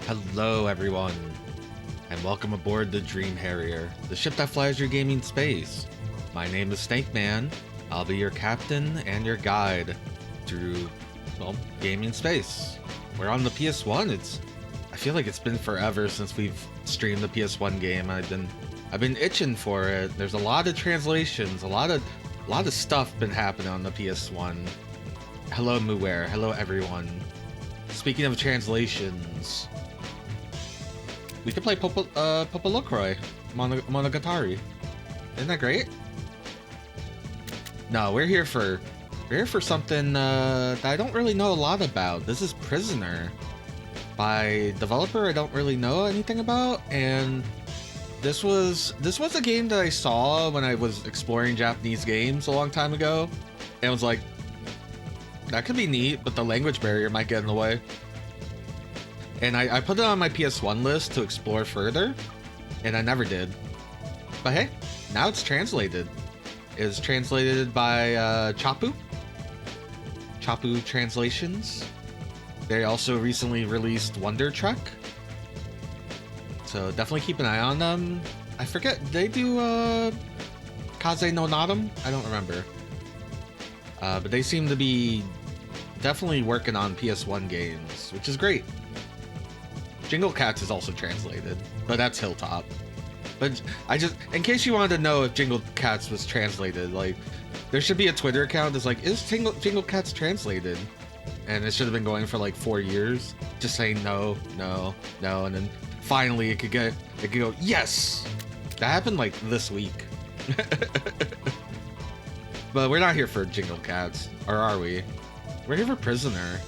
Hello, everyone, and welcome aboard the Dream Harrier, the ship that flies your gaming space. My name is Snake Man. I'll be your captain and your guide through, well, gaming space. We're on the PS1. I feel like it's been forever since we've streamed the PS1 game. I've been itching for it. There's a lot of translations, a lot of stuff been happening on the PS1. Hello, Muware. Hello, everyone. Speaking of translations, we could play Popolocroy Monogatari. Isn't that great? No, we're here for something that I don't really know a lot about. This is Prisoner by developer I don't really know anything about, and this was a game that I saw when I was exploring Japanese games a long time ago, and I was like, that could be neat, but the language barrier might get in the way. And I put it on my PS1 list to explore further, and I never did. But hey, now it's translated. It's translated by Chapu Translations. They also recently released Wonder Trek, so definitely keep an eye on them. I forget, they do Kaze no Nadam? I don't remember. But they seem to be definitely working on PS1 games, which is great. Jingle Cats is also translated, but that's Hilltop. But in case you wanted to know if Jingle Cats was translated, like, there should be a Twitter account that's like, is Jingle Cats translated? And it should have been going for like 4 years, just saying no, and then finally it could go, yes! That happened like this week. But we're not here for Jingle Cats, or are we? We're here for Prisoner.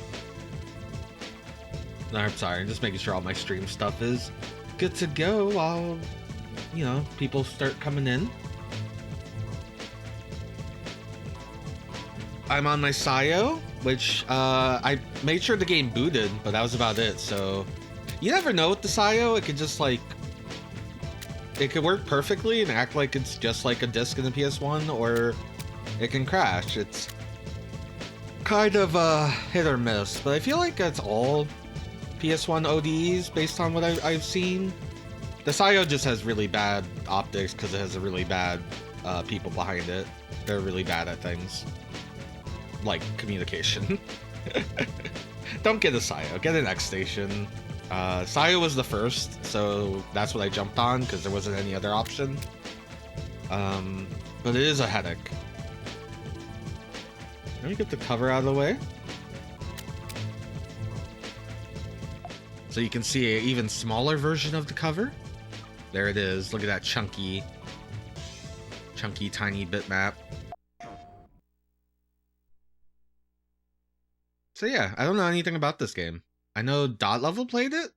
No, I'm sorry, I'm just making sure all my stream stuff is good to go while, people start coming in. I'm on my Sayo, which I made sure the game booted, but that was about it. So you never know with the Sayo. It could just it could work perfectly and act like it's just like a disc in the PS1, or it can crash. It's kind of hit or miss, but I feel like that's all PS1 ODs based on what I've seen. The Sayo just has really bad optics because it has a really bad people behind it. They're really bad at things like communication. Don't get a Sayo, get an X Station. Sayo was the first, so that's what I jumped on because there wasn't any other option. But it is a headache. Let me get the cover out of the way, so you can see an even smaller version of the cover. There it is. Look at that chunky tiny bitmap. So yeah, I don't know anything about this game. I know Dot Level played it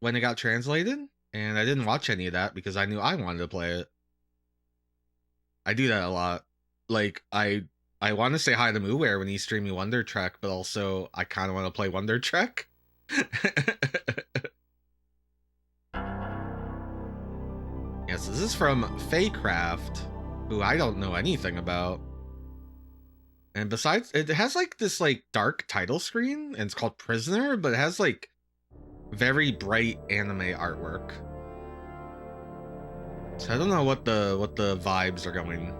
when it got translated, and I didn't watch any of that because I knew I wanted to play it. I do that a lot. Like, I want to say hi to Muware when he's streaming Wonder Trek, but also I kind of want to play Wonder Trek. Yes, this is from Faycraft, who I don't know anything about. And besides, it has like this like dark title screen, and it's called Prisoner, but it has like very bright anime artwork. So I don't know what the vibes are going.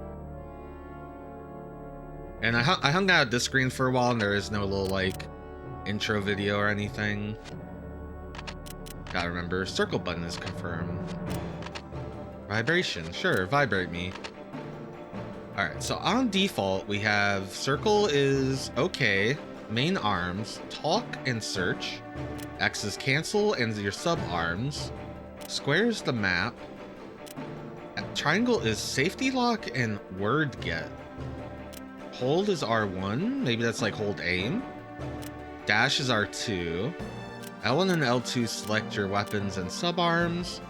And I hung out at this screen for a while, and there is no little like intro video or anything. Gotta remember, circle button is confirmed. Vibration, sure, vibrate me. Alright, so on default, we have circle is okay, main arms, talk and search, X is cancel and your sub arms, square is the map, triangle is safety lock and word get, hold is R1, maybe that's like hold aim, dash is R2, L1 and L2 select your weapons and sub arms,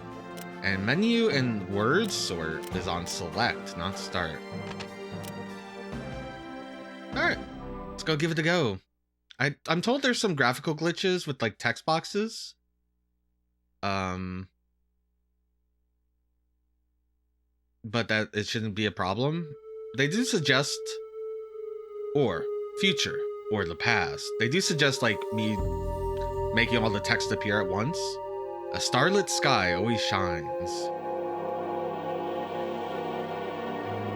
and menu and word sort is on select, not start. Alright, let's go give it a go. I'm told there's some graphical glitches with like text boxes. But that it shouldn't be a problem. They do suggest or future or the past. They do suggest like me making all the text appear at once. A starlit sky always shines.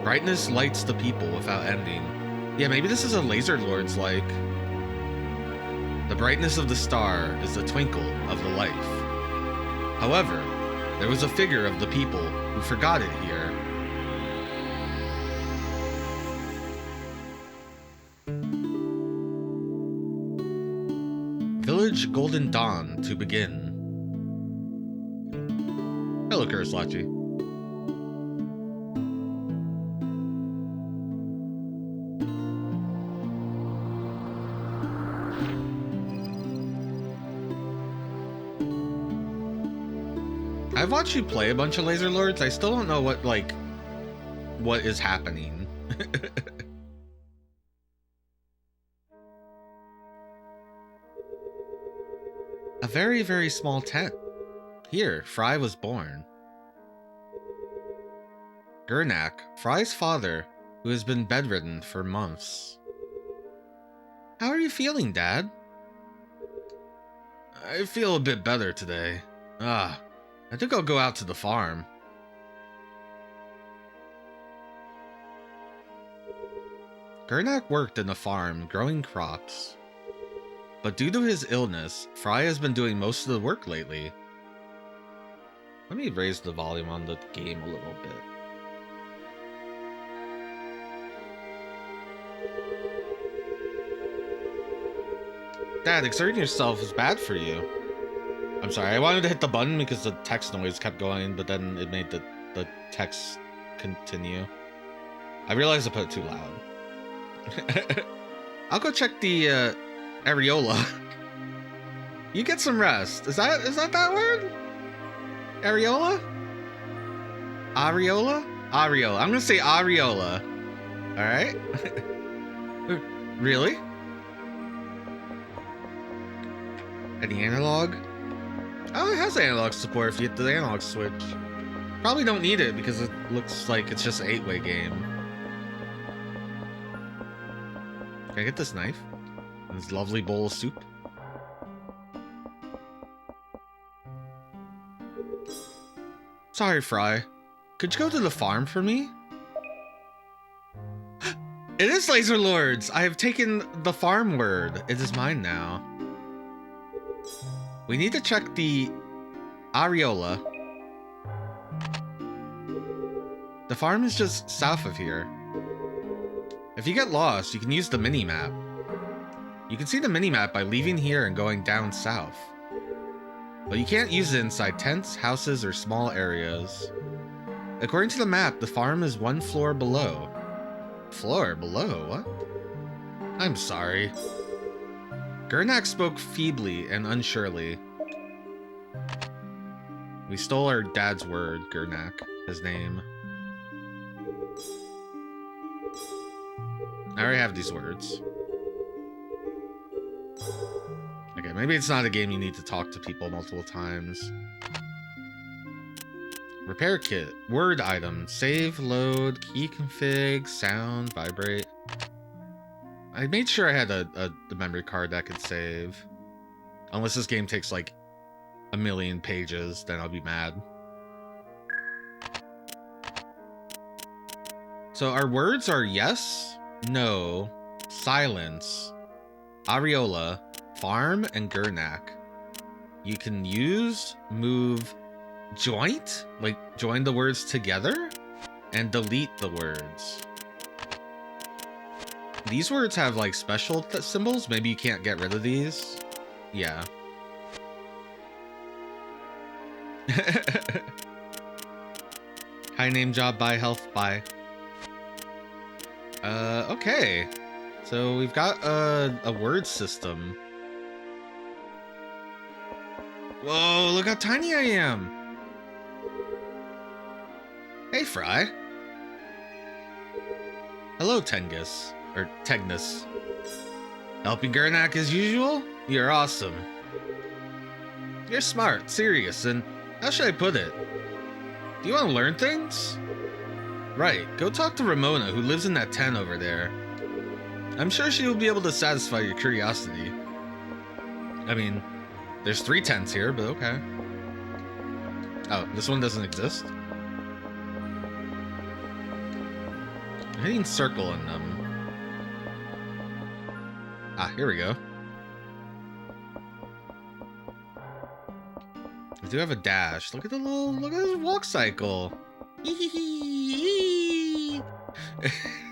Brightness lights the people without ending. Yeah, maybe this is a Laser Lord's like. The brightness of the star is the twinkle of the life. However, there was a figure of the people who forgot it here. Village Golden Dawn to begin. Hello, Kurslachi. I've watched you play a bunch of Laser Lords. I still don't know what is happening. A very, very small tent. Here, Fry was born. Gurnak, Fry's father, who has been bedridden for months. How are you feeling, Dad? I feel a bit better today. I think I'll go out to the farm. Gurnak worked in the farm, growing crops. But due to his illness, Fry has been doing most of the work lately. Let me raise the volume on the game a little bit. Dad, exerting yourself is bad for you. I'm sorry, I wanted to hit the button because the text noise kept going, but then it made the text continue. I realized I put it too loud. I'll go check the areola. You get some rest. Is that word? Areola? Areola? Areola. I'm gonna say areola. Alright? Really? Any analog? Oh, it has analog support if you hit the analog switch. Probably don't need it because it looks like it's just an 8-way game. Can I get this knife? And this lovely bowl of soup? Sorry, Fry. Could you go to the farm for me? It is Laser Lords! I have taken the farm word. It is mine now. We need to check the areola. The farm is just south of here. If you get lost, you can use the mini-map. You can see the mini-map by leaving here and going down south. But you can't use it inside tents, houses, or small areas. According to the map, the farm is 1 floor below. Floor below? What? I'm sorry. Gurnak spoke feebly and unsurely. We stole our dad's word, Gurnak, his name. I already have these words. Okay, maybe it's not a game you need to talk to people multiple times. Repair kit, word item, save, load, key config, sound, vibrate. I made sure I had the memory card that could save. Unless this game takes like a million pages, then I'll be mad. So our words are yes, no, silence, areola, farm, and Gurnak. You can use, move, joint, like join the words together, and delete the words. These words have like special symbols. Maybe you can't get rid of these. Yeah. High name job, buy health, buy. Okay. So we've got a word system. Whoa, look how tiny I am. Hey, Fry. Hello, Tengus. Or Tegnus. Helping Gurnak as usual? You're awesome. You're smart, serious, and how should I put it? Do you want to learn things? Right, go talk to Ramona, who lives in that tent over there. I'm sure she will be able to satisfy your curiosity. I mean, There's 3 tents here, but okay. Oh, this one doesn't exist? I'm hitting circle in them. Ah, here we go. I do have a dash. Look at this walk cycle.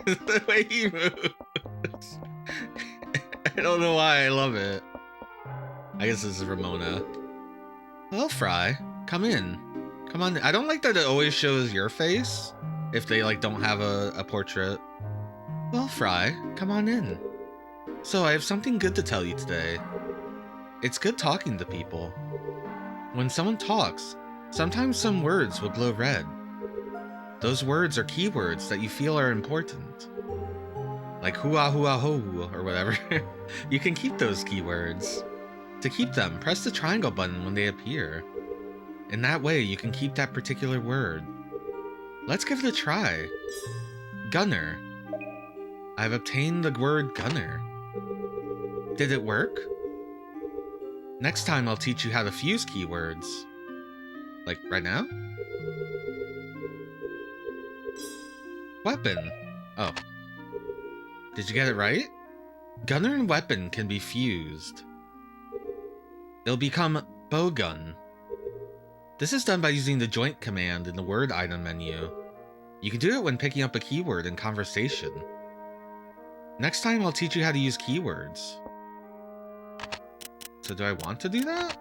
The way he moves. I don't know why I love it. I guess this is Ramona. Well, Fry, come in. Come on. I don't like that it always shows your face if they like don't have a portrait. Well, Fry, come on in. So I have something good to tell you today. It's good talking to people. When someone talks, sometimes some words will glow red. Those words are keywords that you feel are important. Like hua hua ho or whatever. You can keep those keywords. To keep them, press the triangle button when they appear. In that way, you can keep that particular word. Let's give it a try. Gunner. I've obtained the word gunner. Did it work? Next time I'll teach you how to fuse keywords. Like right now? Weapon. Oh. Did you get it right? Gunner and weapon can be fused. They'll become bowgun. This is done by using the joint command in the word item menu. You can do it when picking up a keyword in conversation. Next time I'll teach you how to use keywords. So do I want to do that?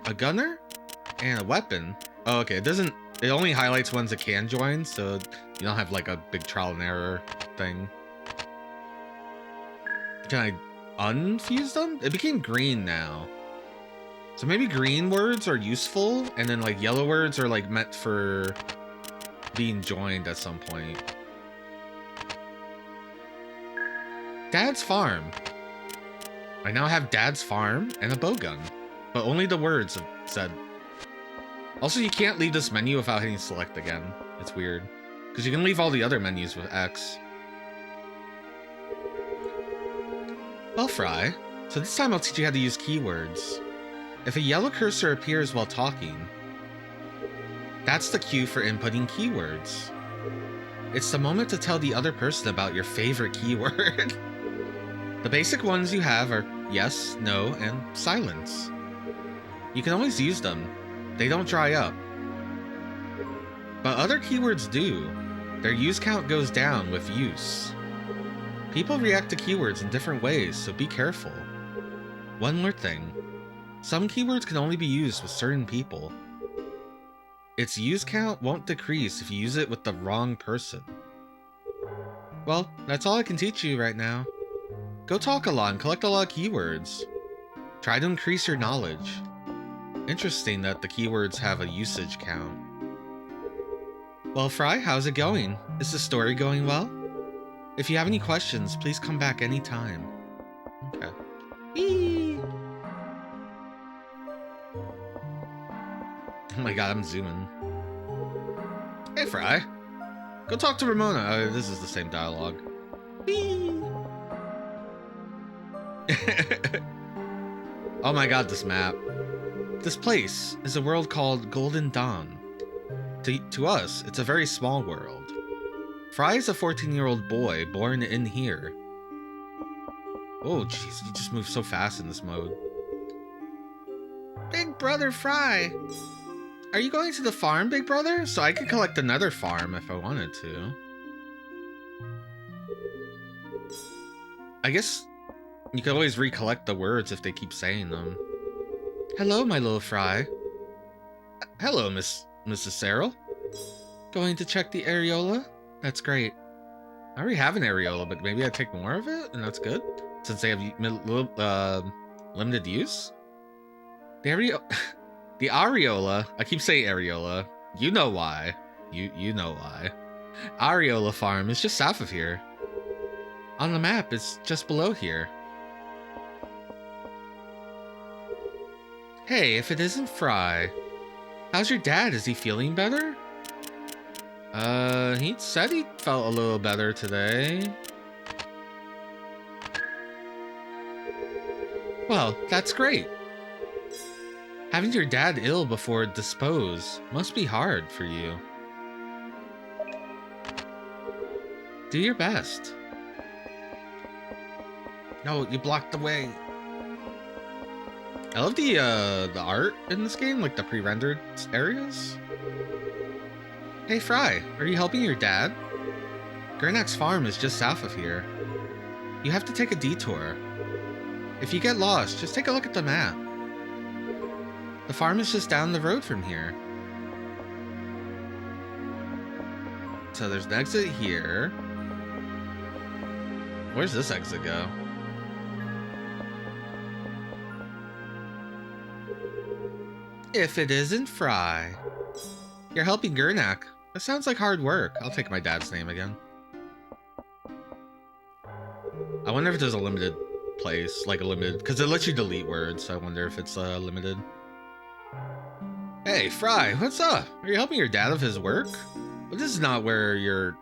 A gunner? And a weapon? Oh, okay, it only highlights ones it can join, so you don't have like a big trial and error thing. Can I unfuse them? It became green now. So maybe green words are useful, and then like yellow words are like meant for being joined at some point. Dad's farm. I now have Dad's farm and a bowgun, but only the words have said. Also, you can't leave this menu without hitting select again. It's weird, because you can leave all the other menus with X. Well, Fry, so this time I'll teach you how to use keywords. If a yellow cursor appears while talking, that's the cue for inputting keywords. It's the moment to tell the other person about your favorite keyword. The basic ones you have are yes, no, and silence. You can always use them. They don't dry up. But other keywords do. Their use count goes down with use. People react to keywords in different ways, so be careful. One more thing. Some keywords can only be used with certain people. Its use count won't decrease if you use it with the wrong person. Well, that's all I can teach you right now. Go talk a lot and collect a lot of keywords. Try to increase your knowledge. Interesting that the keywords have a usage count. Well, Fry, how's it going? Is the story going well? If you have any questions, please come back anytime. Okay. Eee. Oh my god, I'm zooming. Hey, Fry. Go talk to Ramona. This is the same dialogue. Oh my god, this map. This place is a world called Golden Dawn. To us, it's a very small world. Fry is a 14-year-old boy born in here. Oh jeez, you just move so fast in this mode. Big brother Fry! Are you going to the farm, big brother? So I could collect another farm if I wanted to. I guess you could always recollect the words if they keep saying them. Hello, my little Fry. Hello, Mrs. Cyril. Going to check the areola? That's great. I already have an areola, but maybe I take more of it, and that's good, since they have limited use. The areola. I keep saying areola. You know why. You know why. Areola farm is just south of here. On the map, it's just below here. Hey, if it isn't Fry. How's your dad? Is he feeling better? He said he felt a little better today. Well, that's great. Having your dad ill before dispose must be hard for you. Do your best. No, you blocked the way. I love the art in this game, like the pre-rendered areas. Hey Fry, are you helping your dad? Gernak's farm is just south of here. You have to take a detour. If you get lost, just take a look at the map. The farm is just down the road from here. So there's an exit here. Where's this exit go? If it isn't Fry. You're helping Gernak. That sounds like hard work. I'll take my dad's name again. I wonder if there's a limited place, like a limited, because it lets you delete words, so I wonder if it's limited. Hey, Fry, what's up? Are you helping your dad with his work? Well, this is not where your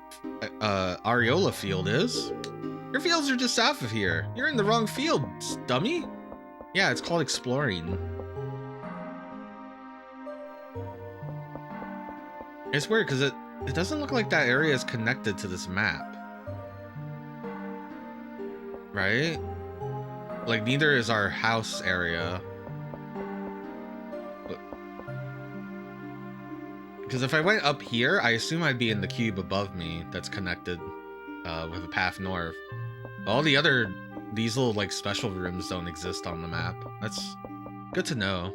Areola field is. Your fields are just south of here. You're in the wrong field, dummy. Yeah, it's called exploring. It's weird because it doesn't look like that area is connected to this map. Right? Like neither is our house area. Because if I went up here, I assume I'd be in the cube above me that's connected with a path north. All the other, these little like special rooms don't exist on the map. That's good to know.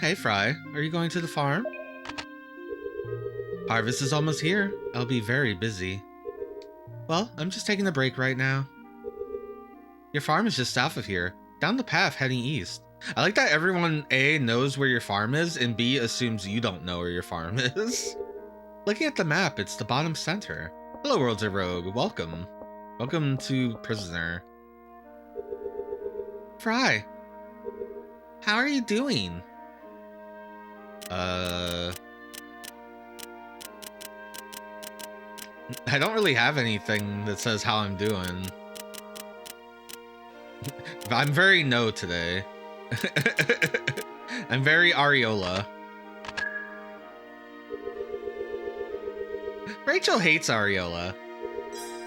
Hey Fry, are you going to the farm? Harvest is almost here. I'll be very busy. Well, I'm just taking a break right now. Your farm is just south of here, down the path heading east. I like that everyone A knows where your farm is and B assumes you don't know where your farm is. Looking at the map, it's the bottom center. Hello Worlds of Rogue, welcome. Welcome to Prisoner. Fry, how are you doing? I don't really have anything that says how I'm doing. I'm very no today. I'm very Areola. Rachel hates Areola.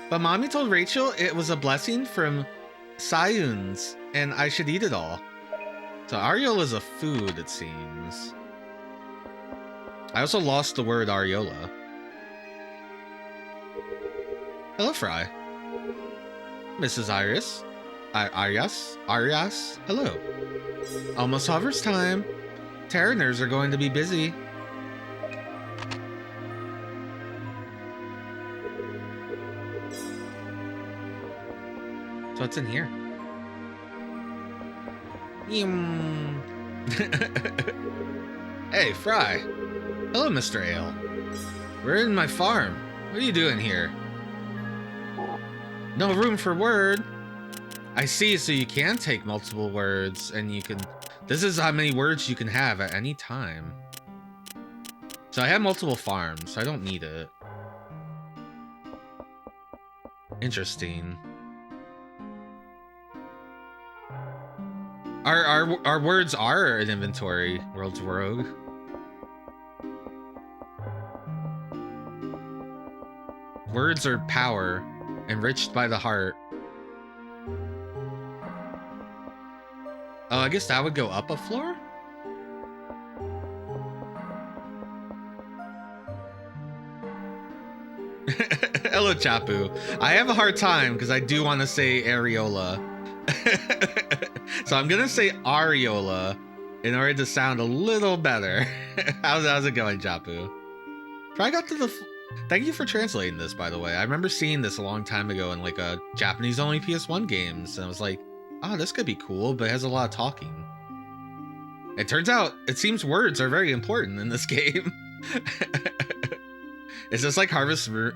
But mommy told Rachel it was a blessing from Sayuns and I should eat it all. So Areola is a food, it seems. I also lost the word Areola. Hello, Fry. Mrs. Iris. Arias? Hello. Almost harvest time. Terraners are going to be busy. So what's in here? Hey, Fry. Hello, Mr. Ale. We're in my farm. What are you doing here? No room for word. I see, so you can take multiple words and you can... This is how many words you can have at any time. So I have multiple farms, so I don't need it. Interesting. Our words are an inventory, World's Rogue. Words are power, enriched by the heart. Oh, I guess that would go up a floor? Hello, Chapu. I have a hard time because I do want to say Areola. So I'm gonna say Areola in order to sound a little better. How's it going, Chapu? Probably got to the... Thank you for translating this, by the way. I remember seeing this a long time ago in like a Japanese-only PS1 games, and I was like, oh, this could be cool, but it has a lot of talking. It turns out, it seems words are very important in this game. Is this like Harvest Room?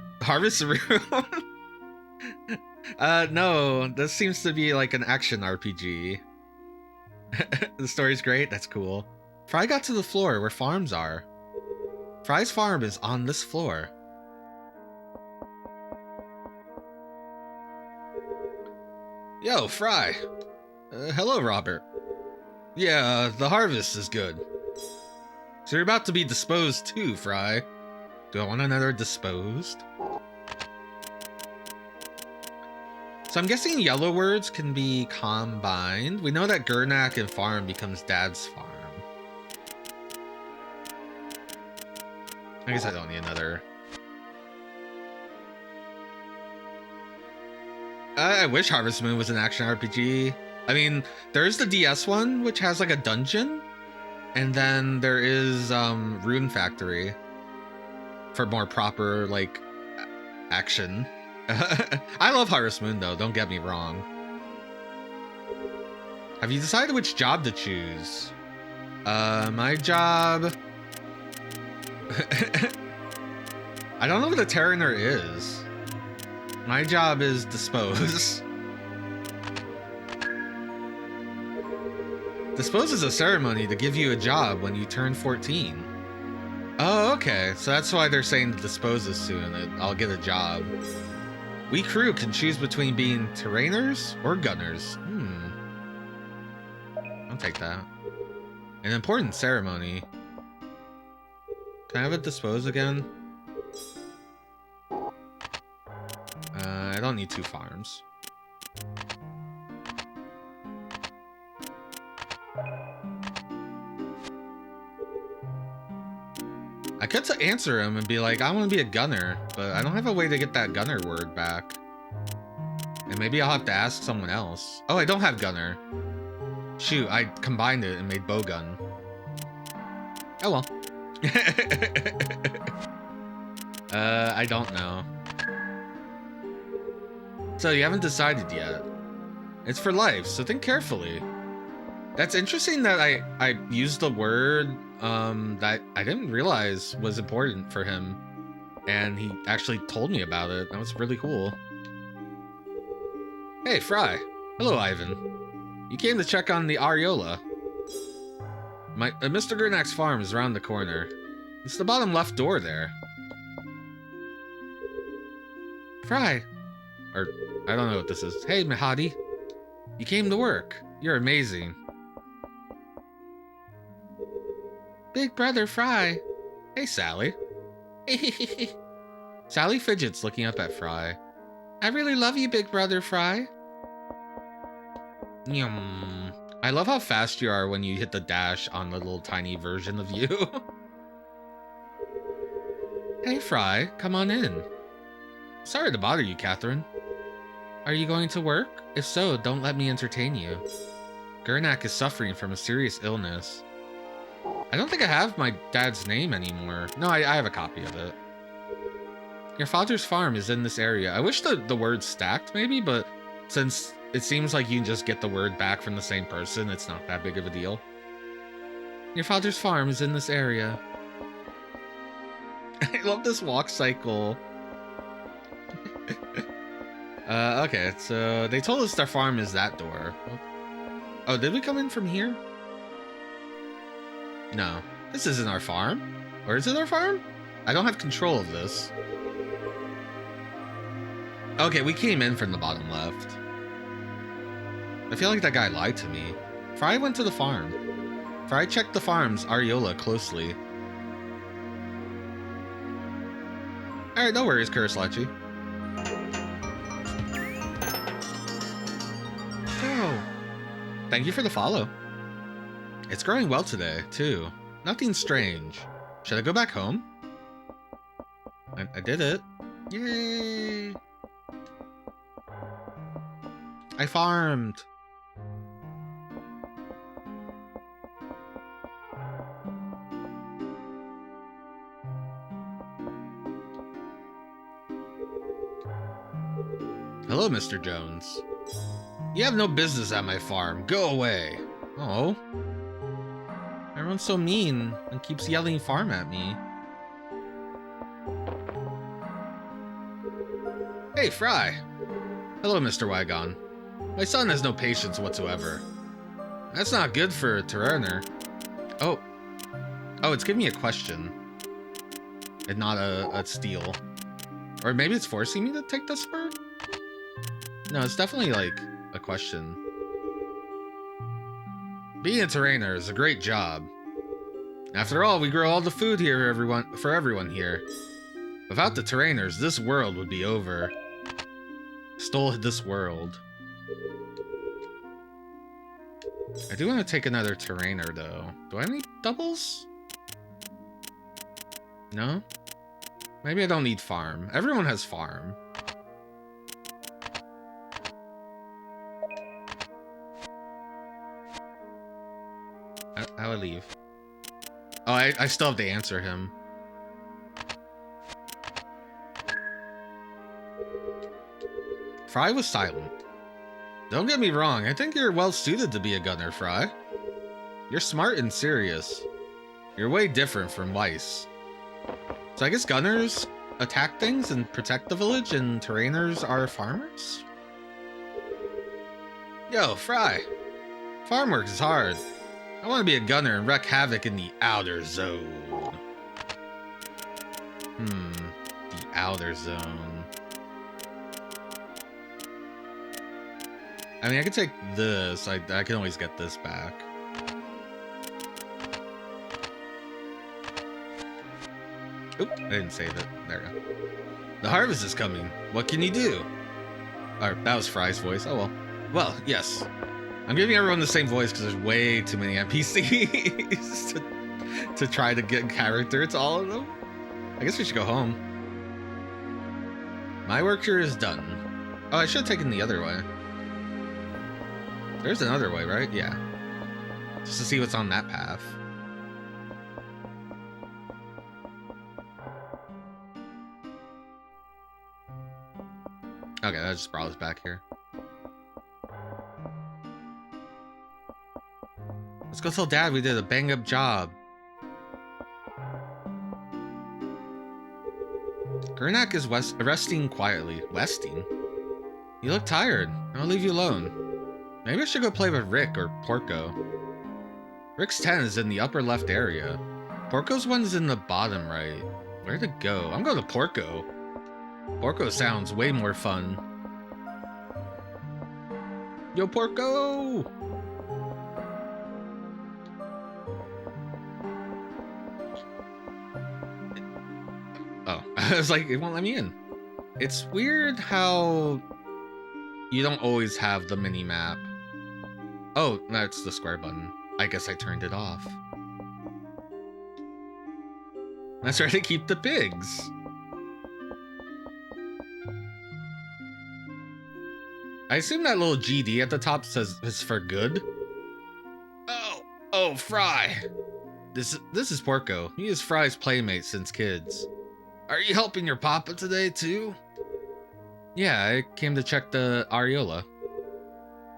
No, this seems to be like an action RPG. The story's great, that's cool. Fry got to the floor where farms are. Fry's farm is on this floor. Yo, Fry. Hello, Robert. Yeah, the harvest is good. So you're about to be disposed too, Fry. Do I want another disposed? So I'm guessing yellow words can be combined. We know that Gurnak and farm becomes dad's farm. I guess I don't need another. I wish Harvest Moon was an action RPG. I mean, there's the DS one, which has like a dungeon. And then there is Rune Factory for more proper, like, action. I love Harvest Moon, though. Don't get me wrong. Have you decided which job to choose? My job... I don't know what a Terraner is. My job is dispose. Dispose is a ceremony to give you a job when you turn 14. Oh, okay. So that's why they're saying to dispose as soon. I'll get a job. We crew can choose between being Terrainers or Gunners. I'll take that. An important ceremony. Can I have it dispose again? I don't need 2 farms. I could answer him and be like, I want to be a gunner, but I don't have a way to get that gunner word back. And maybe I'll have to ask someone else. Oh, I don't have gunner. Shoot, I combined it and made bowgun. Oh well. I don't know. So you haven't decided yet. It's for life, so think carefully. That's interesting that I used the word that I didn't realize was important for him, and he actually told me about it. That was really cool. Hey, Fry. Hello, Ivan. You came to check on the Areola. Mr. Gurnak's farm is around the corner. It's the bottom left door there. Fry. Or, I don't know what this is. Hey, Mahadi. You came to work. You're amazing. Big brother Fry. Hey, Sally. Sally fidgets looking up at Fry. I really love you, big brother Fry. Yum. I love how fast you are when you hit the dash on the little tiny version of you. Hey, Fry, come on in. Sorry to bother you, Catherine. Are you going to work? If so, don't let me entertain you. Gurnak is suffering from a serious illness. I don't think I have my dad's name anymore. No, I have a copy of it. Your father's farm is in this area. I wish the words stacked, maybe, but since it seems like you can just get the word back from the same person, it's not that big of a deal. Your father's farm is in this area. I love this walk cycle. Okay, so they told us their farm is that door. Oh, did we come in from here? No, this isn't our farm. Or is it our farm? I don't have control of this. Okay, we came in from the bottom left. I feel like that guy lied to me. Fry went to the farm. Fry checked the farm's Areola closely. Alright, no worries, Kurislachi. Oh, thank you for the follow. It's growing well today, too. Nothing strange. Should I go back home? I did it. Yay! I farmed. Hello, Mr. Jones. You have no business at my farm. Go away. Oh. Everyone's so mean and keeps yelling farm at me. Hey, Fry. Hello, Mr. Wagon. My son has no patience whatsoever. That's not good for a Terraner. Oh. Oh, it's giving me a question. And not a steal. Or maybe it's forcing me to take the spur? No, it's definitely like a question. Being a terrainer is a great job. After all, we grow all the food here for everyone here. Without the terrainers, this world would be over. Stole this world. I do want to take another terrainer, though. Do I need doubles? No? Maybe I don't need farm. Everyone has farm. I would leave. Oh, I still have to answer him. Fry was silent. Don't get me wrong, I think you're well suited to be a gunner, Fry. You're smart and serious. You're way different from Weiss. So I guess gunners attack things and protect the village, and terrainers are farmers? Yo, Fry. Farm work is hard. I want to be a gunner and wreak havoc in the outer zone. The outer zone. I mean, I could take this. I can always get this back. Oop, I didn't save it. There we go. The harvest is coming. What can you do? Or, that was Fry's voice. Oh well. Well, yes. I'm giving everyone the same voice because there's way too many NPCs to try to get character to all of them. I guess we should go home. My work here is done. Oh, I should have taken the other way. There's another way, right? Yeah. Just to see what's on that path. Okay, that just brought us back here. Let's go tell Dad we did a bang-up job. Gernak is resting quietly. Westing? You look tired. I'll leave you alone. Maybe I should go play with Rick or Porco. Rick's tent is in the upper left area. Porco's one's in the bottom right. Where to go? I'm going to Porco. Porco sounds way more fun. Yo, Porco! Oh, I was like, it won't let me in. It's weird how you don't always have the mini-map. Oh, that's the square button. I guess I turned it off. Let's try to keep the pigs. I assume that little GD at the top says it's for good. Oh, Fry. This is Porco. He is Fry's playmate since kids. Are you helping your papa today too? Yeah, I came to check the areola.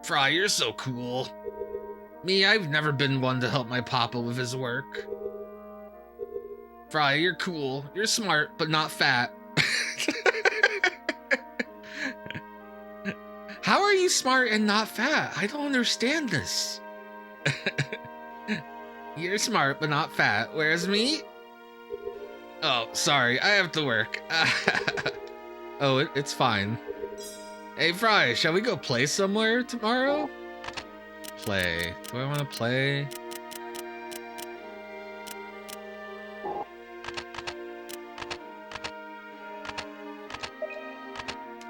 Fry, you're so cool. Me, I've never been one to help my papa with his work. Fry, you're cool. You're smart, but not fat. How are you smart and not fat? I don't understand this. You're smart, but not fat. Where's me? Oh, sorry. I have to work. Oh, it's fine. Hey, Fry, shall we go play somewhere tomorrow? Play. Do I want to play?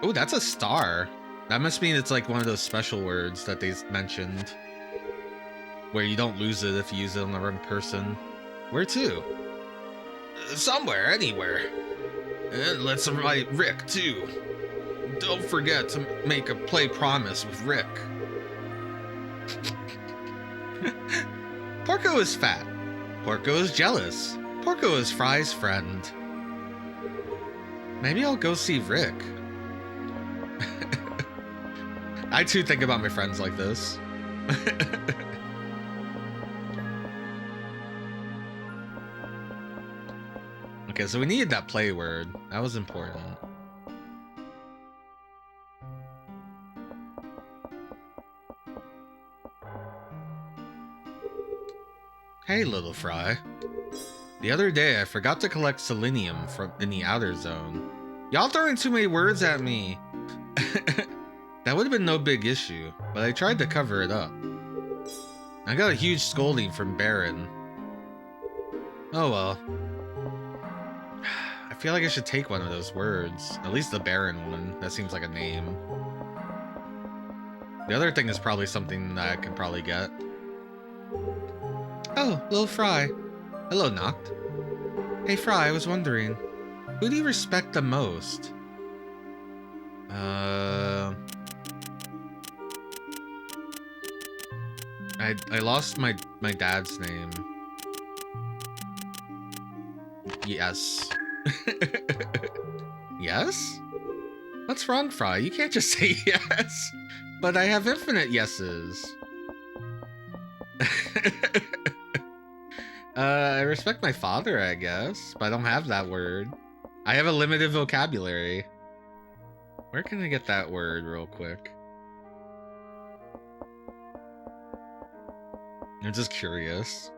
Oh, that's a star. That must mean it's like one of those special words that they mentioned. Where you don't lose it if you use it on the wrong person. Where to? Somewhere, anywhere. And let's invite Rick, too. Don't forget to make a play promise with Rick. Porco is fat. Porco is jealous. Porco is Fry's friend. Maybe I'll go see Rick. I too think about my friends like this. Okay, so we needed that play word. That was important. Hey, little Fry. The other day, I forgot to collect selenium in the outer zone. Y'all throwing too many words at me. That would have been no big issue, but I tried to cover it up. I got a huge scolding from Baron. Oh well. I feel like I should take one of those words. At least the Baron one. That seems like a name. The other thing is probably something that I can probably get. Oh, little Fry. Hello, Noct. Hey, Fry, I was wondering, who do you respect the most? I lost my dad's name. Yes. Yes? What's wrong, Fry? You can't just say yes. But I have infinite yeses. I respect my father, I guess, but I don't have that word. I have a limited vocabulary. Where can I get that word real quick? I'm just curious.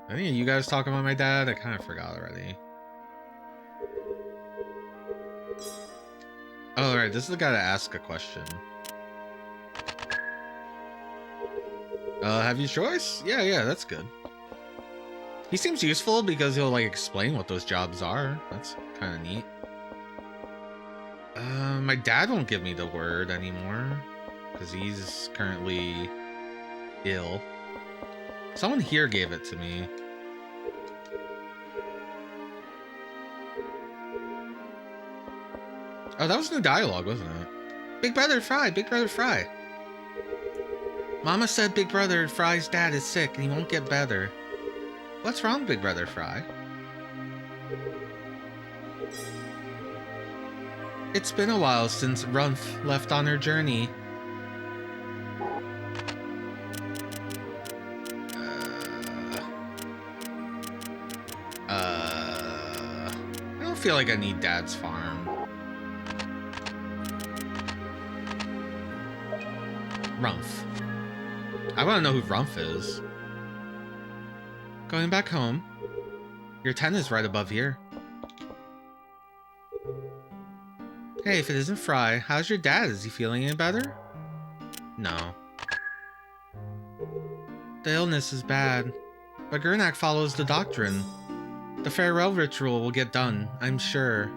Any of you guys talking about my dad? I kind of forgot already. Oh, right, this is the guy to ask a question. Have you choice? Yeah, that's good. He seems useful because he'll, like, explain what those jobs are. That's kind of neat. My dad won't give me the word anymore because he's currently ill. Someone here gave it to me. Oh, that was in the dialogue, wasn't it? Big Brother Fry, Big Brother Fry. Mama said Big Brother Fry's dad is sick and he won't get better. What's wrong, Big Brother Fry? It's been a while since Rumph left on her journey. I don't feel like I need Dad's farm. Rumph. I want to know who Rumph is. Going back home. Your tent is right above here. Hey, if it isn't Fry, how's your dad? Is he feeling any better? No. The illness is bad, but Gurnak follows the doctrine. The farewell ritual will get done, I'm sure.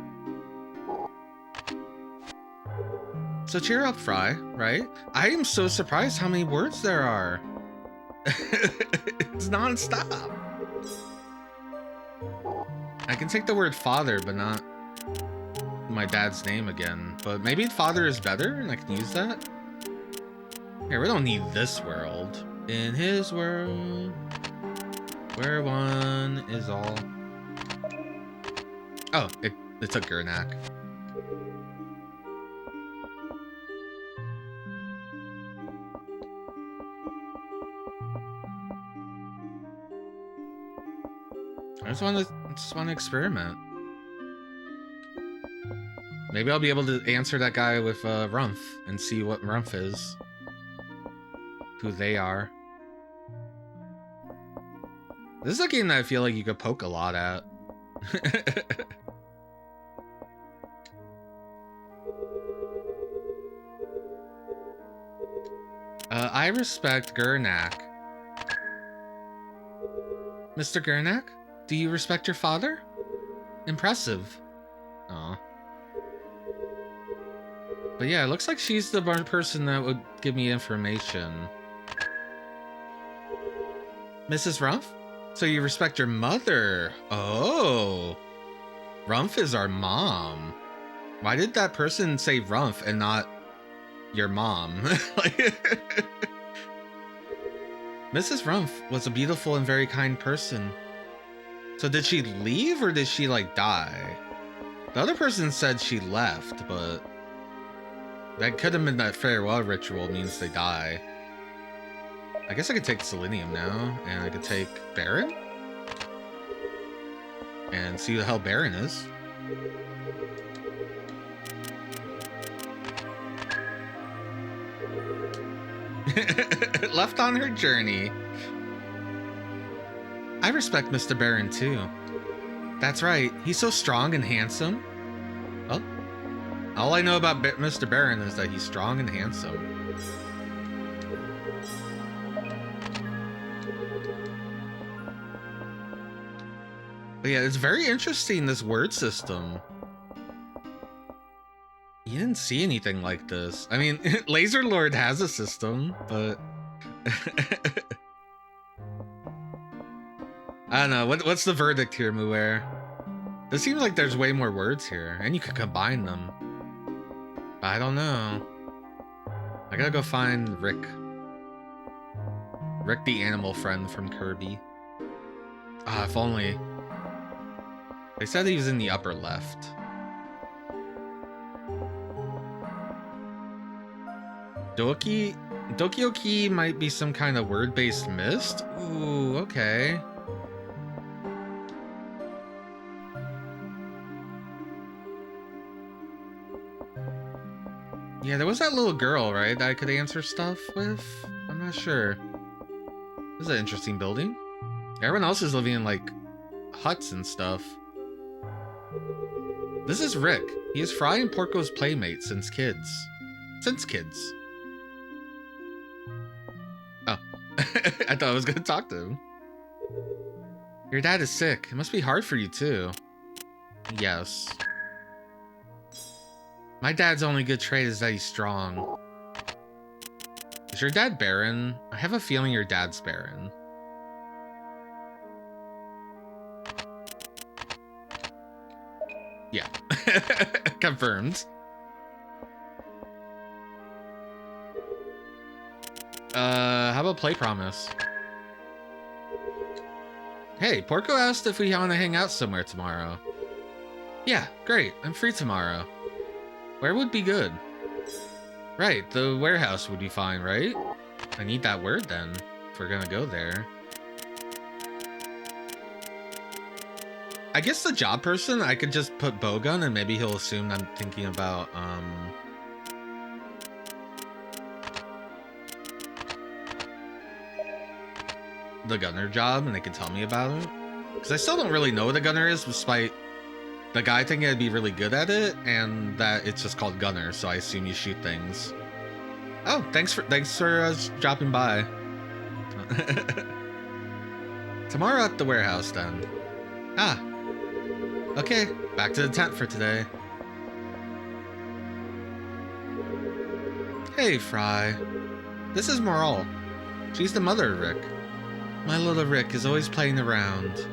So cheer up, Fry, right? I am so surprised how many words there are. It's non-stop. I can take the word father, but not my dad's name again. But maybe father is better and I can use that? Here, we don't need this world. In his world, where one is all. Oh, it took Gurnak. I just want to experiment. Maybe I'll be able to answer that guy with Rumph and see what Rumph is. Who they are. This is a game that I feel like you could poke a lot at. I respect Gurnak. Mr. Gurnak, do you respect your father? Impressive. Aw. But yeah, it looks like she's the person that would give me information. Mrs. Rumph? So you respect your mother? Oh. Rumph is our mom. Why did that person say Rumph and not your mom? Mrs. Rumph was a beautiful and very kind person. So did she leave or did she like die? The other person said she left, but that could have been that farewell ritual means they die. I guess I could take Selenium now, and I could take Baron? And see who the hell Baron is. Left on her journey. I respect Mr. Baron too. That's right. He's so strong and handsome. Well, all I know about Mr. Baron is that he's strong and handsome. But yeah, it's very interesting, this word system. You didn't see anything like this. I mean, Laser Lord has a system, but... I don't know. What's the verdict here, Muer? It seems like there's way more words here, and you could combine them. But I don't know. I gotta go find Rick. Rick the animal friend from Kirby. Ah, if only. They said he was in the upper left. Dokioki might be some kind of word-based mist? Ooh, okay. Yeah, there was that little girl, right, that I could answer stuff with? I'm not sure. This is an interesting building. Everyone else is living in, like, huts and stuff. This is Rick. He is Fry and Porco's playmate since kids. Oh. I thought I was gonna talk to him. Your dad is sick. It must be hard for you, too. Yes. My dad's only good trait is that he's strong. Is your dad Baron? I have a feeling your dad's Baron. Yeah. Confirmed. How about play promise? Hey, Porco asked if we want to hang out somewhere tomorrow. Yeah, great. I'm free tomorrow. Where would be good? Right, the warehouse would be fine, right? I need that word then, if we're gonna go there. I guess the job person, I could just put bowgun and maybe he'll assume I'm thinking about, the gunner job, and they can tell me about it. Because I still don't really know what a gunner is, despite the guy thinking I'd be really good at it, and that it's just called gunner, so I assume you shoot things. Oh, thanks for dropping by. Tomorrow at the warehouse, then. Ah. Okay, back to the tent for today. Hey, Fry. This is Moral. She's the mother of Rick. My little Rick is always playing around.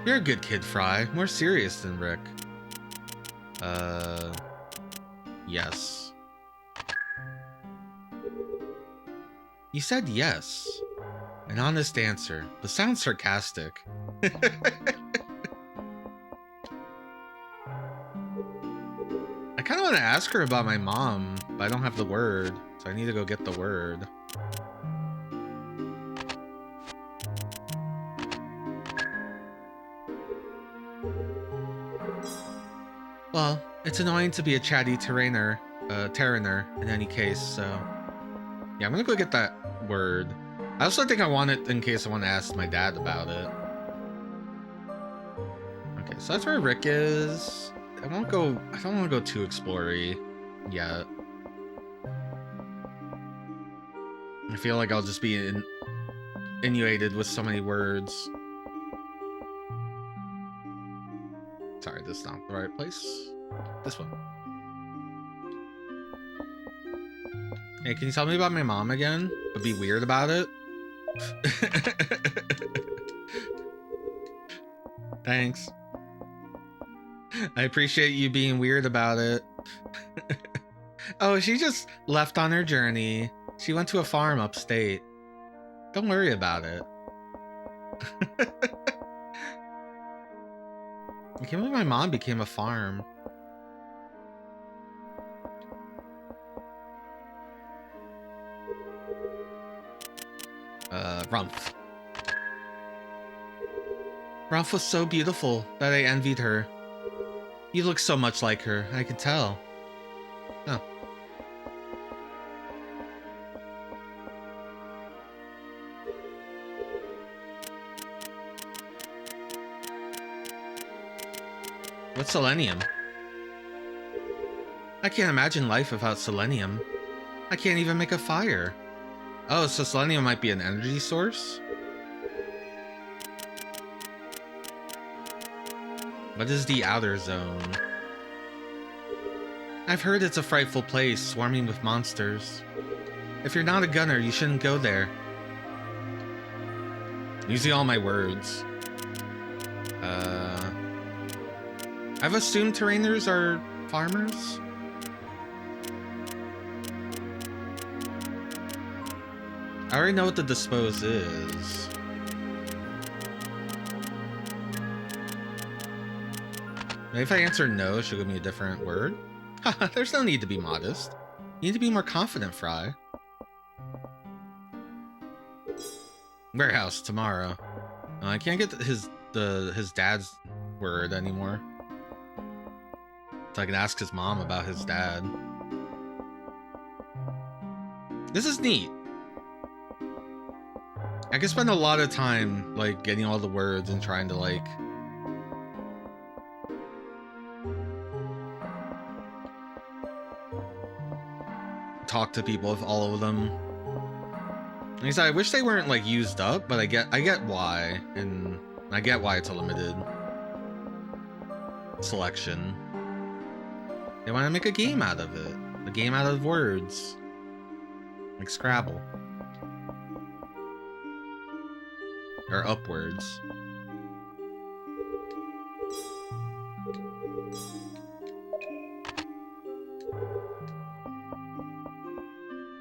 You're a good kid, Fry. More serious than Rick. Yes. You said yes. An honest answer, but sounds sarcastic. I kind of want to ask her about my mom, but I don't have the word, so I need to go get the word. Well, it's annoying to be a chatty terrainer in any case, so... Yeah, I'm gonna go get that word. I also think I want it in case I want to ask my dad about it. Okay, so that's where Rick is. I don't want to go too explory yet. I feel like I'll just be inundated with so many words. Sorry, this is not the right place. This one. Hey, can you tell me about my mom again? But be weird about it? Thanks. I appreciate you being weird about it. Oh, she just left on her journey. She went to a farm upstate. Don't worry about it. I can't believe my mom became a farm. Rumpf. Rumpf was so beautiful that I envied her. You look so much like her, I can tell. Oh. What's selenium? I can't imagine life without selenium. I can't even make a fire. Oh, so selenium might be an energy source? What is the outer zone? I've heard it's a frightful place, swarming with monsters. If you're not a gunner, you shouldn't go there. Using all my words. I've assumed terrainers are farmers? I already know what the dispose is. Maybe if I answer no, she'll give me a different word. Haha, there's no need to be modest. You need to be more confident, Fry. Warehouse tomorrow. I can't get his dad's word anymore. So I can ask his mom about his dad. This is neat. I can spend a lot of time like getting all the words and trying to like talk to people with all of them. Like I said, I wish they weren't like used up, but I get why, and I get why it's a limited selection. They want to make a game out of it, a game out of words, like Scrabble or upwards.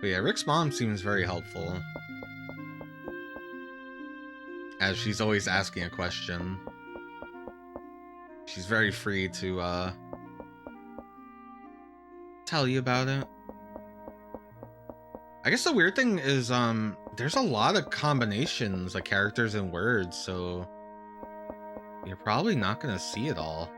But yeah, Rick's mom seems very helpful, as she's always asking a question. She's very free to tell you about it. I guess the weird thing is there's a lot of combinations of characters and words, so you're probably not gonna see it all.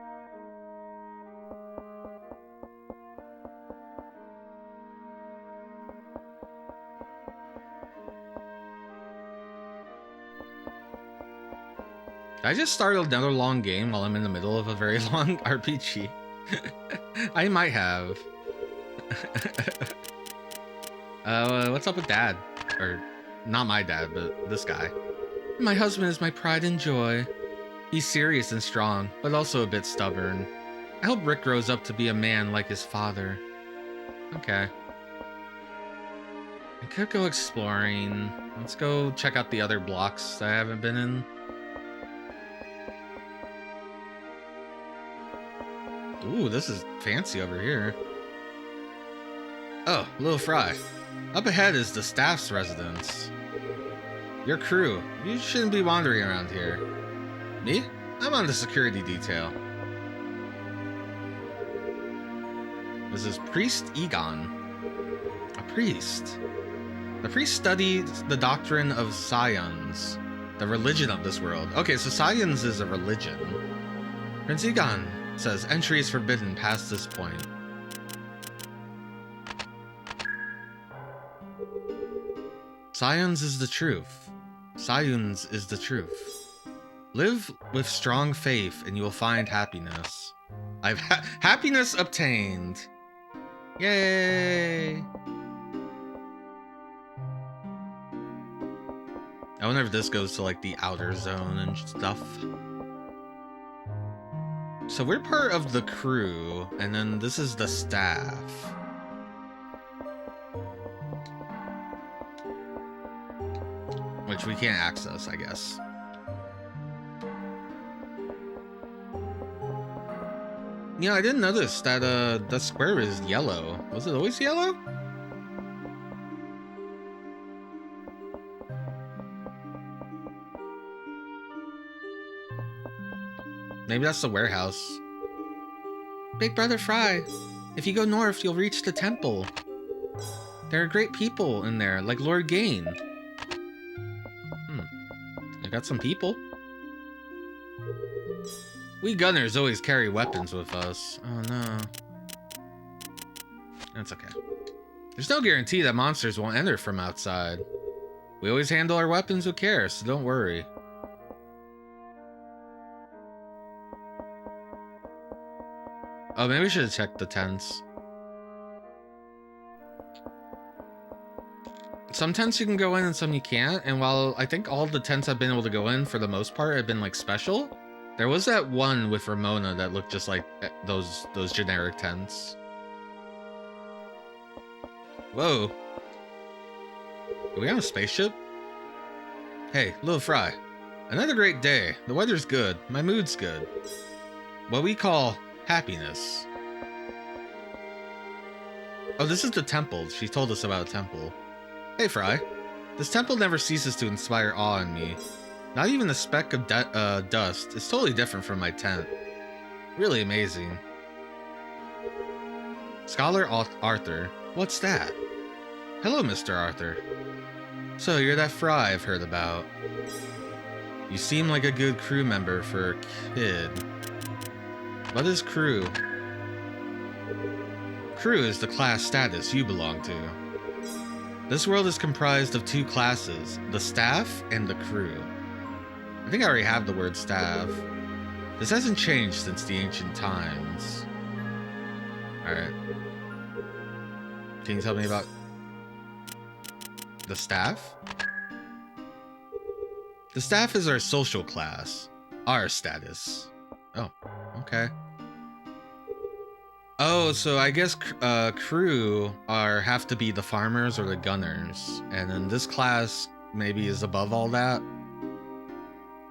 I just started another long game while I'm in the middle of a very long RPG. I might have. What's up with Dad? Or, not my dad, but this guy. My husband is my pride and joy. He's serious and strong, but also a bit stubborn. I hope Rick grows up to be a man like his father. Okay. I could go exploring. Let's go check out the other blocks I haven't been in. Ooh, this is fancy over here. Oh, Little Fry. Up ahead is the staff's residence. Your crew. You shouldn't be wandering around here. Me? I'm on the security detail. This is Priest Egon. A priest. The priest studied the doctrine of scions, the religion of this world. Okay, so scions is a religion. Prince Egon says entry is forbidden past this point. Scions is the truth. Scions is the truth. Live with strong faith and you will find happiness. I've happiness obtained. Yay! I wonder if this goes to like the outer zone and stuff. So we're part of the crew, and then this is the staff. Which we can't access, I guess. You know, I didn't notice that the square is yellow. Was it always yellow? Maybe that's the warehouse. Big Brother Fry, if you go north, you'll reach the temple. There are great people in there, like Lord Gain. I got some people. We gunners always carry weapons with us. Oh no. That's okay. There's no guarantee that monsters won't enter from outside. We always handle our weapons with care, so don't worry. Oh, maybe we should have checked the tents. Some tents you can go in and some you can't. And while I think all the tents I've been able to go in for the most part have been like special, there was that one with Ramona that looked just like those generic tents. Whoa. Are we on a spaceship? Hey, Little Fry. Another great day. The weather's good. My mood's good. What we call happiness. Oh, this is the temple. She told us about a temple. Hey, Fry. This temple never ceases to inspire awe in me. Not even a speck of dust. It's totally different from my tent. Really amazing. Scholar Arthur. What's that? Hello, Mr. Arthur. So, you're that Fry I've heard about. You seem like a good crew member for a kid. What is crew? Crew is the class status you belong to. This world is comprised of two classes, the staff and the crew. I think I already have the word staff. This hasn't changed since the ancient times. Alright. Can you tell me about the staff? The staff is our social class. Our status. Oh, okay. Oh, so I guess crew have to be the farmers or the gunners. And then this class maybe is above all that.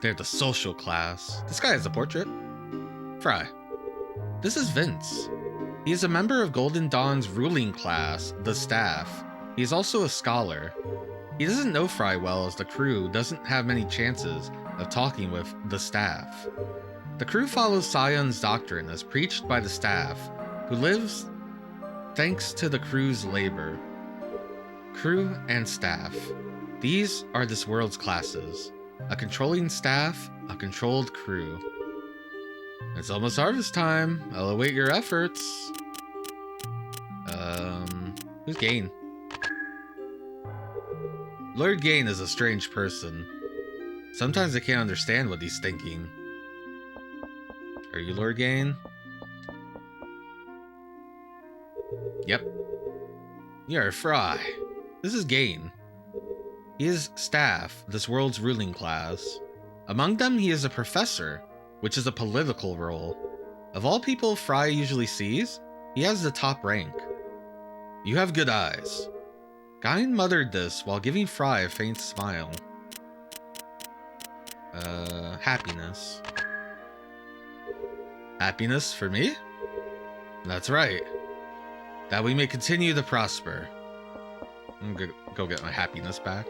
They're the social class. This guy has a portrait. Fry. This is Vince. He is a member of Golden Dawn's ruling class, the staff. He is also a scholar. He doesn't know Fry well as the crew doesn't have many chances of talking with the staff. The crew follows Sion's doctrine as preached by the staff, who lives thanks to the crew's labor. Crew and staff. These are this world's classes. A controlling staff, a controlled crew. It's almost harvest time. I'll await your efforts. Who's Gain? Lord Gain is a strange person. Sometimes I can't understand what he's thinking. Are you Lord Gain? Yep. You're Fry. This is Gain. He is staff, this world's ruling class. Among them, he is a professor, which is a political role. Of all people Fry usually sees, he has the top rank. You have good eyes. Gain muttered this while giving Fry a faint smile. Happiness. Happiness for me? That's right. That we may continue to prosper. I'm gonna go get my happiness back.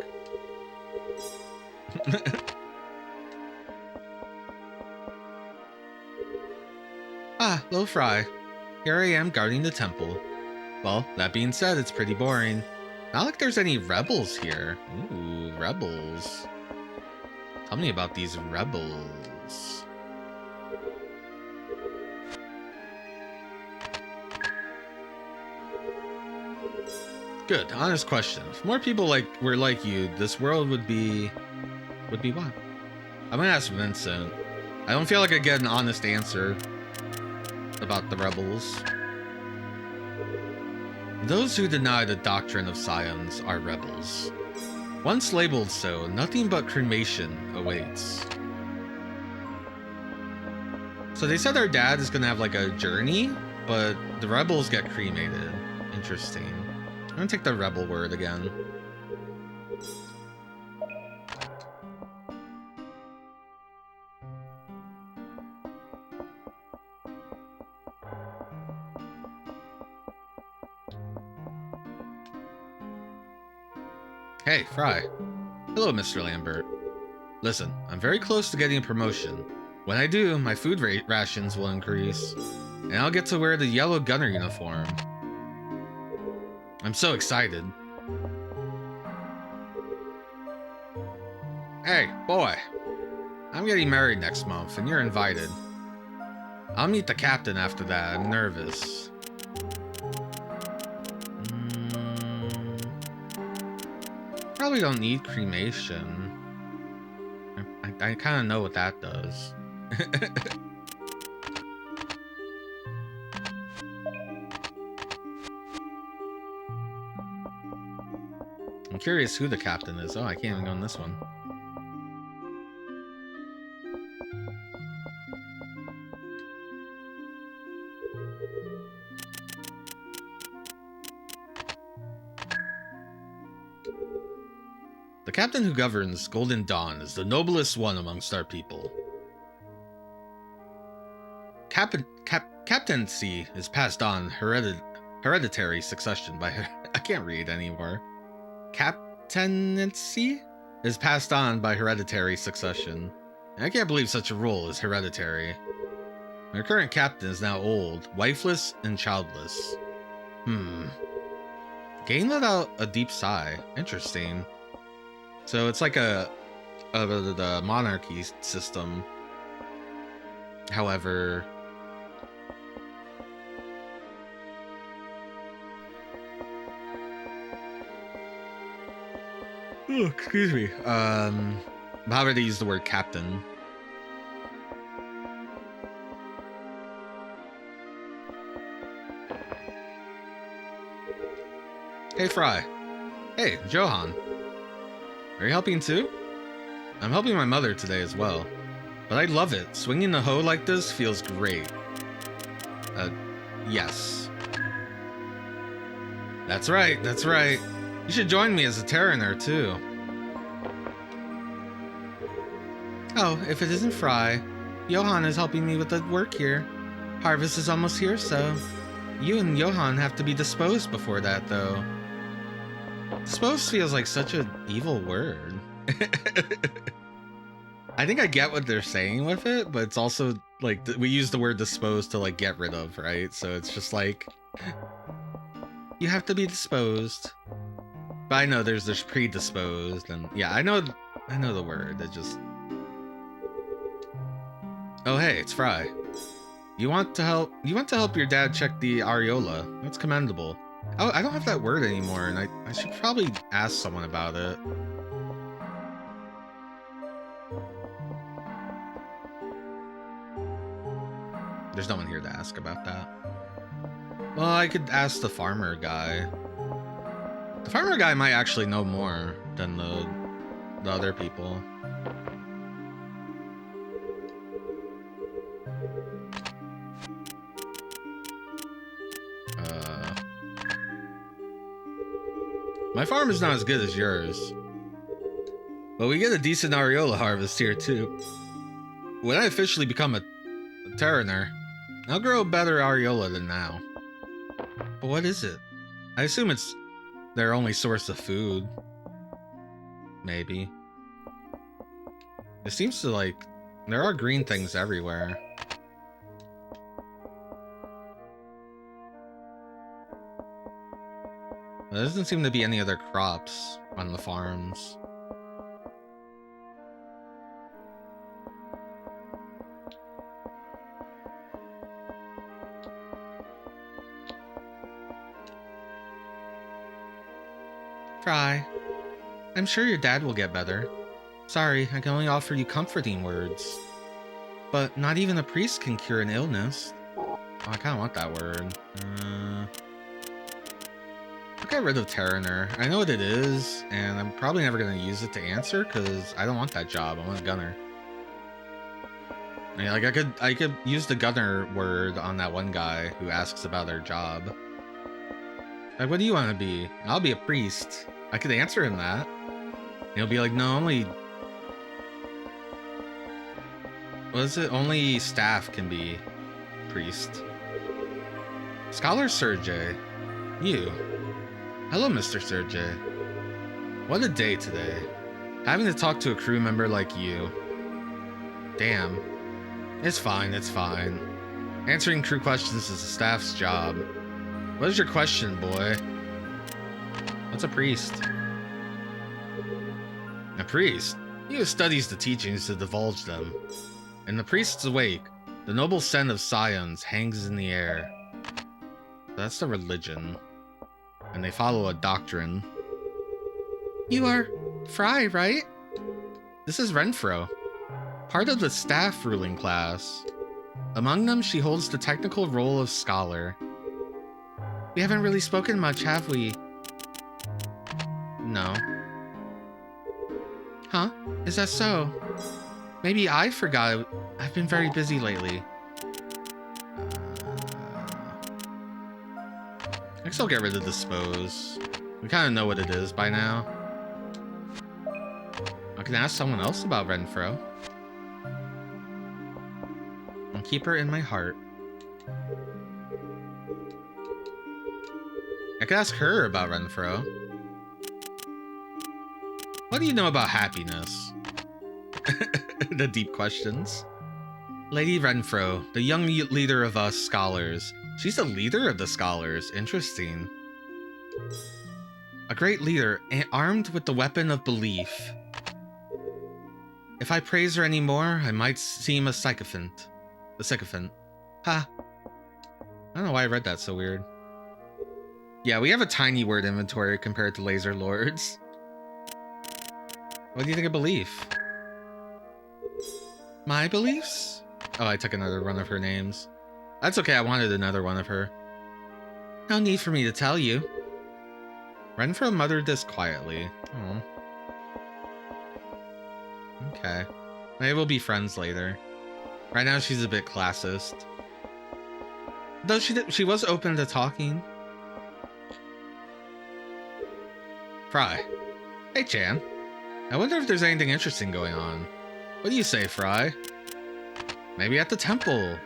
Ah, Little Fry. Here I am guarding the temple. Well, that being said, it's pretty boring. Not like there's any rebels here. Ooh, rebels. Tell me about these rebels. Good, honest question. If more people were like you, this world would be what? I'm gonna ask Vincent. I don't feel like I get an honest answer about the rebels. Those who deny the doctrine of science are rebels. Once labeled so, nothing but cremation awaits. So they said our dad is gonna have like a journey, but the rebels get cremated. Interesting. I'm gonna take the rebel word again. Hey, Fry. Hello, Mr. Lambert. Listen, I'm very close to getting a promotion. When I do, my food rations will increase, and I'll get to wear the yellow gunner uniform. I'm so excited. Hey, boy. I'm getting married next month, and you're invited. I'll meet the captain after that. I'm nervous. Probably don't need cremation. I kind of know what that does. I'm curious who the captain is. Oh, I can't even go in this one. The captain who governs Golden Dawn is the noblest one amongst our people. Captaincy is passed on hereditary succession by I can't read anymore. Captaincy is passed on by hereditary succession. I can't believe such a role is hereditary. Our current captain is now old, wifeless, and childless. Gain let out a deep sigh. Interesting. So it's like the monarchy system. However, excuse me. How would I use the word captain? Hey, Fry. Hey, Johan. Are you helping too? I'm helping my mother today as well. But I love it. Swinging the hoe like this feels great. Yes. That's right, that's right. You should join me as a Terraner too. Oh, if it isn't Fry, Johan is helping me with the work here. Harvest is almost here, so you and Johan have to be disposed before that, though. Disposed feels like such an evil word. I think I get what they're saying with it, but it's also like we use the word disposed to like get rid of, right? So it's just like you have to be disposed. But I know there's predisposed, and yeah, I know the word. It just oh hey, it's Fry. You want to help your dad check the areola. That's commendable. Oh, I don't have that word anymore, and I should probably ask someone about it. There's no one here to ask about that. Well, I could ask the farmer guy. The farmer guy might actually know more than the other people. My farm is not as good as yours, but we get a decent areola harvest here too. When I officially become a Terraner, I'll grow a better areola than now. But what is it? I assume it's their only source of food. Maybe. It seems to like there are green things everywhere. There doesn't seem to be any other crops on the farms. Fry, I'm sure your dad will get better. Sorry, I can only offer you comforting words. But not even a priest can cure an illness. Oh, I kind of want that word. I'll get rid of Terraner. I know what it is, and I'm probably never going to use it to answer because I don't want that job. I want a gunner. I mean, like I could use the gunner word on that one guy who asks about their job. Like, what do you want to be? I'll be a priest. I could answer him that. And he'll be like, no, only... What is it? Only staff can be priest. Scholar Sergey. You. Hello, Mr. Sergey. What a day today. Having to talk to a crew member like you. Damn. It's fine, it's fine. Answering crew questions is the staff's job. What is your question, boy? What's a priest? A priest? He who studies the teachings to divulge them. In the priest's wake, the noble scent of scions hangs in the air. That's the religion. And they follow a doctrine. You are Fry, right? This is Renfro, part of the staff ruling class. Among them, she holds the technical role of scholar. We haven't really spoken much, have we? No. Huh? Is that so? Maybe I forgot. I've been very busy lately. I guess I'll get rid of dispose. We kind of know what it is by now. I can ask someone else about Renfro. I'll keep her in my heart. I could ask her about Renfro. What do you know about happiness? The deep questions. Lady Renfro, the young leader of us scholars. She's the leader of the scholars. Interesting. A great leader, armed with the weapon of belief. If I praise her anymore, I might seem a sycophant. A sycophant. Ha. I don't know why I read that so weird. Yeah, we have a tiny word inventory compared to Laser Lords. What do you think of belief? My beliefs? Oh, I took another one of her names. That's okay, I wanted another one of her. No need for me to tell you. Renfro muttered this quietly. Oh. Okay. Maybe we'll be friends later. Right now she's a bit classist. Though she was open to talking. Fry. Hey, Chan. I wonder if there's anything interesting going on. What do you say, Fry? Maybe at the temple.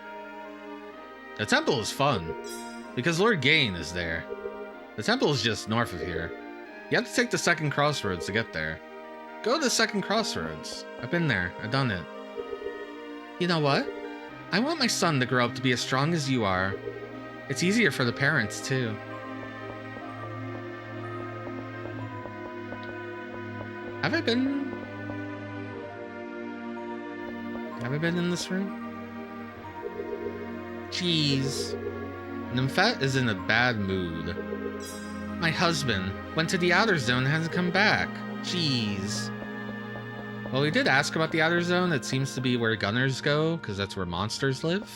The temple is fun, because Lord Gain is there. The temple is just north of here. You have to take the second crossroads to get there. Go to the second crossroads. I've been there. I've done it. You know what? I want my son to grow up to be as strong as you are. It's easier for the parents, too. Have I been in this room? Jeez. Nymphet is in a bad mood. My husband went to the outer zone and hasn't come back. Jeez. Well, we did ask about the outer zone. It seems to be where gunners go, because that's where monsters live.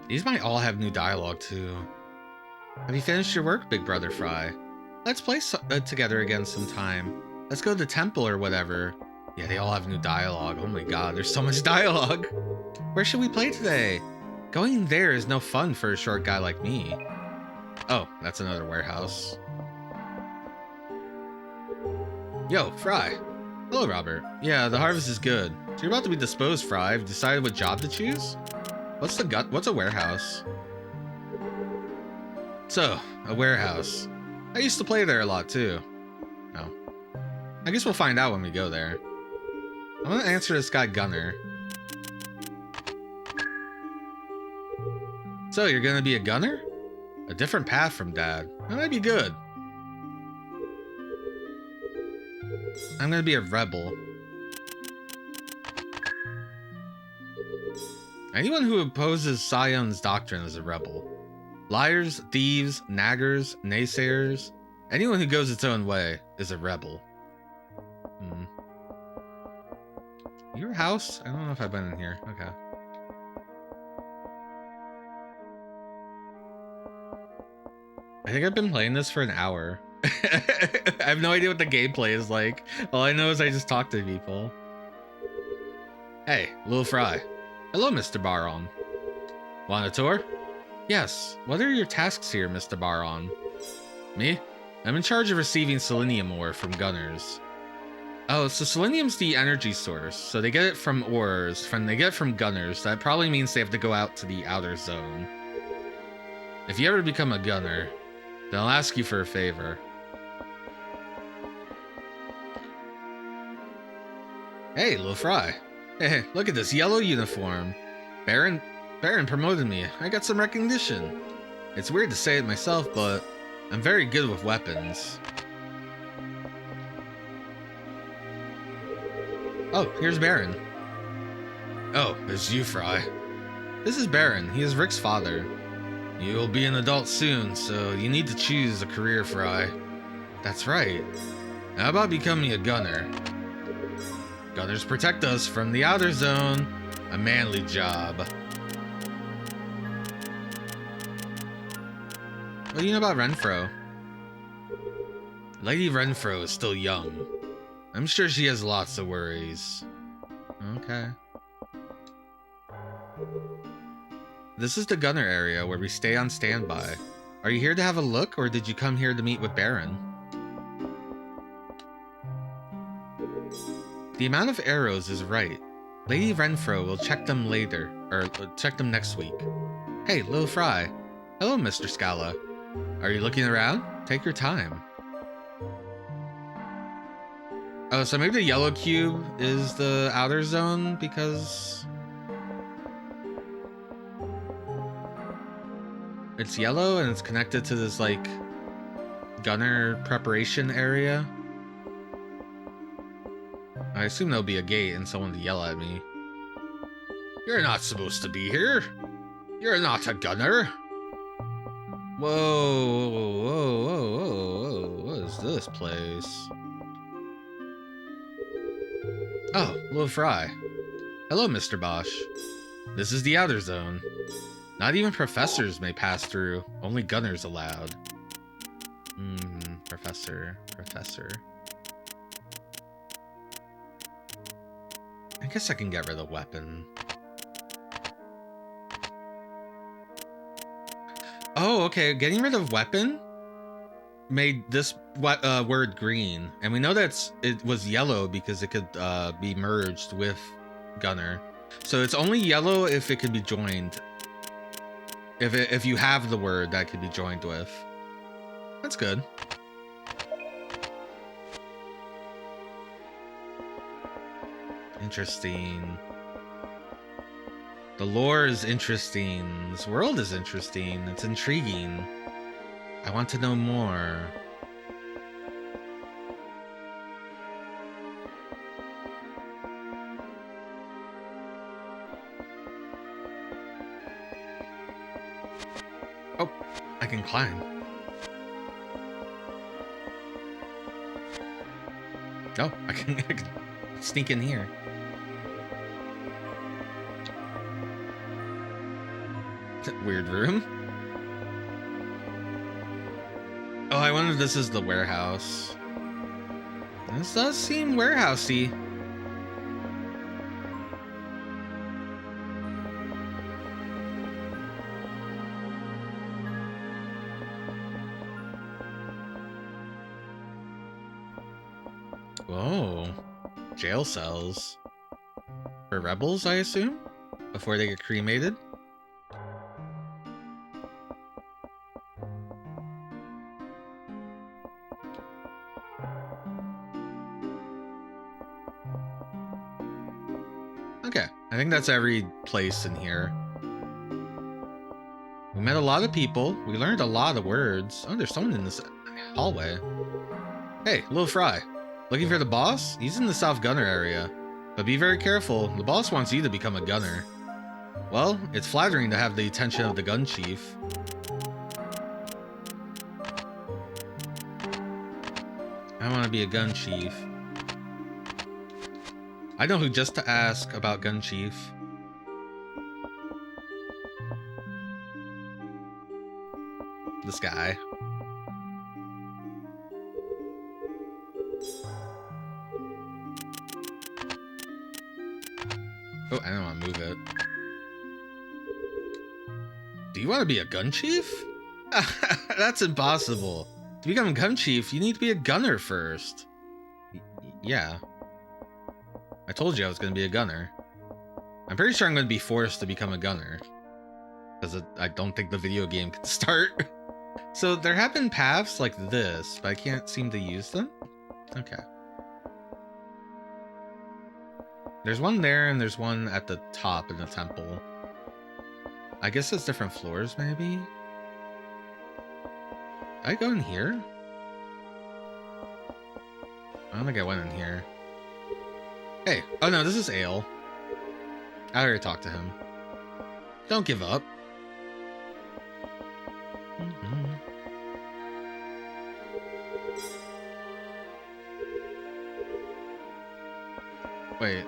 These might all have new dialogue, too. Have you finished your work, Big Brother Fry? Let's play together again sometime. Let's go to the temple or whatever. Yeah, they all have new dialogue. Oh my god, there's so much dialogue. Where should we play today? Going there is no fun for a short guy like me. Oh, that's another warehouse. Yo, Fry. Hello, Robert. Yeah, the harvest is good. So you're about to be disposed, Fry. Have you decided what job to choose? What's a warehouse? So, a warehouse. I used to play there a lot too. Oh. I guess we'll find out when we go there. I'm gonna answer this guy Gunner. So, you're gonna be a gunner? A different path from Dad. That might be good. I'm gonna be a rebel. Anyone who opposes Sion's doctrine is a rebel. Liars, thieves, naggers, naysayers, anyone who goes its own way is a rebel. Your house? I don't know if I've been in here. Okay. I think I've been playing this for an hour. I have no idea what the gameplay is like. All I know is I just talk to people. Hey, Lil Fry. Hello, Mr. Baron. Want a tour? Yes. What are your tasks here, Mr. Baron? Me? I'm in charge of receiving selenium ore from gunners. Oh, so selenium's the energy source. So they get it from ores. They get it from gunners. That probably means they have to go out to the outer zone. If you ever become a gunner, then I'll ask you for a favor. Hey, Lil Fry. Hey, look at this yellow uniform. Baron promoted me. I got some recognition. It's weird to say it myself, but I'm very good with weapons. Oh, here's Baron. Oh, it's you, Fry. This is Baron. He is Rick's father. You'll be an adult soon, so you need to choose a career, Fry. That's right. How about becoming a gunner? Gunners protect us from the outer zone. A manly job. What do you know about Renfro? Lady Renfro is still young. I'm sure she has lots of worries. Okay. This is the gunner area where we stay on standby. Are you here to have a look, or did you come here to meet with Baron? The amount of arrows is right. Lady Renfro will check them later, or check them next week. Hey, Lil Fry. Hello, Mr. Scala. Are you looking around? Take your time. Oh, so maybe the yellow cube is the outer zone because it's yellow and it's connected to this, like, gunner preparation area. I assume there'll be a gate and someone to yell at me. You're not supposed to be here. You're not a gunner. Whoa, whoa, whoa, whoa, whoa. What is this place? Oh, Lil Fry. Hello, Mr. Bosch. This is the outer zone. Not even professors may pass through. Only gunners allowed. Professor. I guess I can get rid of the weapon. Oh, okay. Getting rid of weapon made this word green, and we know it was yellow because it could be merged with gunner. So it's only yellow if it could be joined. If you have the word that could be joined with. That's good. Interesting. The lore is interesting. This world is interesting. It's intriguing. I want to know more. Oh, I can climb. Oh, I can sneak in here. Weird room. Oh, I wonder if this is the warehouse. This does seem warehousey. Whoa. Jail cells. For rebels, I assume? Before they get cremated? Okay, I think that's every place in here. We met a lot of people. We learned a lot of words. Oh, there's someone in this hallway. Hey, Lil Fry. Looking for the boss? He's in the South Gunner area. But be very careful. The boss wants you to become a gunner. Well, it's flattering to have the attention of the gun chief. I want to be a gun chief. I know who just to ask about gun chief. This guy. Oh, I don't want to move it. Do you want to be a gun chief? That's impossible. To become a gun chief, you need to be a gunner first. Yeah. I told you I was going to be a gunner. I'm pretty sure I'm going to be forced to become a gunner. Because I don't think the video game can start. So there have been paths like this, but I can't seem to use them. Okay. There's one there, and there's one at the top in the temple. I guess it's different floors, maybe? Did I go in here? I don't think I went in here. Hey, oh no, this is Ale. I already talked to him. Don't give up. Wait.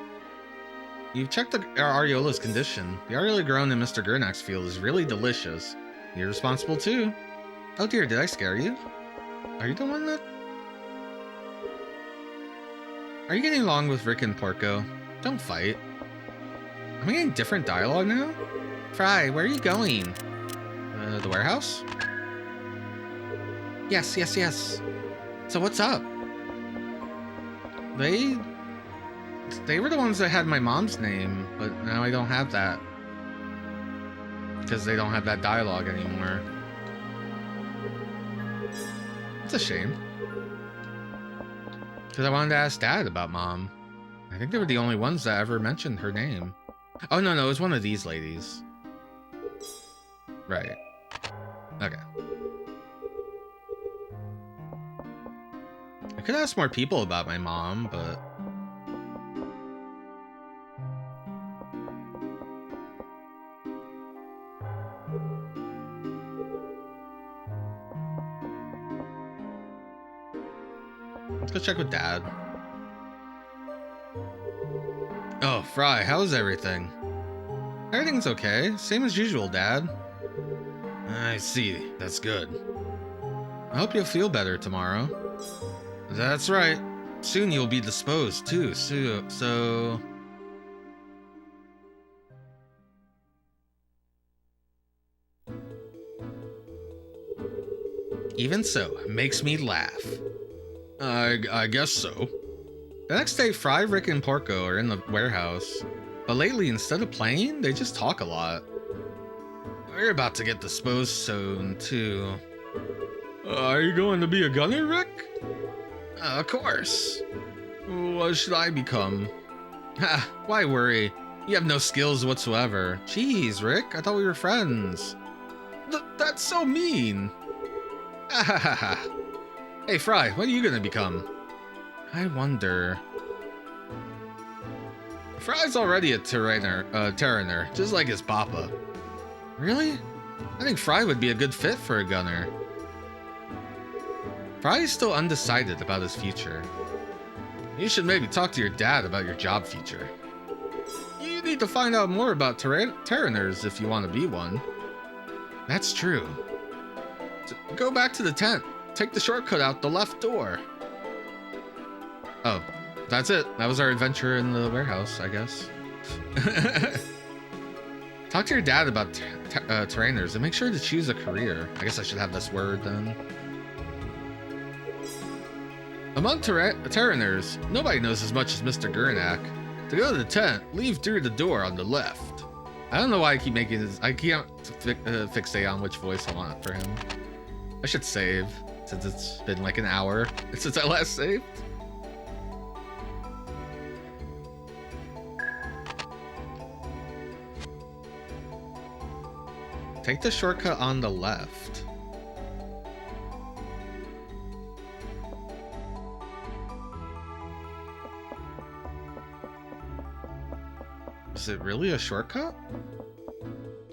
You've checked the Ariola's condition. The Ariola grown in Mr. Gurnak's field is really delicious. You're responsible too. Oh dear, did I scare you? Are you the one that... Are you getting along with Rick and Porco? Don't fight. Am I getting different dialogue now? Fry, where are you going? The warehouse? Yes, yes, yes. So what's up? They were the ones that had my mom's name, but now I don't have that. Because they don't have that dialogue anymore. It's a shame. Because I wanted to ask Dad about Mom. I think they were the only ones that ever mentioned her name. Oh, no, it was one of these ladies. Right. Okay. I could ask more people about my mom, but... Let's go check with Dad. Oh, Fry, how's everything? Everything's okay. Same as usual, Dad. I see. That's good. I hope you'll feel better tomorrow. That's right. Soon you'll be disposed, too. So... Even so, it makes me laugh. I guess so. The next day, Fry, Rick, and Porco are in the warehouse. But lately, instead of playing, they just talk a lot. We're about to get disposed soon, too. Are you going to be a gunner, Rick? Of course. What should I become? Ha, why worry? You have no skills whatsoever. Jeez, Rick, I thought we were friends. That's so mean. Hey, Fry, what are you gonna become? I wonder... Fry's already a Terraner, just like his papa. Really? I think Fry would be a good fit for a gunner. Fry is still undecided about his future. You should maybe talk to your dad about your job future. You need to find out more about Terraners if you want to be one. That's true. So go back to the tent. Take the shortcut out the left door. Oh, that's it. That was our adventure in the warehouse, I guess. Talk to your dad about Terraners and make sure to choose a career. I guess I should have this word then. Among Terraners, nobody knows as much as Mr. Gurnak. To go to the tent, leave through the door on the left. I don't know why I keep making this. I can't fixate on which voice I want for him. I should save, since it's been like an hour since I last saved. Take the shortcut on the left. Is it really a shortcut?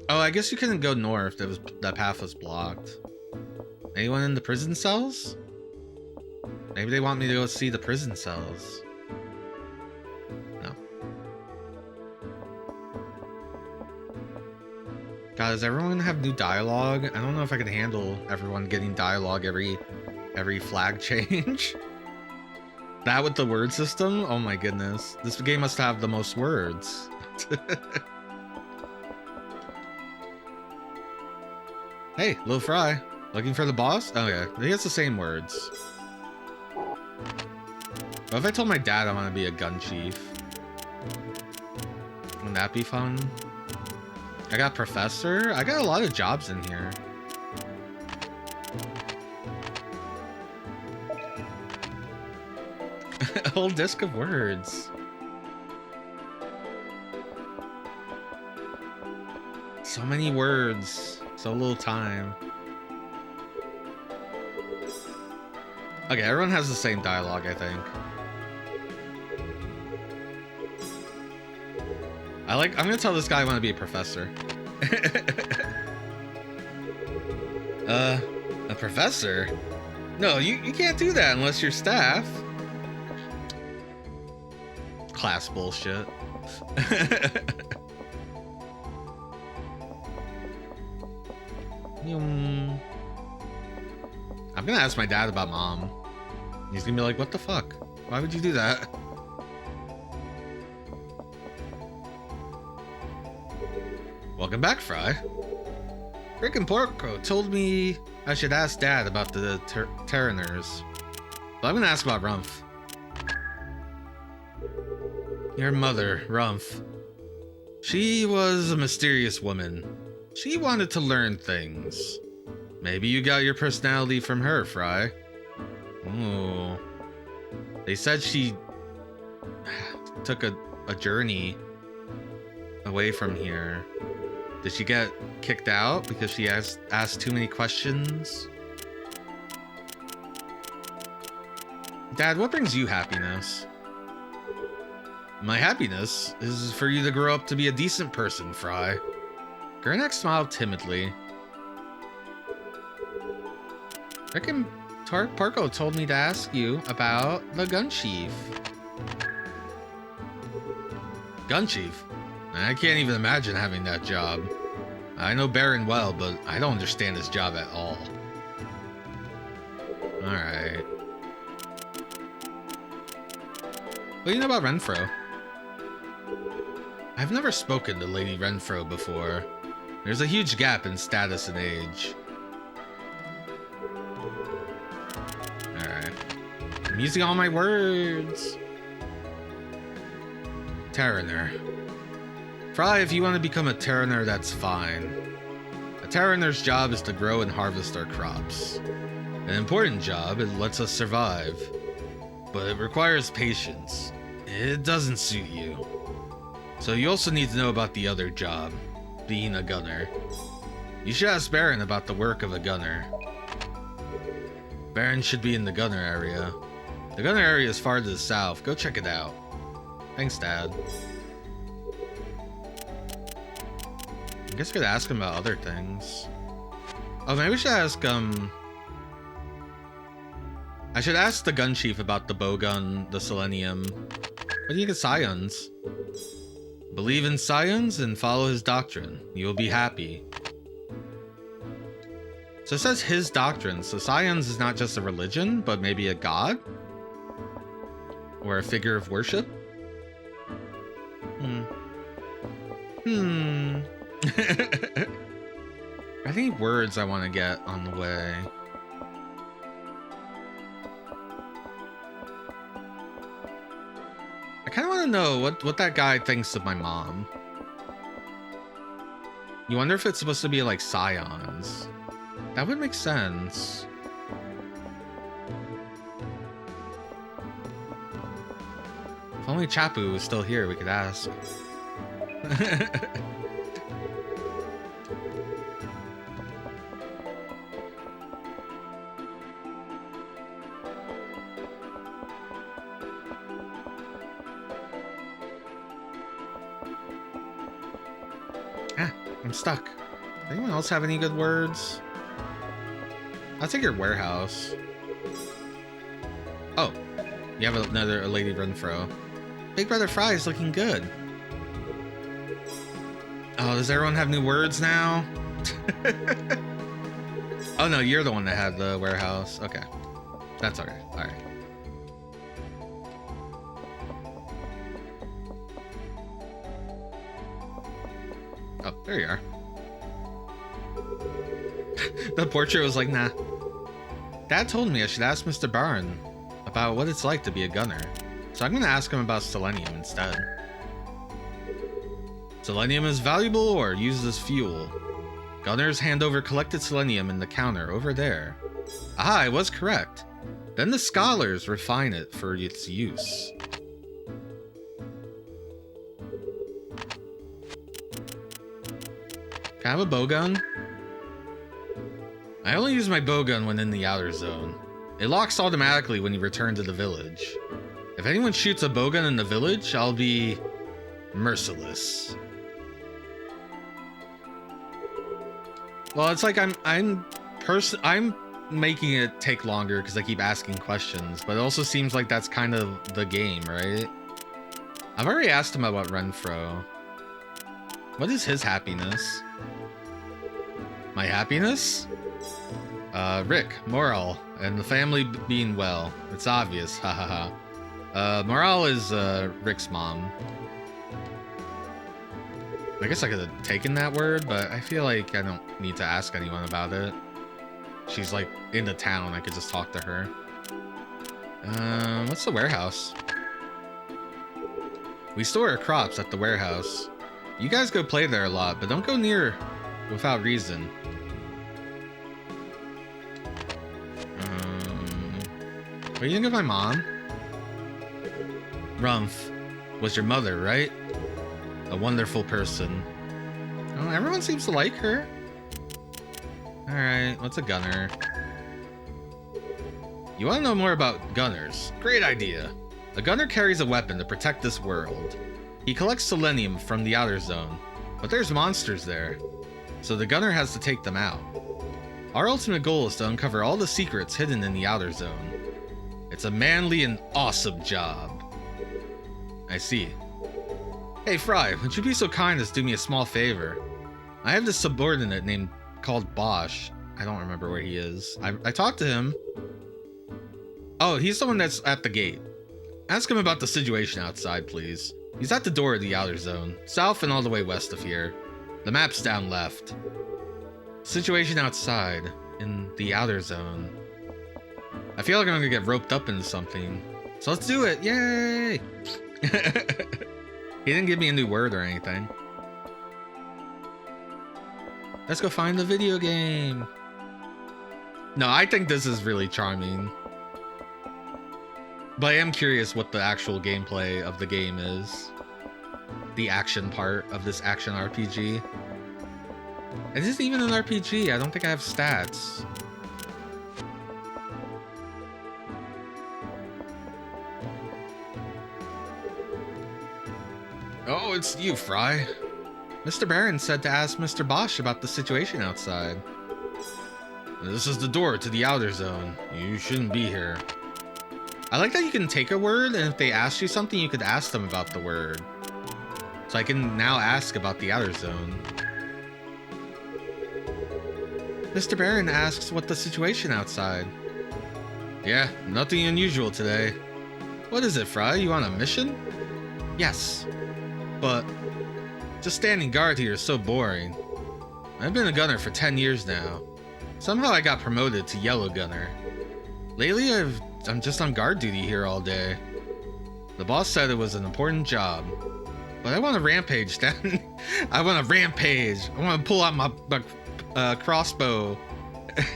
Oh, I guess you couldn't go north. That path was blocked. Anyone in the prison cells? Maybe they want me to go see the prison cells. No. God, does everyone have new dialogue? I don't know if I can handle everyone getting dialogue every flag change. That with the word system? Oh my goodness. This game must have the most words. Hey, Lil Fry. Looking for the boss? Oh yeah, he has the same words. What if I told my dad I want to be a gun chief? Wouldn't that be fun? I got professor. I got a lot of jobs in here. A whole disc of words. So many words. So little time. Okay, everyone has the same dialogue, I think. I'm gonna tell this guy I want to be a professor. A professor? No, you can't do that unless you're staff. Class bullshit. I'm gonna ask my dad about mom. He's gonna be like, what the fuck? Why would you do that? Welcome back, Fry. Rick and Porco told me I should ask Dad about the Terraners. But I'm gonna ask about Rumpf. Your mother, Rumpf. She was a mysterious woman. She wanted to learn things. Maybe you got your personality from her, Fry. Ooh. They said she took a journey away from here. Did she get kicked out because she asked too many questions? Dad, what brings you happiness? My happiness is for you to grow up to be a decent person, Fry. Gernak smiled timidly. Rick and Porco told me to ask you about the gun chief. Gun chief? I can't even imagine having that job. I know Baron well, but I don't understand his job at all. Alright. What do you know about Renfro? I've never spoken to Lady Renfro before. There's a huge gap in status and age. Alright. I'm using all my words. Terraner. Fry, if you want to become a Terraner, that's fine. A Terraner's job is to grow and harvest our crops. An important job, it lets us survive. But it requires patience. It doesn't suit you. So you also need to know about the other job, being a gunner. You should ask Baron about the work of a gunner. Baron should be in the gunner area. The gunner area is far to the south. Go check it out. Thanks, Dad. I guess I could ask him about other things. Oh, maybe we should ask, I should ask the gun chief about the bowgun, the selenium. What do you think of scions? Believe in scions and follow his doctrine. You will be happy. So it says his doctrine. So scions is not just a religion, but maybe a god? Or a figure of worship? Are there any words I want to get on the way? I kind of want to know what that guy thinks of my mom. You wonder if it's supposed to be like scions. That would make sense. If only Chapu was still here, we could ask. I'm stuck. Anyone else have any good words? I'll take your warehouse. Oh, you have a Lady Renfro. Big Brother Fry is looking good. Oh, does everyone have new words now? Oh no, you're the one that had the warehouse. Okay, that's okay. All right. Oh, there you are. The portrait was like, nah. Dad told me I should ask Mr. Barn about what it's like to be a gunner. So I'm gonna ask him about selenium instead. Selenium is valuable ore used as fuel. Gunners hand over collected selenium in the counter over there. Ah, I was correct. Then the scholars refine it for its use. Can I have a bowgun? I only use my bowgun when in the outer zone. It locks automatically when you return to the village. If anyone shoots a bowgun in the village, I'll be merciless. Well, it's like I'm making it take longer because I keep asking questions, but it also seems like that's kind of the game, right? I've already asked him about Renfro. What is his happiness? My happiness? Rick, Moral, and the family being well. It's obvious, hahaha. Moral is, Rick's mom. I guess I could have taken that word, but I feel like I don't need to ask anyone about it. She's, like, in the town, I could just talk to her. What's the warehouse? We store our crops at the warehouse. You guys go play there a lot, but don't go near without reason. What do you think of my mom? Rumpf was your mother, right? A wonderful person. Oh, everyone seems to like her. Alright, what's a gunner? You want to know more about gunners? Great idea. A gunner carries a weapon to protect this world. He collects selenium from the outer zone, but there's monsters there, so the gunner has to take them out. Our ultimate goal is to uncover all the secrets hidden in the outer zone. It's a manly and awesome job. I see. Hey Fry, would you be so kind as to do me a small favor? I have this subordinate named called Bosch. I don't remember where he is. I talked to him. Oh, he's the one that's at the gate. Ask him about the situation outside, please. He's at the door of the outer zone, south and all the way west of here. The map's down left. Situation outside, in the outer zone. I feel like I'm gonna get roped up into something. So let's do it, yay! He didn't give me a new word or anything. Let's go find the video game. No, I think this is really charming. But I am curious what the actual gameplay of the game is. The action part of this action RPG. It isn't even an RPG. I don't think I have stats. Oh, it's you, Fry. Mr. Barron said to ask Mr. Bosch about the situation outside. This is the door to the outer zone. You shouldn't be here. I like that you can take a word, and if they ask you something, you could ask them about the word. So I can now ask about the outer zone. Mr. Barron asks what the situation outside. Yeah, nothing unusual today. What is it, Fry? You on a mission? Yes. But just standing guard here is so boring. I've been a gunner for 10 years now. Somehow I got promoted to yellow gunner. Lately I'm just on guard duty here all day. The boss said it was an important job. But I want to rampage down. I want to rampage. I want to pull out my crossbow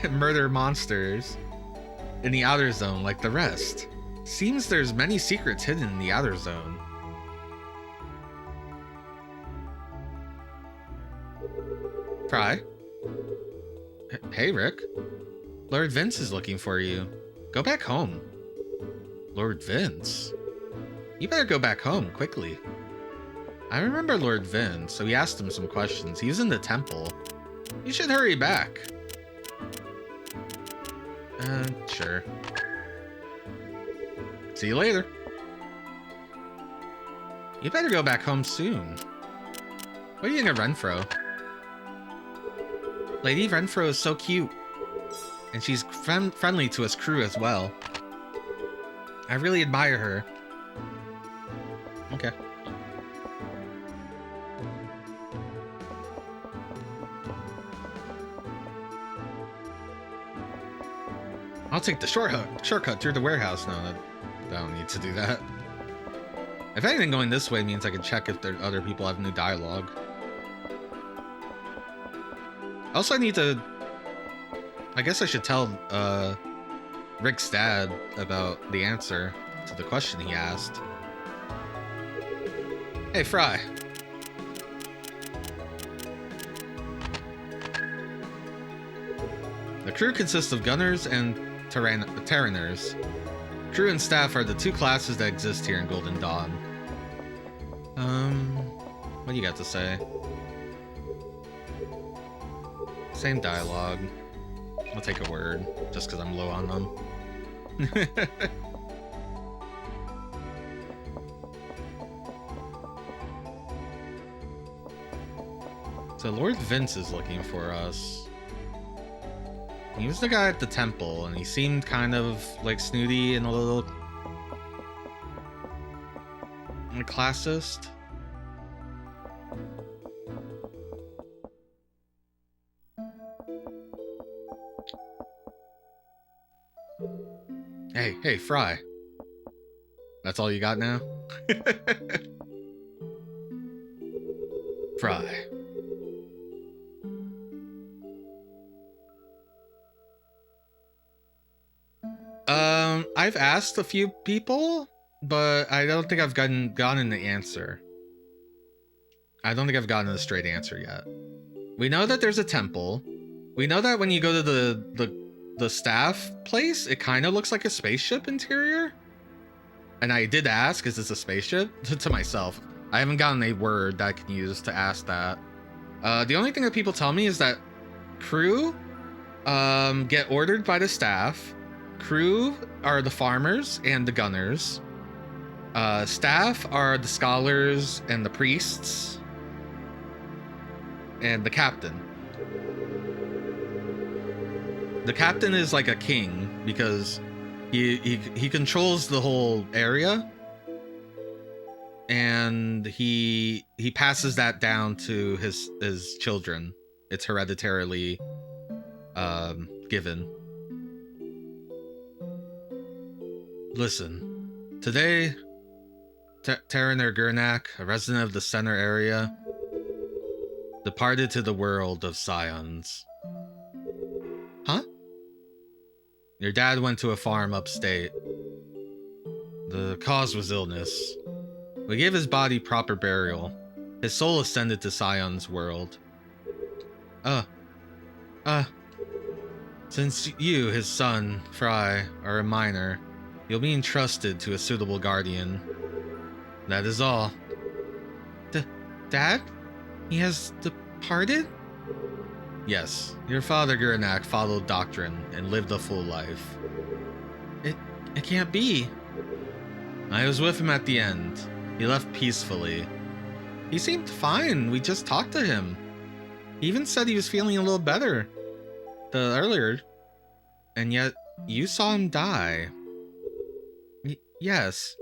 and murder monsters in the outer zone like the rest. Seems there's many secrets hidden in the outer zone. Fry? Hey, Rick. Lord Vince is looking for you. Go back home. Lord Vince? You better go back home, quickly. I remember Lord Vince, so we asked him some questions. He was in the temple. You should hurry back. Sure. See you later. You better go back home soon. What are you think of Renfro? Lady Renfro is so cute. And she's friendly to us crew as well. I really admire her. Okay. I'll take the shortcut through the warehouse now. I don't need to do that. If anything, going this way means I can check if other people have new dialogue. Also, I need to... I guess I should tell Rick's dad about the answer to the question he asked. Hey, Fry. The crew consists of gunners and Terraners. Crew and staff are the two classes that exist here in Golden Dawn. What do you got to say? Same dialogue. I'll take a word, just because I'm low on them. So Lord Vince is looking for us. He was the guy at the temple, and he seemed kind of like snooty and a little classist. Hey, Fry. That's all you got now? Fry. I've asked a few people, but I don't think I've gotten an answer. I don't think I've gotten a straight answer yet. We know that there's a temple. We know that when you go to the staff place, it kind of looks like a spaceship interior. And I did ask, is this a spaceship? To myself. I haven't gotten a word that I can use to ask that. The only thing that people tell me is that crew get ordered by the staff. Crew are the farmers and the gunners. Staff are the scholars and the priests. And the captain. The captain is like a king because he controls the whole area, and he passes that down to his children. It's hereditarily given. Listen, today, Terraner Gurnak, a resident of the center area, departed to the world of scions. Huh? Your dad went to a farm upstate. The cause was illness. We gave his body proper burial. His soul ascended to Scion's world. Since you, his son, Fry, are a minor, you'll be entrusted to a suitable guardian. That is all. Dad? He has departed? Yes, your father Gurnak followed doctrine and lived a full life. It can't be. I was with him at the end. He left peacefully. He seemed fine. We just talked to him. He even said he was feeling a little better earlier. And yet, you saw him die. Yes.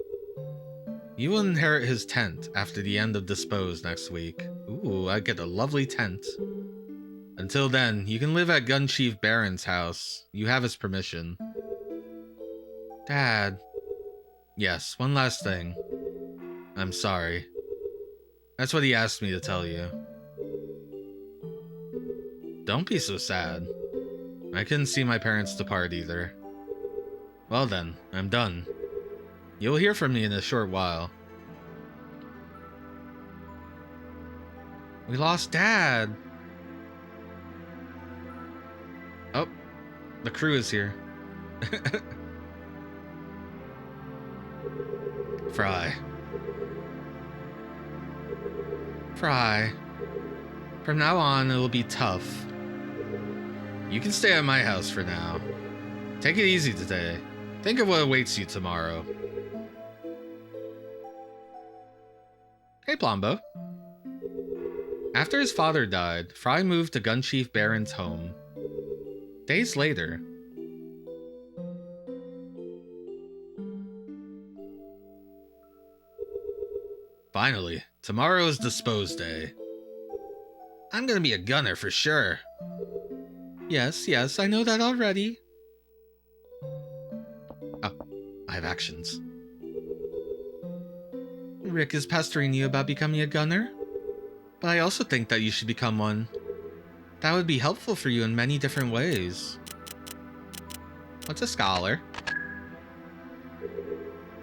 You will inherit his tent after the end of Dispose next week. Ooh, I get a lovely tent. Until then, you can live at Gun Chief Baron's house. You have his permission. Dad. Yes, one last thing. I'm sorry. That's what he asked me to tell you. Don't be so sad. I couldn't see my parents depart either. Well then, I'm done. You'll hear from me in a short while. We lost Dad. Oh, the crew is here. Fry. From now on, it'll be tough. You can stay at my house for now. Take it easy today. Think of what awaits you tomorrow. Hey, Plombo. After his father died, Fry moved to Gun Chief Baron's home. Days later... Finally, tomorrow is Dispose Day. I'm gonna be a gunner for sure. Yes, I know that already. Oh, I have actions. Rick is pestering you about becoming a gunner, but I also think that you should become one. That would be helpful for you in many different ways. What's a scholar?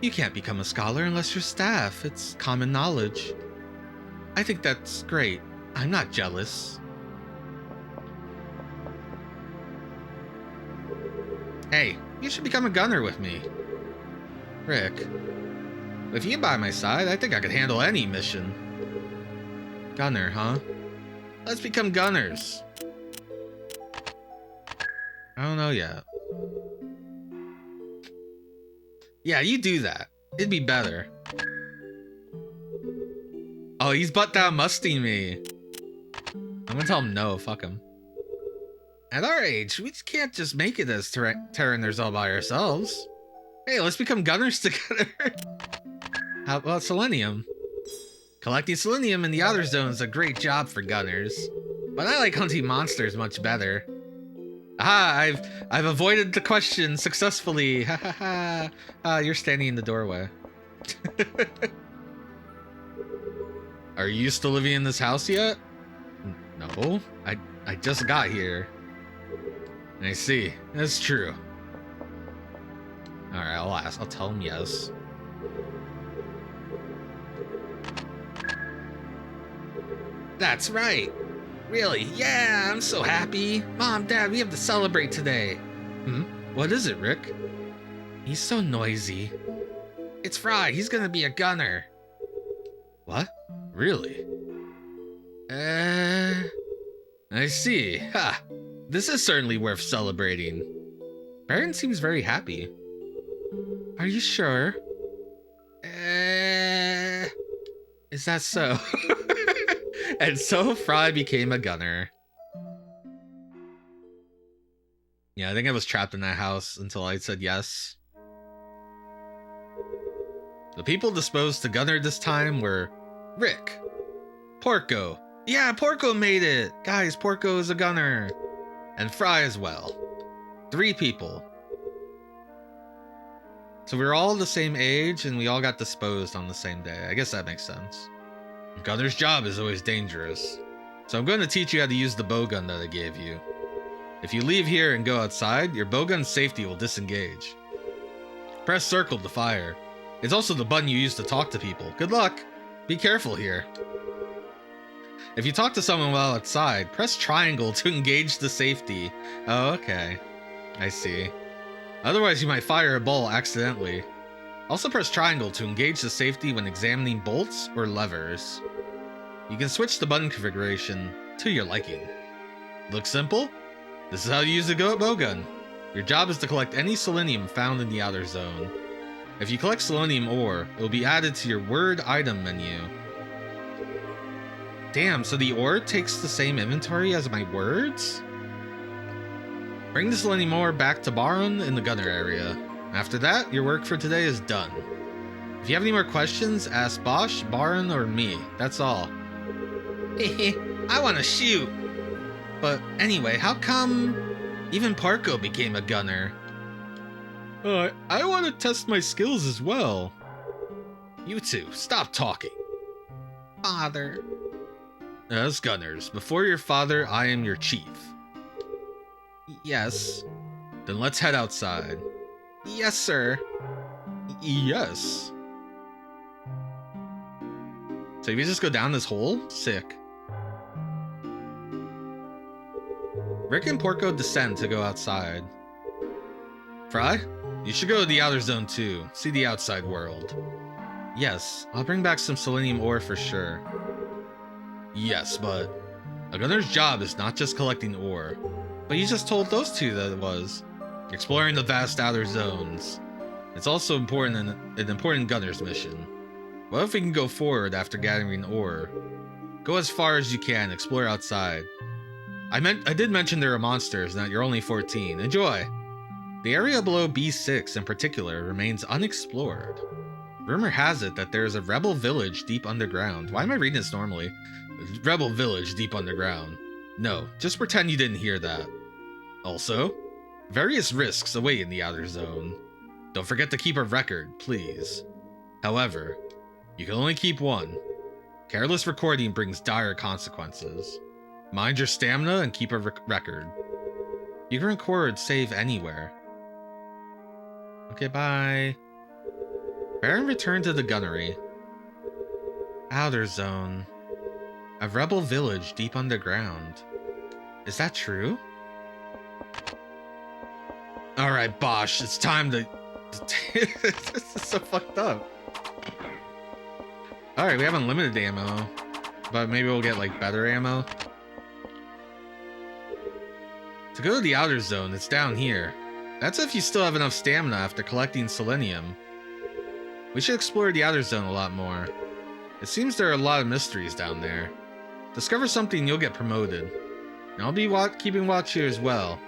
You can't become a scholar unless you're staff. It's common knowledge. I think that's great. I'm not jealous. Hey, you should become a gunner with me. Rick, with you by my side, I think I could handle any mission. Gunner, huh? Let's become gunners. I don't know yet. Yeah, you do that. It'd be better. Oh, he's butt down musty me. I'm gonna tell him no, fuck him. At our age, we can't just make it as Terraners all by ourselves. Hey, let's become gunners together. How about selenium? Collecting selenium in the outer zone is a great job for gunners, but I like hunting monsters much better. Aha, I've avoided the question successfully. Ha ha ha. You're standing in the doorway. Are you still living in this house yet? No, I just got here. I see. That's true. Alright, I'll ask. I'll tell him yes. That's right. Really? Yeah, I'm so happy. Mom, Dad, we have to celebrate today. What is it, Rick? He's so noisy. It's Fry. He's gonna be a gunner. What? Really? I see. Ha! This is certainly worth celebrating. Baron seems very happy. Are you sure? Is that so? And so Fry became a gunner. Yeah, I think I was trapped in that house until I said yes. The people disposed to gunner this time were Rick, Porco. Yeah, Porco made it! Guys, Porco is a gunner. And Fry as well. 3 people. So we were all the same age and we all got disposed on the same day. I guess that makes sense. Gunner's job is always dangerous. So I'm going to teach you how to use the bowgun that I gave you. If you leave here and go outside, your bowgun's safety will disengage. Press circle to fire. It's also the button you use to talk to people. Good luck! Be careful here. If you talk to someone while outside, press triangle to engage the safety. Oh, okay. I see. Otherwise, you might fire a ball accidentally. Also press triangle to engage the safety when examining bolts or levers. You can switch the button configuration to your liking. Looks simple? This is how you use the bowgun. Your job is to collect any selenium found in the outer zone. If you collect selenium ore, it will be added to your word item menu. Damn, so the ore takes the same inventory as my words? Bring the selenium ore back to Baron in the gunner area. After that, your work for today is done. If you have any more questions, ask Bosch, Baron, or me. That's all. I want to shoot! But anyway, how come even Porco became a gunner? I want to test my skills as well. You two, stop talking. Father. As gunners, before your father, I am your chief. Yes. Then let's head outside. Yes, sir. Yes. So if you just go down this hole? Sick. Rick and Porco descend to go outside. Fry, you should go to the outer zone too. See the outside world. Yes, I'll bring back some selenium ore for sure. Yes, but a gunner's job is not just collecting ore. But you just told those two that it was. Exploring the vast outer zones. It's also an important gunner's mission. What if we can go forward after gathering ore? Go as far as you can, explore outside. I did mention there are monsters and that you're only 14. Enjoy! The area below B6 in particular remains unexplored. Rumor has it that there is a rebel village deep underground. Why am I reading this normally? Rebel village deep underground. No, just pretend you didn't hear that. Also, various risks await in the outer zone. Don't forget to keep a record, please. However, you can only keep one. Careless recording brings dire consequences. Mind your stamina and keep a record. You can record save anywhere. Okay, bye. Baron returned to the gunnery. Outer zone. A rebel village deep underground. Is that true? Alright, Bosch, it's time to... This is so fucked up. Alright, we have unlimited ammo. But maybe we'll get, like, better ammo. To go to the outer zone, it's down here. That's if you still have enough stamina after collecting selenium. We should explore the outer zone a lot more. It seems there are a lot of mysteries down there. Discover something, you'll get promoted. And I'll be keeping watch here as well.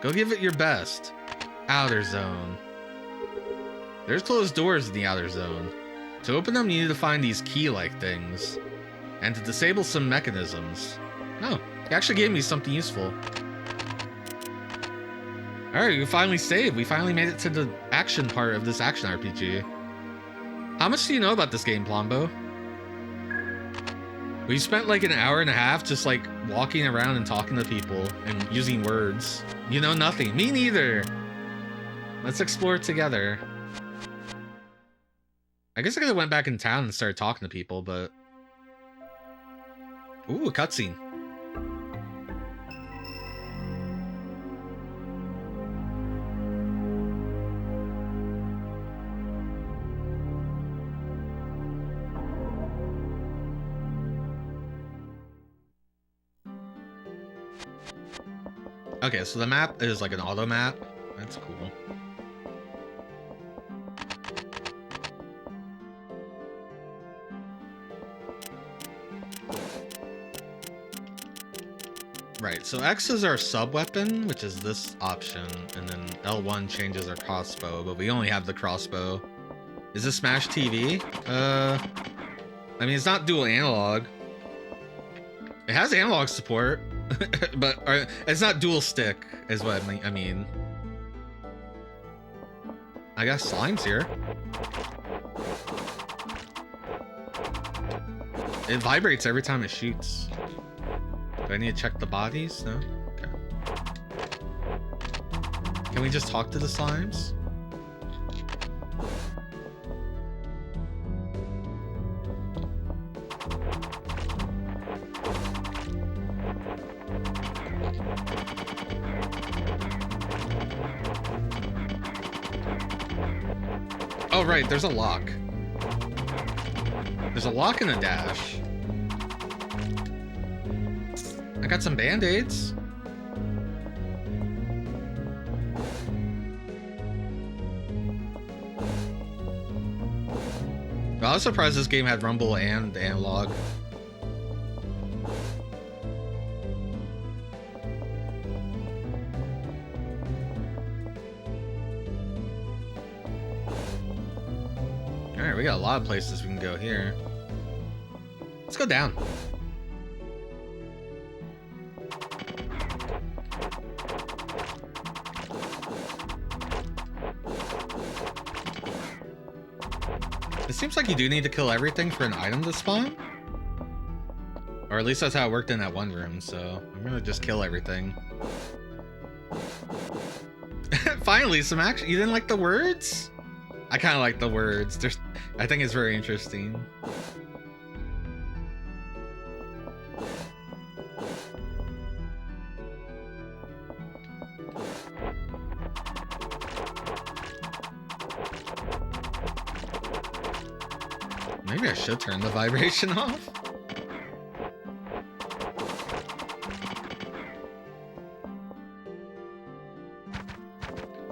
Go give it your best. Outer zone. There's closed doors in the outer zone. To open them, you need to find these key-like things. And to disable some mechanisms. Oh, he actually gave me something useful. Alright, we finally saved. We finally made it to the action part of this action RPG. How much do you know about this game, Plombo? We spent like an hour and a half just like walking around and talking to people and using words. You know nothing. Me neither. Let's explore together. I guess I could have went back in town and started talking to people, but... Ooh, a cutscene. Okay, so the map is like an auto map. That's cool. Right, so X is our sub-weapon, which is this option, and then L1 changes our crossbow, but we only have the crossbow. Is this Smash TV? I mean, it's not dual analog. It has analog support, but it's not dual stick, is what I mean. I got Slime's here. It vibrates every time it shoots. Do I need to check the bodies? No? Okay. Can we just talk to the slimes? Oh, right, there's a lock. There's a lock and a dash. I got some band-aids. I was surprised this game had rumble and analog. Alright, we got a lot of places we can go here. Let's go down. It seems like you do need to kill everything for an item to spawn. Or at least that's how it worked in that one room, so I'm gonna just kill everything. Finally, some action. You didn't like the words? I kind of like the words. I think it's very interesting. Maybe I should turn the vibration off.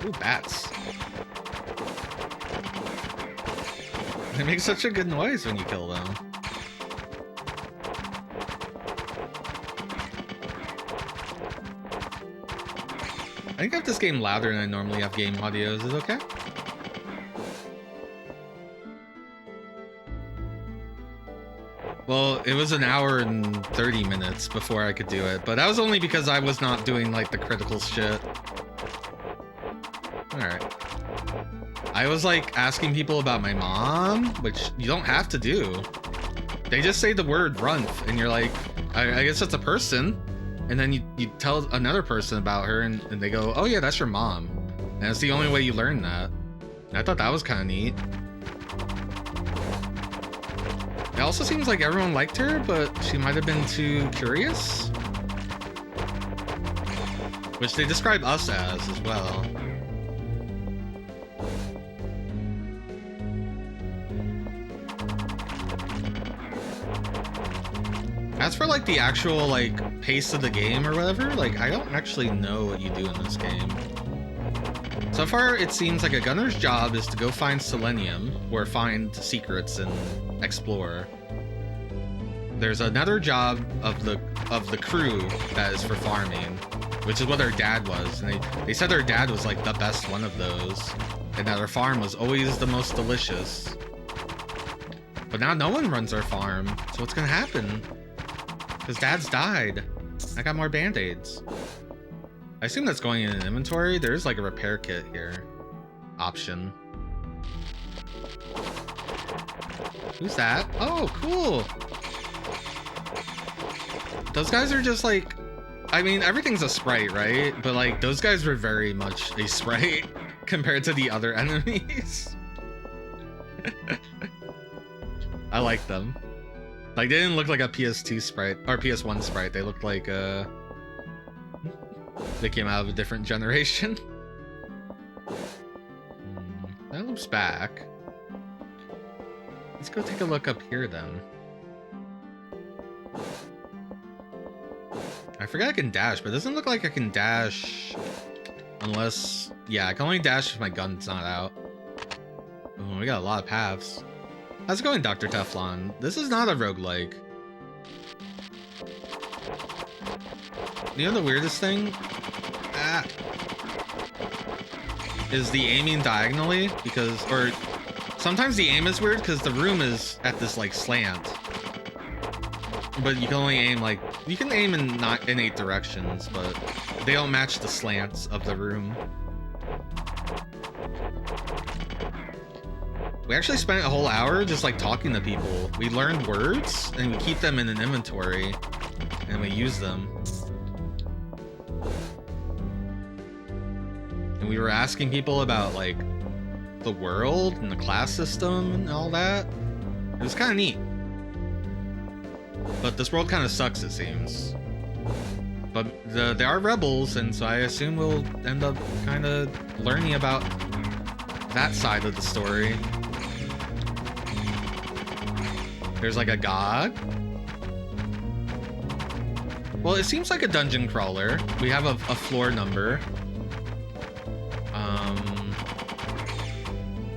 Ooh, bats. They make such a good noise when you kill them. I think I have this game louder than I normally have game audio. Is it okay? Well, it was an hour and 30 minutes before I could do it, but that was only because I was not doing like the critical shit. Alright. I was like asking people about my mom, which you don't have to do. They just say the word Runf, and you're like, I guess that's a person. And then you tell another person about her, and they go, oh yeah, that's your mom. And that's the only way you learn that. And I thought that was kind of neat. It also seems like everyone liked her, but she might have been too curious. Which they describe us as well. As for like the actual like pace of the game or whatever, like I don't actually know what you do in this game. So far, it seems like a gunner's job is to go find selenium or find secrets and explore. there's another job of the crew that is for farming, which is what their dad was, and they said their dad was like the best one of those, and that their farm was always the most delicious. But now no one runs our farm, so what's gonna happen? Because dad's died. I got more band-aids. I assume that's going in an inventory. There's like a repair kit here. Option. Who's that? Oh, cool. Those guys are just like, I mean, everything's a sprite, right? But like, those guys were very much a sprite compared to the other enemies. I like them. Like, they didn't look like a PS2 sprite or PS1 sprite. They looked like they came out of a different generation. That loops back. Let's go take a look up here then. I forgot I can dash, but it doesn't look like I can dash unless... Yeah, I can only dash if my gun's not out. Oh, we got a lot of paths. How's it going, Dr. Teflon? This is not a roguelike. You know the weirdest thing? Is the aiming diagonally, because... Or sometimes the aim is weird because the room is at this, like, slant. But you can only aim, like... You can aim in 8 directions, but they don't match the slants of the room. We actually spent a whole hour just like talking to people. We learned words and we keep them in an inventory and we use them. And we were asking people about like the world and the class system and all that. It was kind of neat. But this world kind of sucks, it seems. But there are rebels, and so I assume we'll end up kind of learning about that side of the story. There's like a god. Well, it seems like a dungeon crawler. We have a floor number.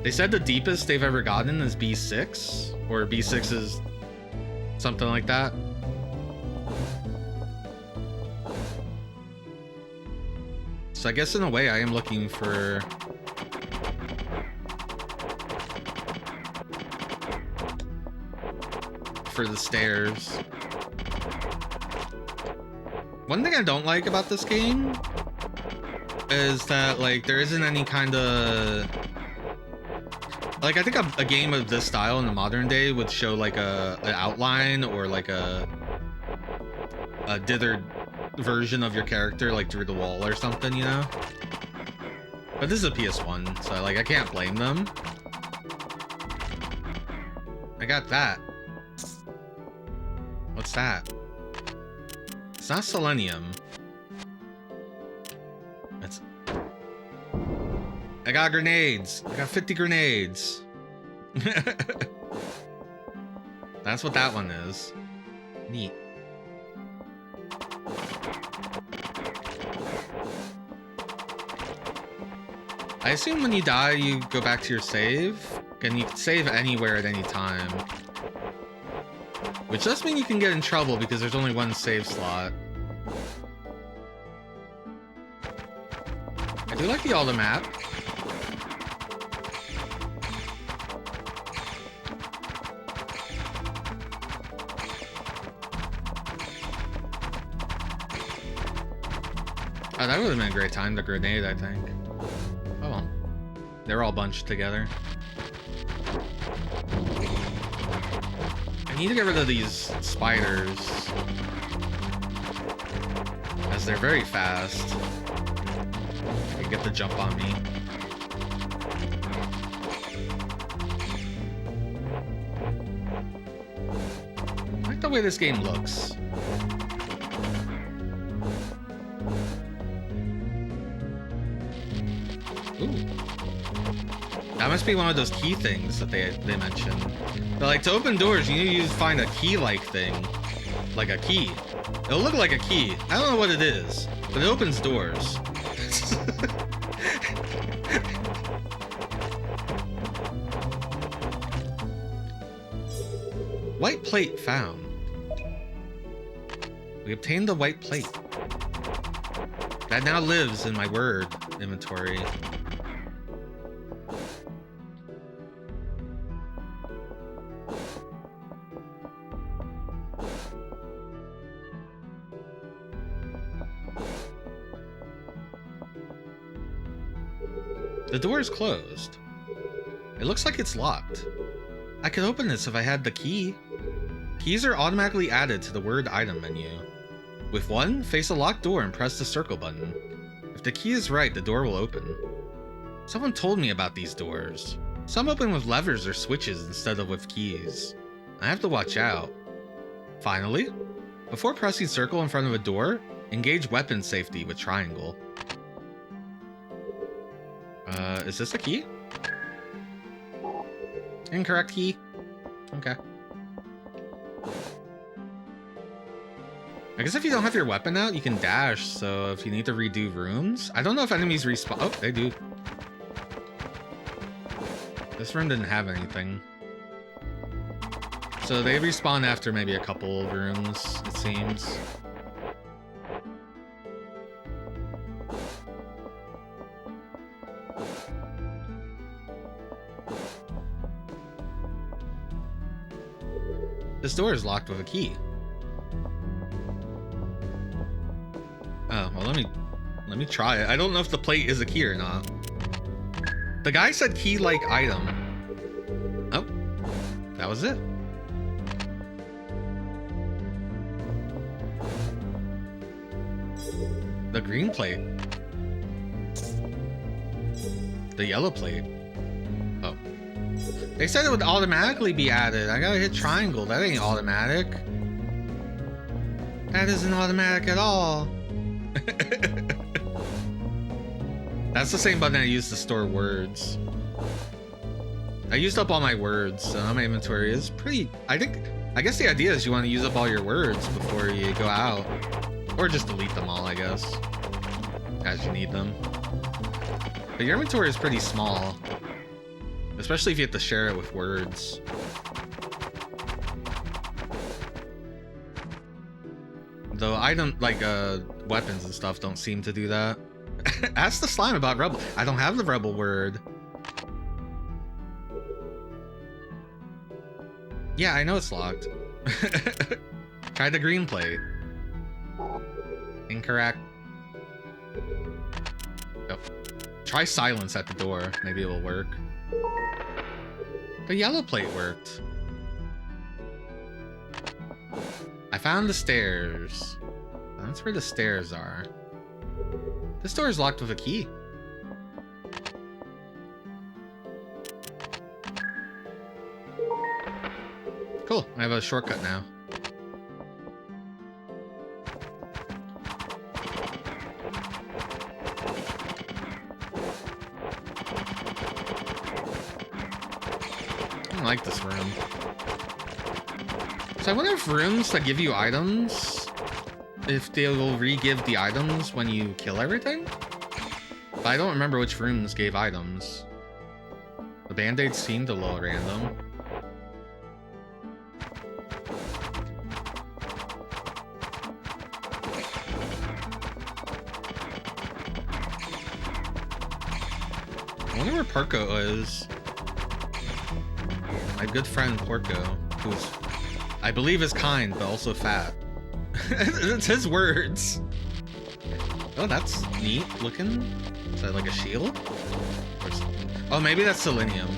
They said the deepest they've ever gotten is B6, or B6 is something like that. So I guess in a way I am looking for the stairs. One thing I don't like about this game is that like there isn't any kind of like, I think a game of this style in the modern day would show like an outline or like a dithered version of your character like through the wall or something, you know? But this is a PS1, so like I can't blame them. I got that. What's that? It's not selenium. It's... I got grenades. I got 50 grenades. That's what that one is. Neat. I assume when you die, you go back to your save, and you can save anywhere at any time. Which does mean you can get in trouble because there's only one save slot. I do like the Alda map. Oh, that would have been a great time to grenade, I think. Oh well. They're all bunched together. I need to get rid of these spiders, as they're very fast. They get the jump on me. I like the way this game looks. Ooh. That must be one of those key things that they mentioned. But like, to open doors, you need to find a key-like thing. Like a key. It'll look like a key. I don't know what it is, but it opens doors. White plate found. We obtained the white plate. That now lives in my word inventory. The door is closed. It looks like it's locked. I could open this if I had the key. Keys are automatically added to the word item menu. With one, face a locked door and press the circle button. If the key is right, the door will open. Someone told me about these doors. Some open with levers or switches instead of with keys. I have to watch out. Finally, before pressing circle in front of a door, engage weapon safety with triangle. Is this a key? Incorrect key. Okay. I guess if you don't have your weapon out, you can dash, so if you need to redo rooms... I don't know if enemies respawn... Oh, they do. This room didn't have anything. So they respawn after maybe a couple of rooms, it seems. This door is locked with a key. Oh, well, let me try it. I don't know if the plate is a key or not. The guy said key-like item. Oh, that was it. The green plate. The yellow plate. Oh. They said it would automatically be added. I gotta hit triangle. That ain't automatic. That isn't automatic at all. That's the same button I used to store words. I used up all my words, so my inventory is pretty... I guess the idea is you want to use up all your words before you go out. Or just delete them all, I guess, as you need them. But your inventory is pretty small. Especially if you have to share it with words. Though weapons and stuff don't seem to do that. Ask the slime about rebel. I don't have the rebel word. Yeah, I know it's locked. Try the green plate. Incorrect. Oh. Try silence at the door. Maybe it will work. The yellow plate worked. I found the stairs. That's where the stairs are. This door is locked with a key. Cool, I have a shortcut now. I don't like this room. So I wonder if rooms that give you items, if they will re-give the items when you kill everything? But I don't remember which rooms gave items. The band-aids seemed a little random. I wonder where Porco is. My good friend Porco, who's, I believe, is kind, but also fat. It's his words. Oh, that's neat looking. Is that like a shield? Oh, maybe that's selenium.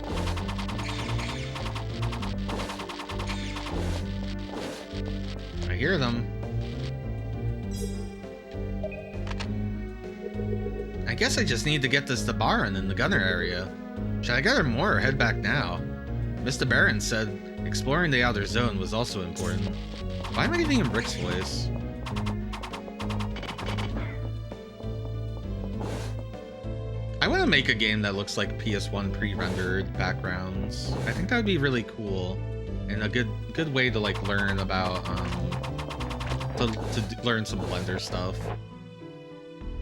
I hear them. I guess I just need to get this to Baron in the gunner area. Should I gather more or head back now? Mr. Baron said exploring the outer zone was also important. Why am I getting in Rick's voice? I want to make a game that looks like PS1 pre-rendered backgrounds. I think that would be really cool and a good way to like learn about to learn some Blender stuff.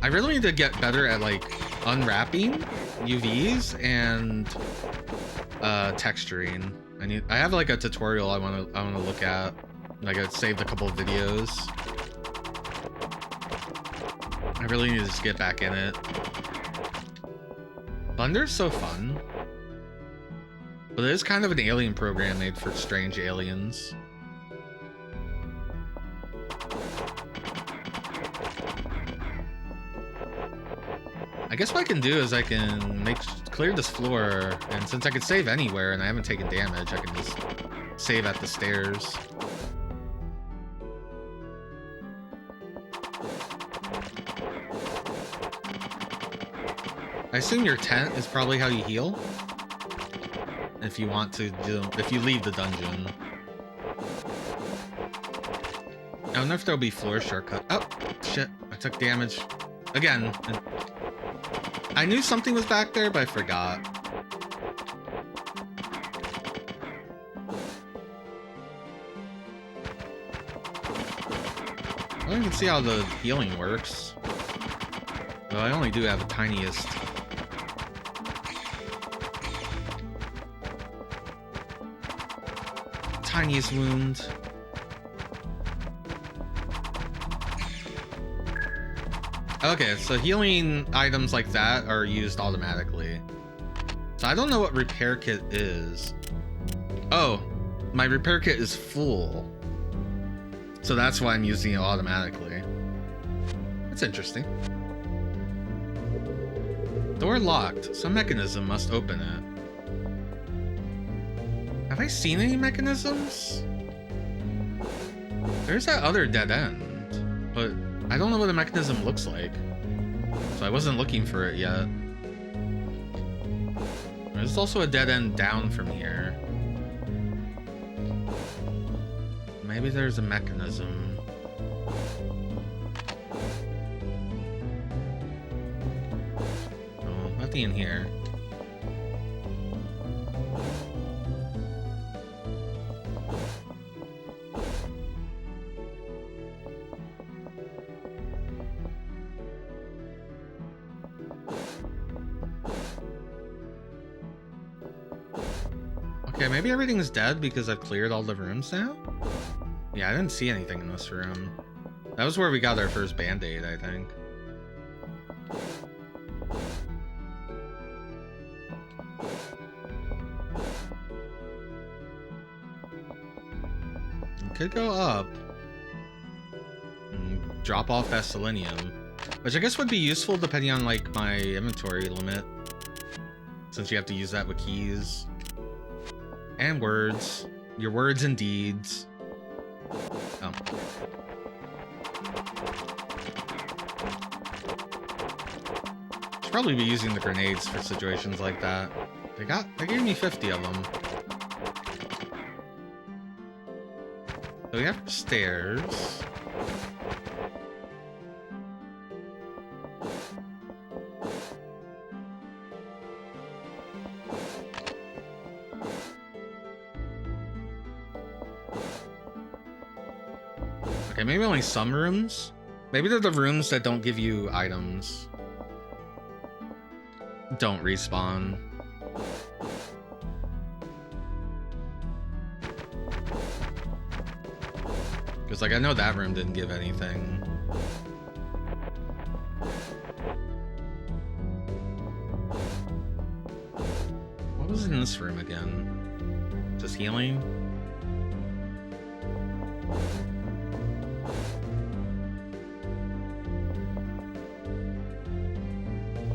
I really need to get better at like unwrapping UVs and texturing. I have like a tutorial I want to look at. Like I saved a couple of videos. I really need to just get back in it. Thunder's so fun. But it is kind of an alien program made for strange aliens. I guess what I can do is I can clear this floor, and since I can save anywhere and I haven't taken damage, I can just save at the stairs. I assume your tent is probably how you heal. If you want to if you leave the dungeon. I wonder if there'll be floor shortcut. Oh, shit. I took damage. Again. I knew something was back there, but I forgot. I don't even see how the healing works. Though I only do have the tiniest. Tiniest wound. Okay, so healing items like that are used automatically. So I don't know what repair kit is. Oh, my repair kit is full. So that's why I'm using it automatically. That's interesting. Door locked. Some mechanism must open it. Have I seen any mechanisms? There's that other dead end, but I don't know what the mechanism looks like. So I wasn't looking for it yet. There's also a dead end down from here. Maybe there's a mechanism. Oh, nothing in here. Okay, maybe everything's dead because I've cleared all the rooms now? Yeah, I didn't see anything in this room. That was where we got our first band-aid, I think. Could go up and drop off that selenium, which I guess would be useful depending on like my inventory limit, since you have to use that with keys and words, your words and deeds. Oh. Should probably be using the grenades for situations like that. They gave me 50 of them. So we have stairs. Okay, maybe only some rooms. Maybe they're the rooms that don't give you items. Don't respawn. Because, like, I know that room didn't give anything. What was in this room again? Just healing?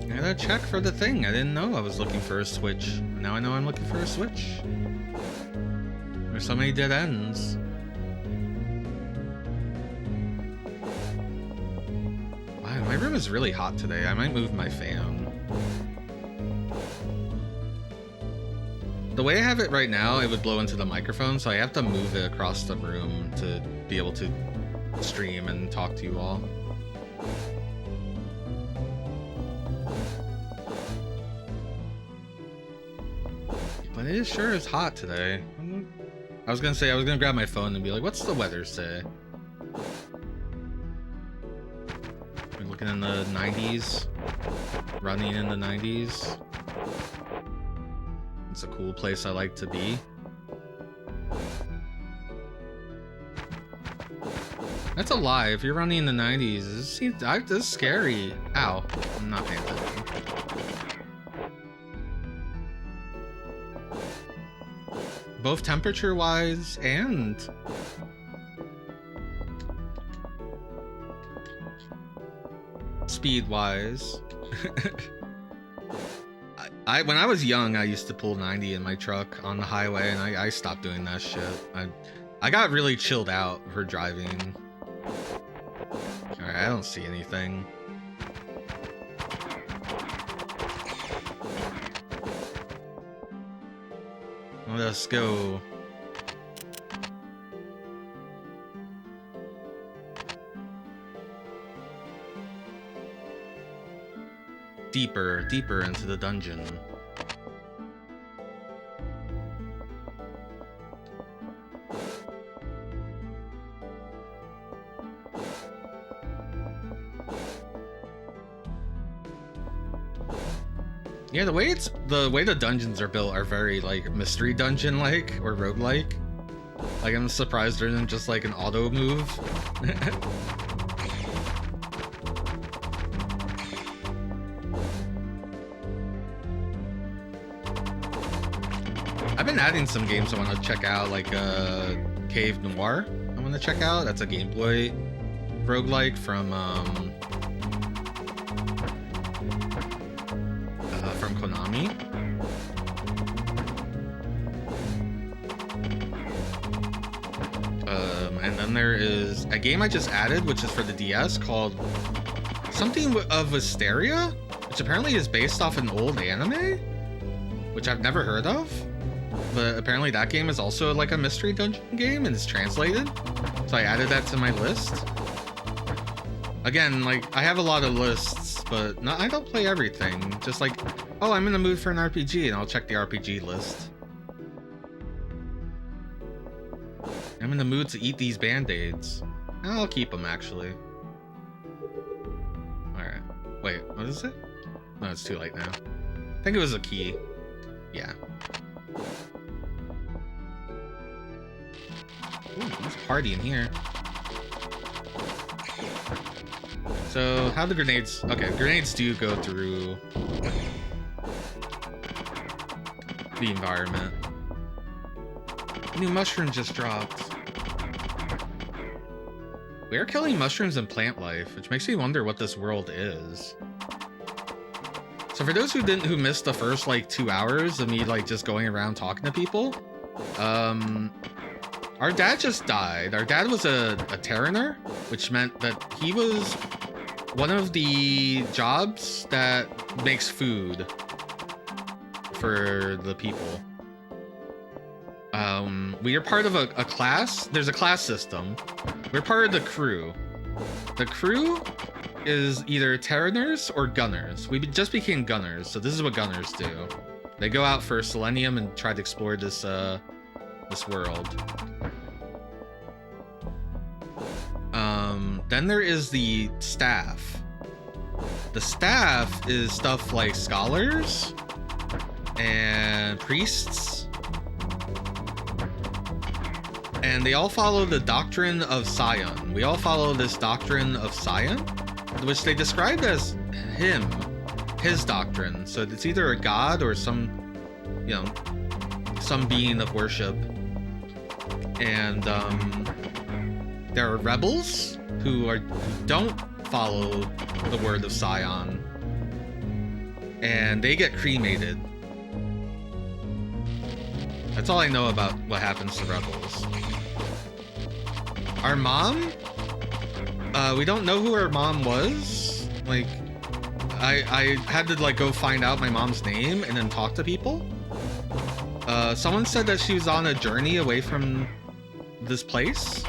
I gotta check for the thing. I didn't know I was looking for a switch. Now I know I'm looking for a switch. There's so many dead ends. Wow, my room is really hot today. I might move my fan. The way I have it right now, it would blow into the microphone, so I have to move it across the room to be able to stream and talk to you all. But it sure is hot today. I was gonna say, I was gonna grab my phone and be like, what's the weather say? We're looking in the 90s. Running in the 90s. It's a cool place I like to be. That's a lie. If you're running in the 90s, this is scary. Ow. I'm not paying attention. Both temperature-wise and... speed-wise. When I was young, I used to pull 90 in my truck on the highway, and I stopped doing that shit. I got really chilled out for driving. Alright, I don't see anything. Let's go. Deeper into the dungeon. Yeah, the way the dungeons are built are very like mystery dungeon like or roguelike. Like I'm surprised there isn't just like an auto move. I've been adding some games I want to check out, like Cave Noir. I want to check out. That's a Game Boy roguelike from Konami. And then there is a game I just added, which is for the DS, called something of Wisteria, which apparently is based off an old anime, which I've never heard of. But apparently that game is also like a mystery dungeon game and it's translated. So I added that to my list. Again, like I have a lot of lists, but I don't play everything. Just like, oh, I'm in the mood for an RPG and I'll check the RPG list. I'm in the mood to eat these band-aids. I'll keep them actually. Alright. Wait, what is it? No, it's too late now. I think it was a key. Yeah. Ooh, there's a party in here. So, how the grenades... Okay, grenades do go through the environment. New mushroom just dropped. We are killing mushrooms in plant life, which makes me wonder what this world is. So for those who missed the first like 2 hours of me like just going around talking to people, our dad just died. Our dad was a Terraner, which meant that he was one of the jobs that makes food for the people. We are part of a class. There's a class system. We're part of the crew. The crew is either Terraners or Gunners. We just became Gunners, so this is what Gunners do. They go out for Selenium and try to explore this world. Then there is the staff. The staff is stuff like scholars and priests. And they all follow the doctrine of Scion. We all follow this doctrine of Scion, which they described as his doctrine. So it's either a god or some being of worship. And there are rebels who don't follow the word of Scion, and they get cremated. That's all I know about what happens to rebels. Our mom, we don't know who our mom was. Like, I had to like go find out my mom's name and then talk to people. Someone said that she was on a journey away from this place,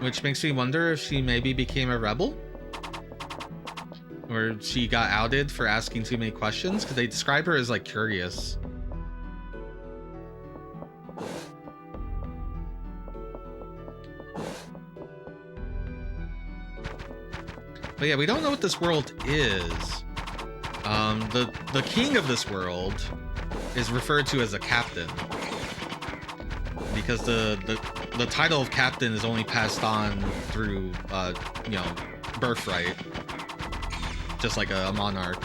which makes me wonder if she maybe became a rebel, or she got outed for asking too many questions, because they describe her as like curious. But yeah, we don't know what this world is. The king of this world is referred to as a captain. because the title of captain is only passed on through you know, birthright, just like a monarch.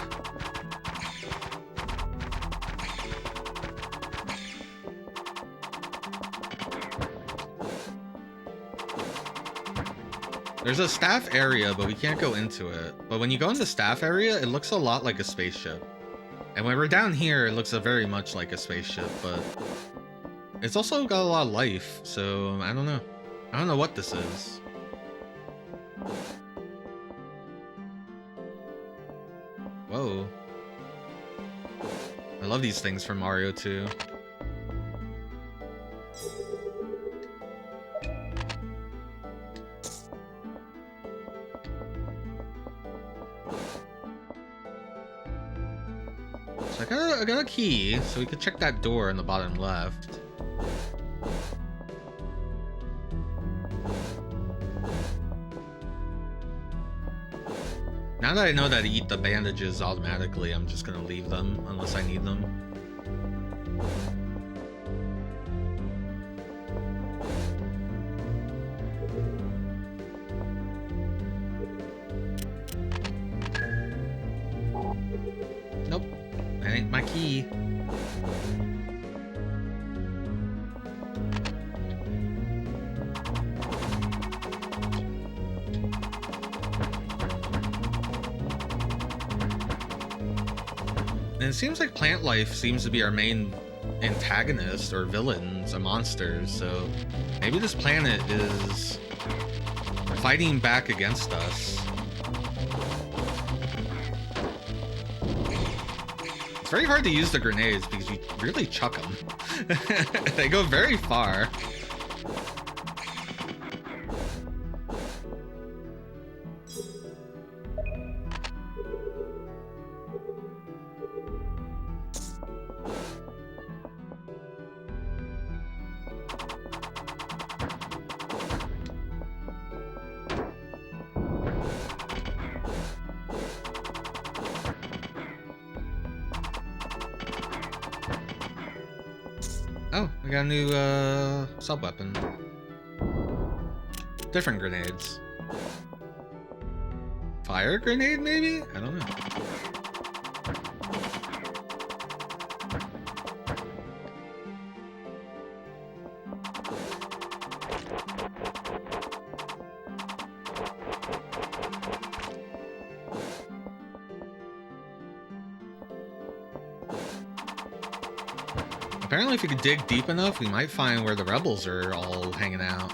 There's a staff area, but we can't go into it. But when you go in the staff area, it looks a lot like a spaceship. And when we're down here, it looks very much like a spaceship, but it's also got a lot of life, so I don't know. I don't know what this is. Whoa. I love these things from Mario 2. So I got a key, so we could check that door in the bottom left. Now that I know that I eat the bandages automatically, I'm just gonna leave them unless I need them. Nope, that ain't my key. And it seems like plant life seems to be our main antagonist or villains or monsters, so maybe this planet is fighting back against us. It's very hard to use the grenades because you really chuck them. They go very far. Oh, I got a new sub-weapon. Different grenades. Fire grenade, maybe? I don't know. Apparently, if you could dig deep enough, we might find where the rebels are all hanging out.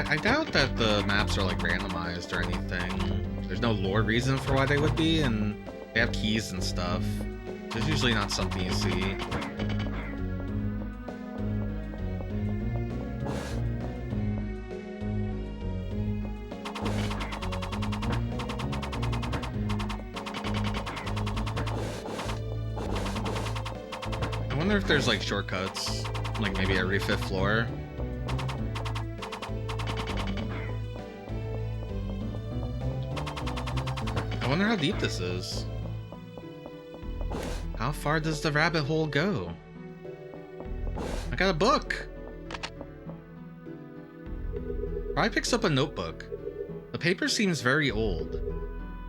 I doubt that the maps are like randomized or anything. There's no lore reason for why they would be, and they have keys and stuff. There's usually not something you see. I wonder if there's like shortcuts, like maybe every 5th floor. I wonder how deep this is. How far does the rabbit hole go? I got a book! Probably picks up a notebook. The paper seems very old.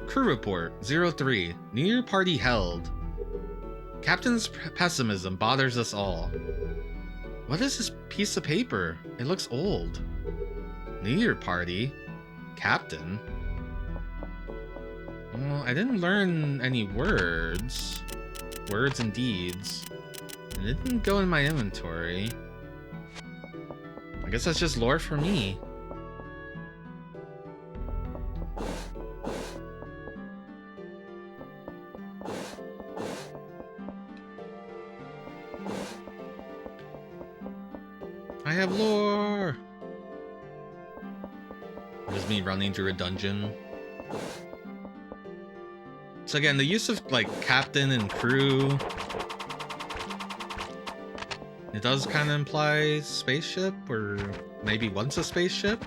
Crew report 03. New Year party held. Captain's pessimism bothers us all. What is this piece of paper? It looks old. New Year party? Captain? Well, I didn't learn any words. Words and deeds. And it didn't go in my inventory. I guess that's just lore for me. I have lore! Just me running through a dungeon. So again, the use of, like, captain and crew... It does kind of imply spaceship, or maybe once a spaceship?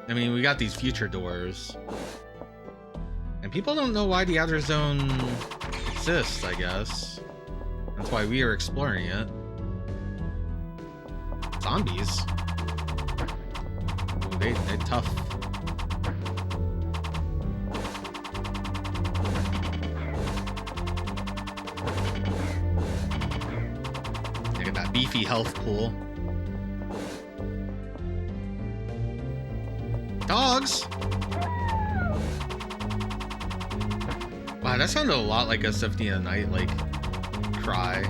I mean, we got these future doors. And people don't know why the outer zone exists, I guess. That's why we are exploring it. Zombies. Ooh, they're tough. Look at that beefy health pool. Dogs! Wow, that sounded a lot like a Symphony of the Night, like, cry.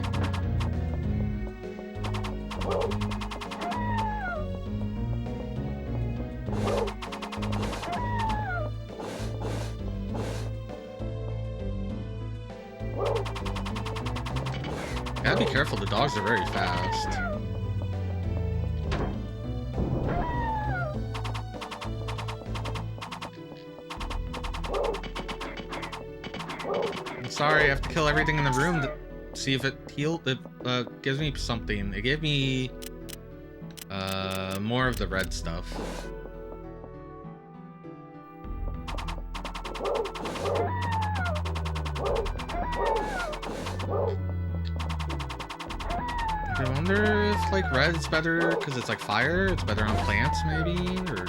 Gotta be careful, the dogs are very fast. Sorry, I have to kill everything in the room to see if it healed. It gives me something. It gave me more of the red stuff. I wonder if, like, red's better because it's like fire. It's better on plants, maybe, or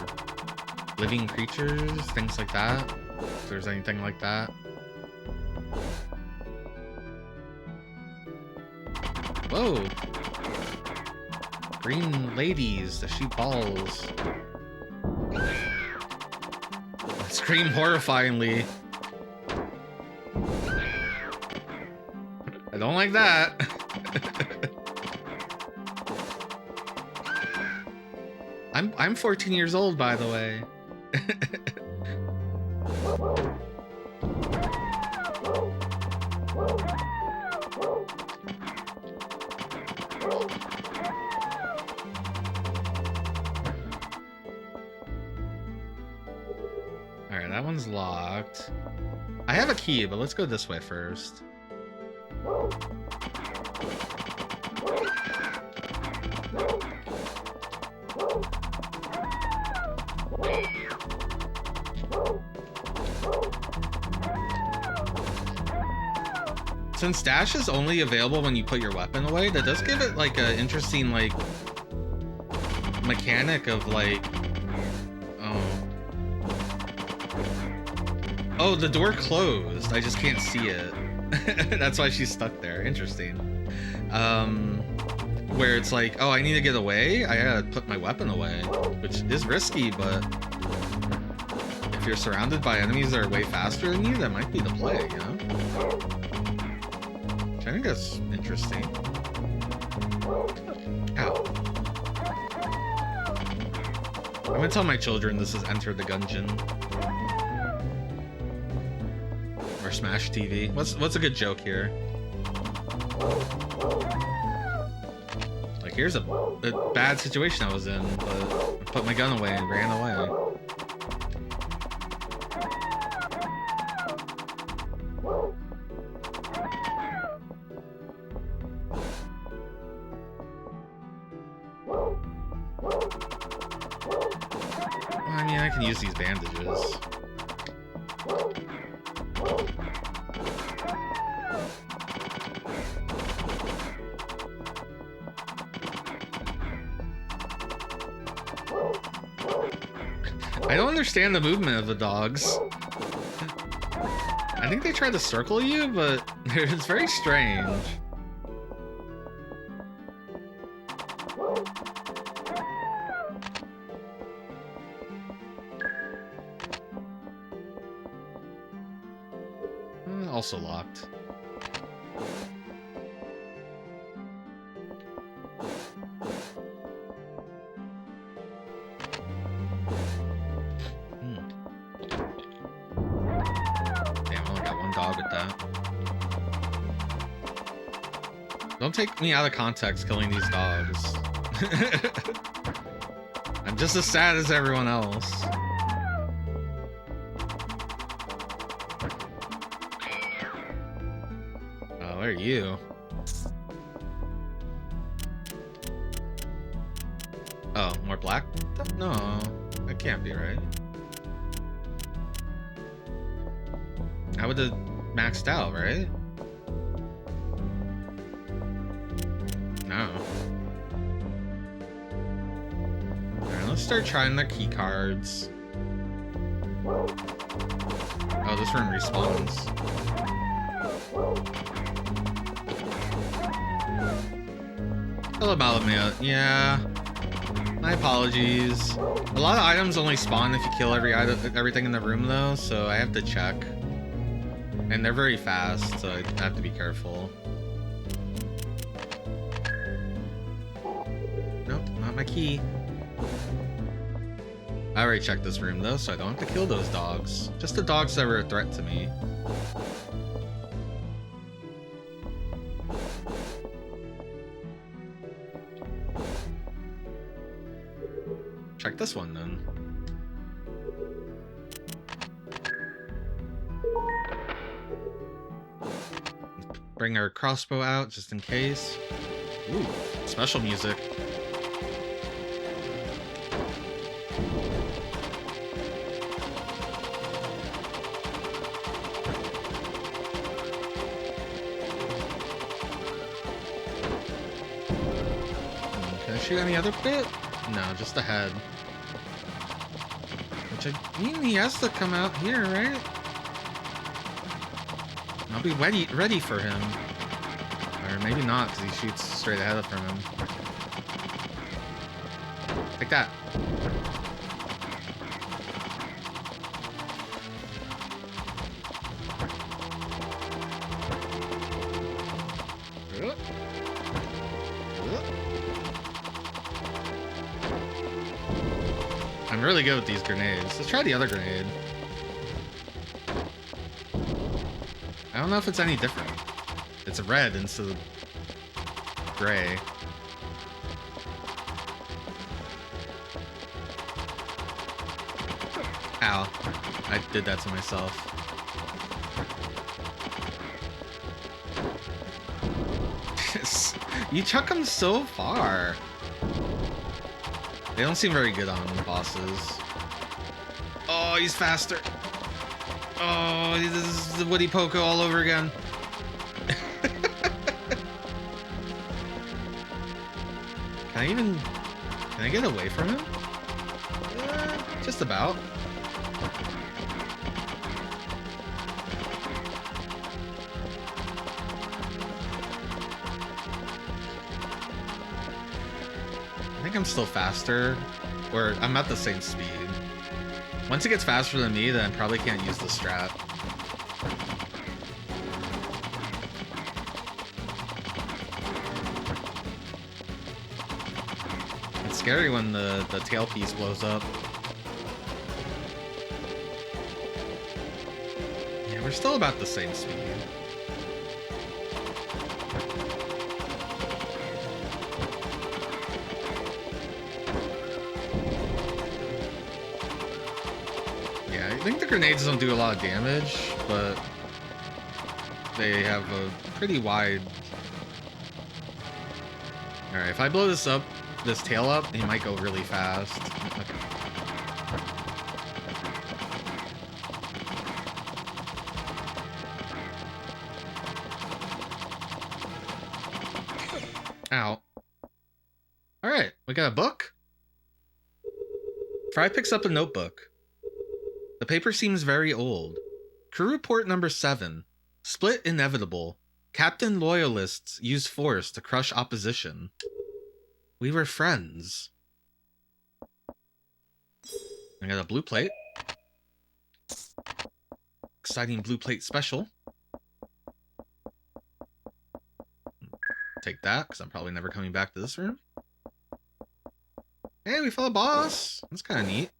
living creatures, things like that. If there's anything like that. Whoa! Green ladies that shoot balls. Scream horrifyingly. I don't like that. I'm 14 years old, by the way. Alright, that one's locked. I have a key, but let's go this way first. Since dash is only available when you put your weapon away, that does give it like an interesting like mechanic of like, oh, the door closed. I just can't see it. That's why she's stuck there. Interesting. Where it's like, oh, I need to get away. I gotta put my weapon away, which is risky, but if you're surrounded by enemies that are way faster than you, that might be the play, you know? Which I think that's interesting. Ow. I'm gonna tell my children this is Enter the Gungeon. Or Smash TV. What's a good joke here? Like, here's a bad situation I was in, but I put my gun away and ran away. I mean, I can use these bandages. I don't understand the movement of the dogs. I think they try to circle you, but it's very strange. Also locked. dog with that. Don't take me out of context killing these dogs. I'm just as sad as everyone else. Oh, where are you? Oh, more black? No, that can't be right. I would have maxed out, right? No. Alright, let's start trying the key cards. Oh, this room respawns. Hello, Malamia. Yeah. My apologies. A lot of items only spawn if you kill everything in the room, though, so I have to check. And they're very fast, so I have to be careful. Nope, not my key. I already checked this room, though, so I don't have to kill those dogs. Just the dogs that were a threat to me. Check this one, then. Bring our crossbow out, just in case. Ooh, special music. Can I shoot any other bit? No, just the head. Which I mean, he has to come out here, right? I'll be ready for him. Or maybe not, because he shoots straight ahead from him. Take that. I'm really good with these grenades. Let's try the other grenade. I don't know if it's any different. It's red instead of gray. Ow. I did that to myself. You chuck them so far. They don't seem very good on bosses. Oh, he's faster. Oh, this is the Woody Poco all over again. Can I get away from him? Just about. I think I'm still faster, or I'm at the same speed. Once it gets faster than me, then I probably can't use the strat. It's scary when the tailpiece blows up. Yeah, we're still about the same speed. I think the grenades don't do a lot of damage, but they have a pretty wide... Alright, if I blow this tail up, he might go really fast. Okay. Ow. Alright, we got a book? Fry picks up a notebook. The paper seems very old. Crew report number 7. Split inevitable. Captain Loyalists use force to crush opposition. We were friends. I got a blue plate. Exciting blue plate special. Take that, because I'm probably never coming back to this room. Hey, we fought a boss. That's kind of neat.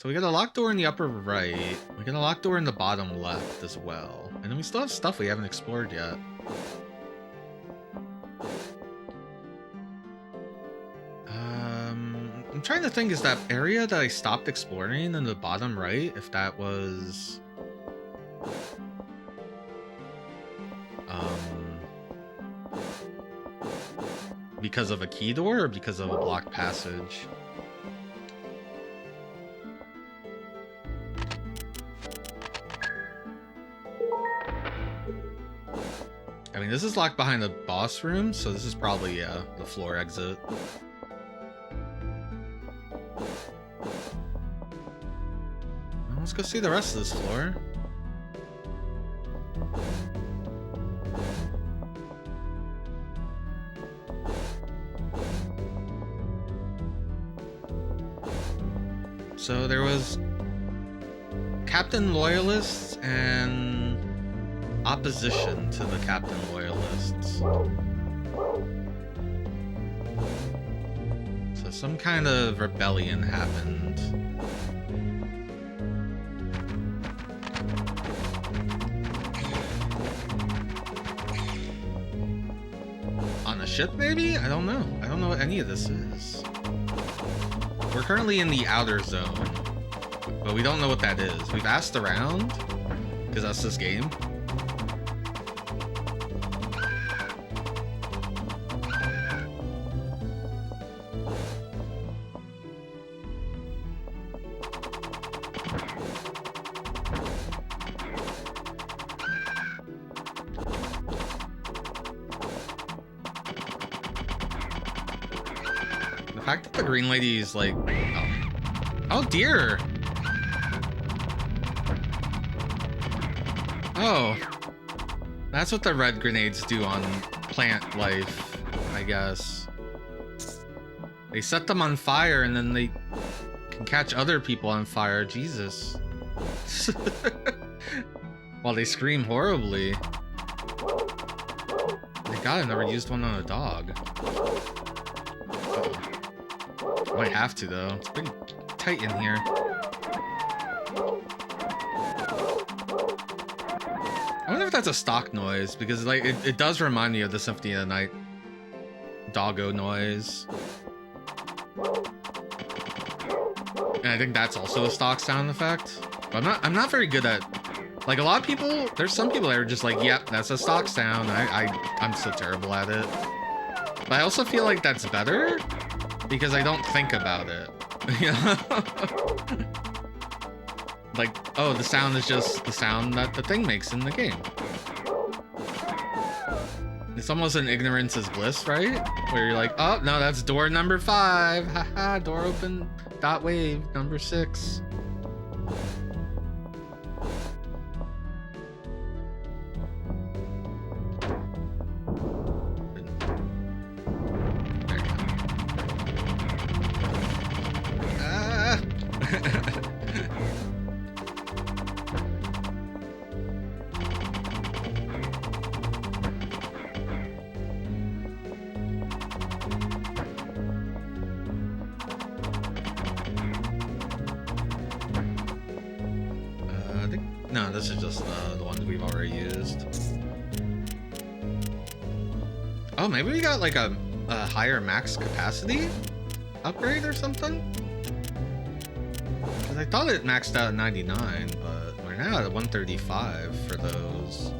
So we got a locked door in the upper right. We got a locked door in the bottom left as well. And then we still have stuff we haven't explored yet. I'm trying to think, is that area that I stopped exploring in the bottom right, if that was... because of a key door or because of a blocked passage? I mean, this is locked behind the boss room, so this is probably, yeah, the floor exit. Well, let's go see the rest of this floor. So there was Captain Loyalists and opposition to the Captain Loyalists. So some kind of rebellion happened. On a ship, maybe? I don't know. I don't know what any of this is. We're currently in the outer zone, but we don't know what that is. We've asked around, because that's this game. The fact that the green lady is like, oh dear. Oh, that's what the red grenades do on plant life, I guess. They set them on fire and then they can catch other people on fire. Jesus. While they scream horribly. Thank God I never used one on a dog. Might have to though. It's pretty tight in here. I wonder if that's a stock noise, because like it does remind me of the Symphony of the Night doggo noise. And I think that's also a stock sound effect. But I'm not very good at, like, a lot of people, there's some people that are just like, yep, that's a stock sound. I'm so terrible at it. But I also feel like that's better because I don't think about it. You know? Like, oh, the sound is just the sound that the thing makes in the game. It's almost an ignorance is bliss, right? Where you're like, oh, no, that's door number 5. Haha, door open, dot wave, number 6. No, this is just the ones we've already used. Oh, maybe we got like a higher max capacity upgrade or something? Because I thought it maxed out at 99, but we're now at 135 for those.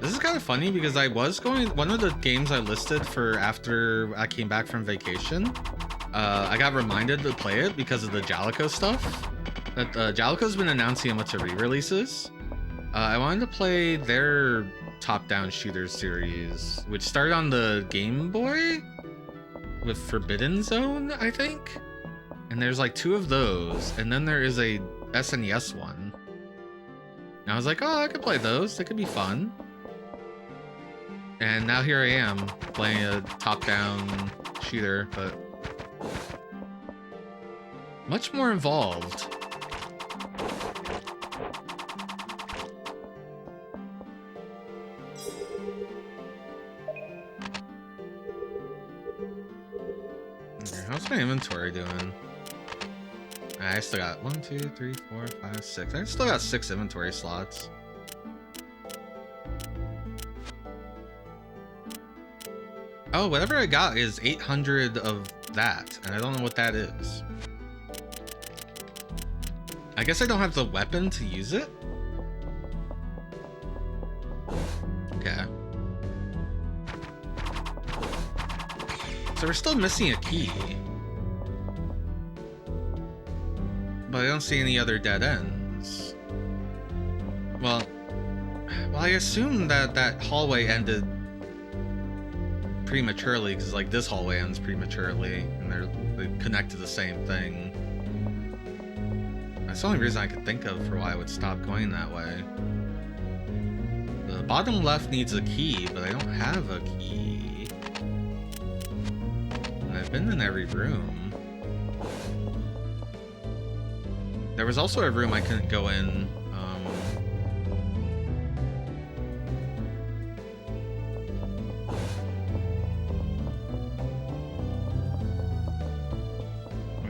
This is kind of funny because I was going, one of the games I listed for after I came back from vacation, I got reminded to play it because of the Jalico stuff. That Jalico's been announcing a bunch of re-releases. I wanted to play their top-down shooter series, which started on the Game Boy with Forbidden Zone, I think. And there's like 2 of those, and then there is a SNES one. And I was like, oh, I could play those. They could be fun. And now here I am playing a top-down shooter, but much more involved. Okay, how's my inventory doing? I still got 1, 2, 3, 4, 5, 6. I still got 6 inventory slots. Oh, whatever I got is 800 of that, and I don't know what that is. I guess I don't have the weapon to use it? Okay. So we're still missing a key. But I don't see any other dead ends. Well, I assume that hallway ended prematurely, because like this hallway ends prematurely, and they connect to the same thing. That's the only reason I could think of for why I would stop going that way. The bottom left needs a key, but I don't have a key. And I've been in every room. There was also a room I couldn't go in.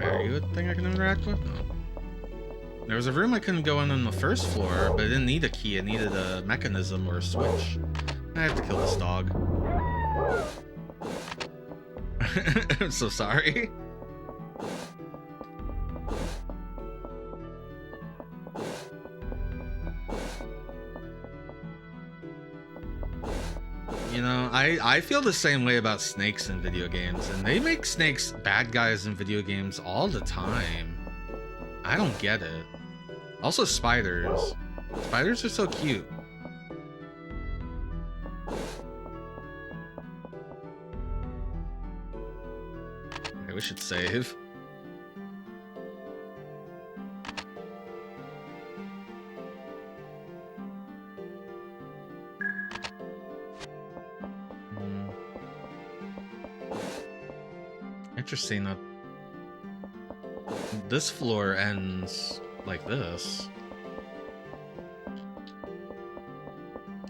Are you a thing I can interact with? No. There was a room I couldn't go in on the first floor, but it didn't need a key. It needed a mechanism or a switch. I have to kill this dog. I'm so sorry. You know, I feel the same way about snakes in video games, and they make snakes bad guys in video games all the time. I don't get it. Also spiders. Spiders are so cute. Okay, we should save. Interesting that this floor ends like this.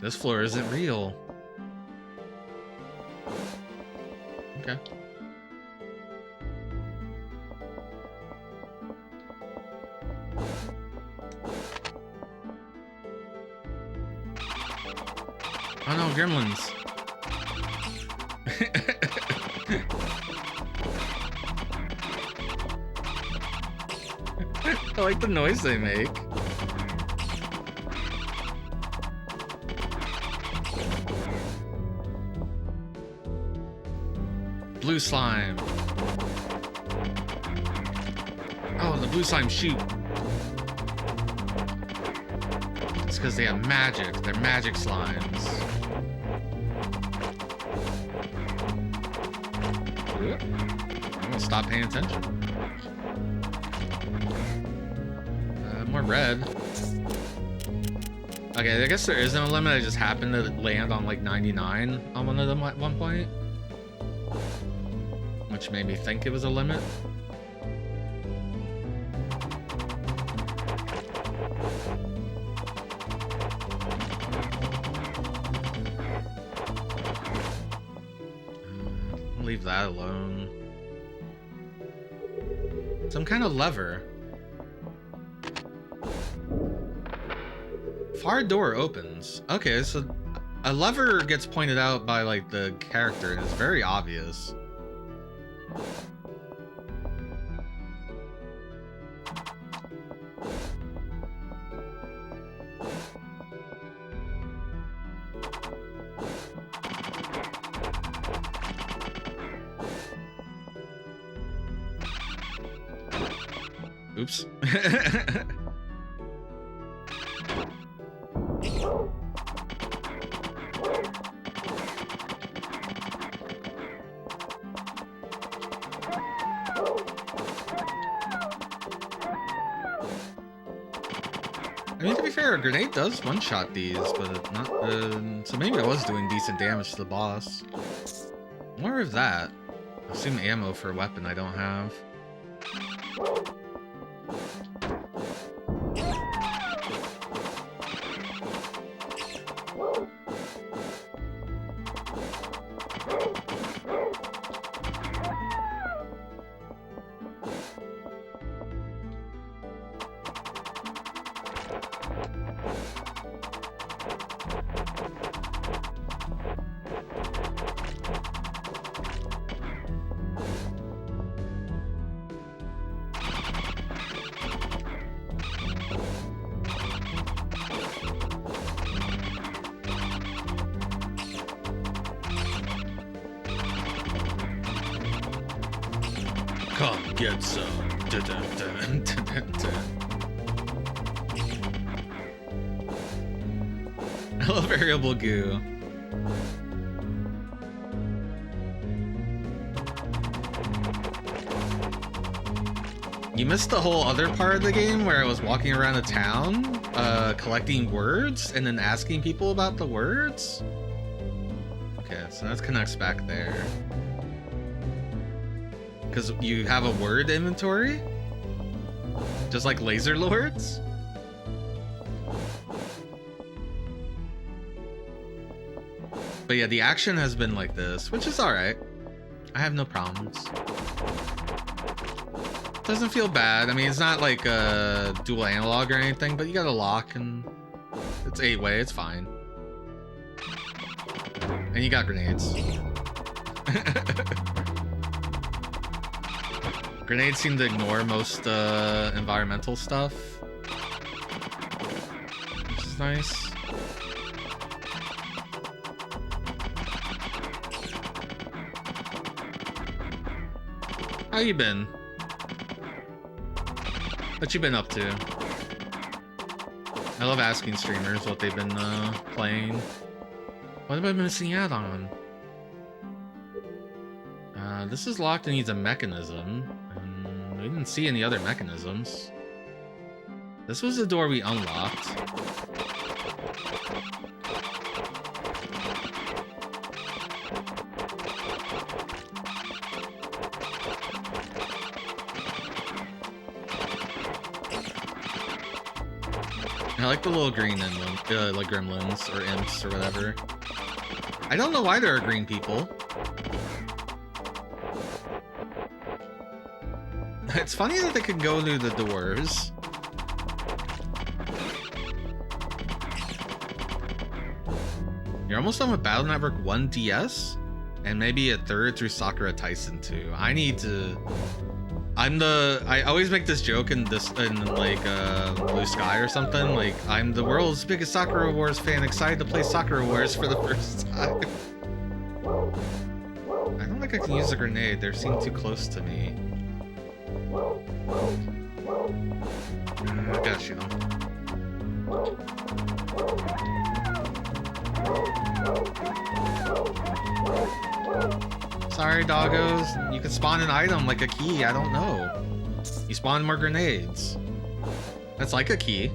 This floor isn't real. Okay. Oh no, gremlins. I like the noise they make. Blue slime. Oh, the blue slime shoot. It's because they have magic. They're magic slimes. I'm gonna stop paying attention. More red. Okay, I guess there isn't a limit. I just happened to land on like 99 on one of them at one point, which made me think it was a limit. Leave that alone. Some kind of lever. Far door opens. Okay, so a lever gets pointed out by like the character, and it's very obvious. Oops. I mean, to be fair, a grenade does one-shot these, but not so maybe I was doing decent damage to the boss. More of that. I assume ammo for a weapon I don't have. Come get some. Dun, dun, dun, dun, dun, dun. I love variable goo. You missed the whole other part of the game where I was walking around a town, collecting words and then asking people about the words? Okay, so that connects back there. Because you have a word inventory? Just like laser lords? But yeah, the action has been like this, which is alright. I have no problems. Doesn't feel bad. I mean, it's not like a dual analog or anything, but you got a lock and it's 8-way, it's fine. And you got grenades. Grenades seem to ignore most environmental stuff, which is nice. How you been? What you been up to? I love asking streamers what they've been playing. What have I been missing out on? This is locked and needs a mechanism. And we didn't see any other mechanisms. This was the door we unlocked. I like the little green like gremlins or imps or whatever. I don't know why there are green people. It's funny that they could go through the doors. You're almost done with Battle Network 1 DS? And maybe a third through Sakura Tyson 2. I need to... I always make this joke in like Blue Sky or something. Like, I'm the world's biggest Sakura Wars fan, excited to play Sakura Wars for the first time. I don't think I can use a grenade. They seem too close to me. I gotta shoot them. Sorry, doggos. You can spawn an item like a key. I don't know. You spawn more grenades. That's like a key.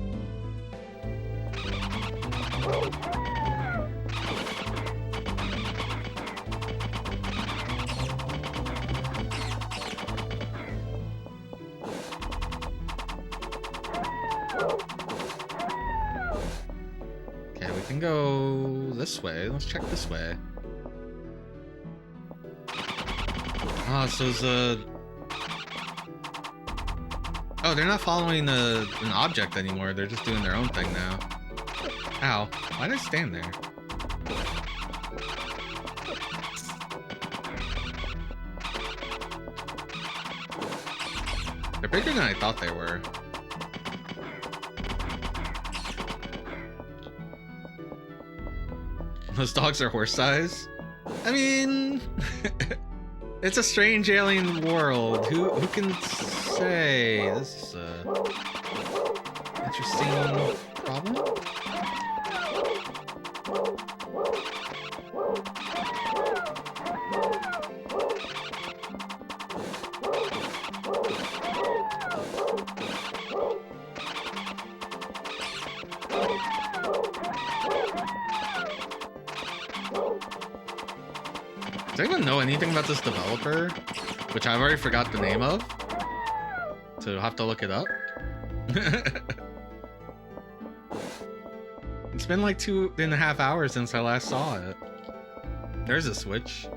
Okay, we can go this way. Let's check this way. Oh, so it's oh, they're not following an object anymore. They're just doing their own thing now. Ow. Why did I stand there? They're bigger than I thought they were. Those dogs are horse size? I mean... It's a strange alien world. Who can say? This is a interesting problem. Does anyone know anything about this developer? Which I've already forgot the name of. So I'll have to look it up. It's been like 2.5 hours since I last saw it. There's a switch.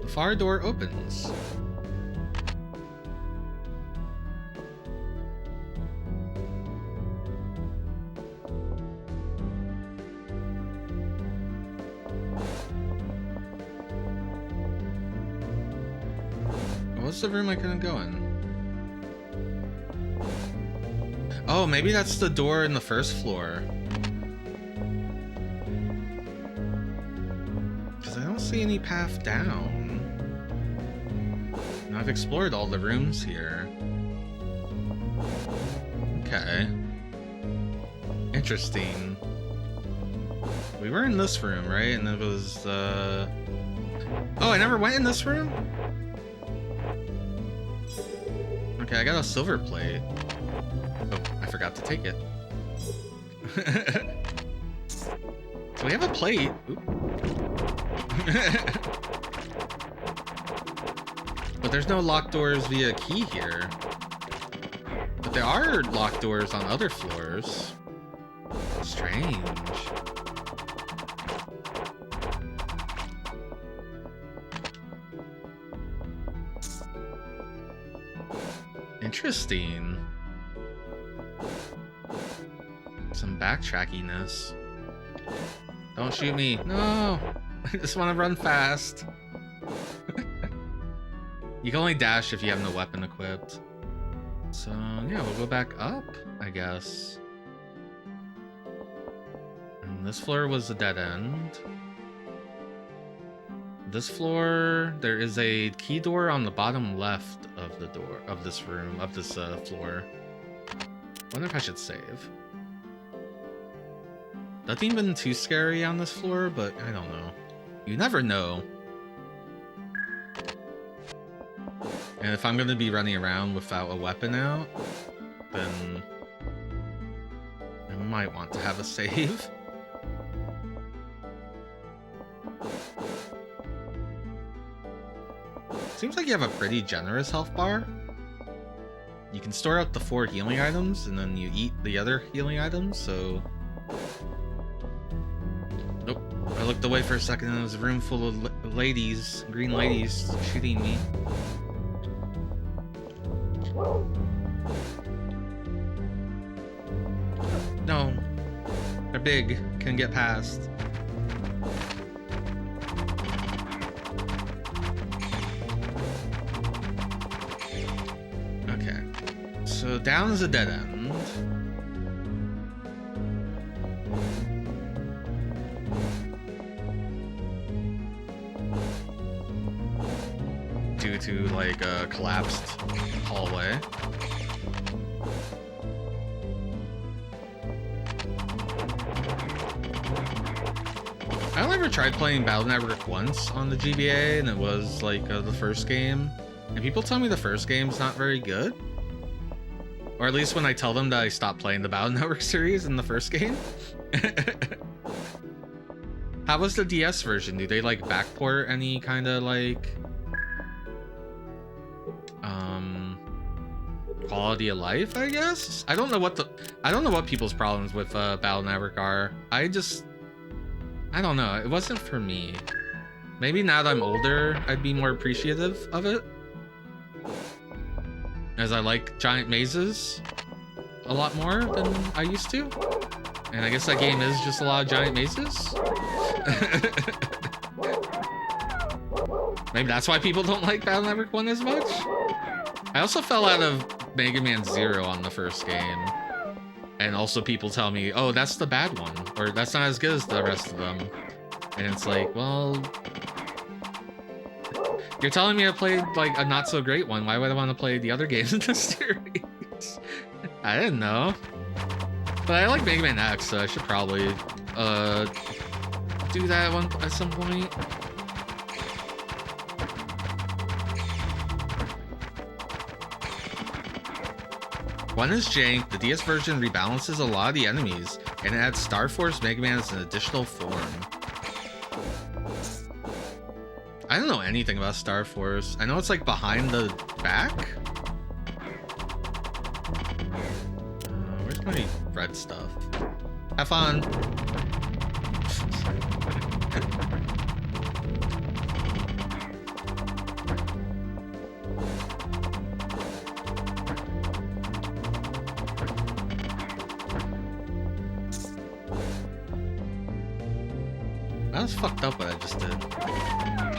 The far door opens. What's the room I couldn't go in? Oh, maybe that's the door in the first floor. Because I don't see any path down. And I've explored all the rooms here. Okay. Interesting. We were in this room, right? And it was, Oh, I never went in this room? Okay, I got a silver plate. Oh, I forgot to take it. So we have a plate. But there's no locked doors via key here. But there are locked doors on other floors. Strange. Interesting. Some backtrackiness. Don't shoot me. No! I just want to run fast. You can only dash if you have no weapon equipped. So, yeah, we'll go back up, I guess. And this floor was a dead end. This floor, there is a key door on the bottom left of the door of this room, of this floor. Wonder if I should save. Nothing been too scary on this floor, but I don't know. You never know. And if I'm gonna be running around without a weapon out, then I might want to have a save. Seems like you have a pretty generous health bar. You can store up the 4 healing items, and then you eat the other healing items, so... Nope. I looked away for a second and there was a room full of ladies, green ladies, shooting me. No. They're big. Can get past. Okay. So down is a dead end. Due to like a collapsed hallway. I only ever tried playing Battle Network once on the GBA, and it was like the first game. And people tell me the first game's not very good. Or at least when I tell them that I stopped playing the Battle Network series in the first game. How was the DS version? Do they like backport any kind of like quality of life, I guess? I don't know what people's problems with Battle Network are. I don't know. It wasn't for me. Maybe now that I'm older, I'd be more appreciative of it. As I like giant mazes a lot more than I used to. And I guess that game is just a lot of giant mazes. Maybe that's why people don't like Battle Network 1 as much. I also fell out of Mega Man Zero on the first game. And also people tell me, oh, that's the bad one. Or that's not as good as the rest of them. And it's like, well... You're telling me I played like a not so great one. Why would I want to play the other games in the series? I didn't know. But I like Mega Man X, so I should probably do that one at some point. One is jank. The DS version rebalances a lot of the enemies, And it adds Star Force Mega Man as an additional form. I don't know anything about Star Force. I know it's like behind the back. Where's my red stuff? Have fun. That was fucked up what I just did.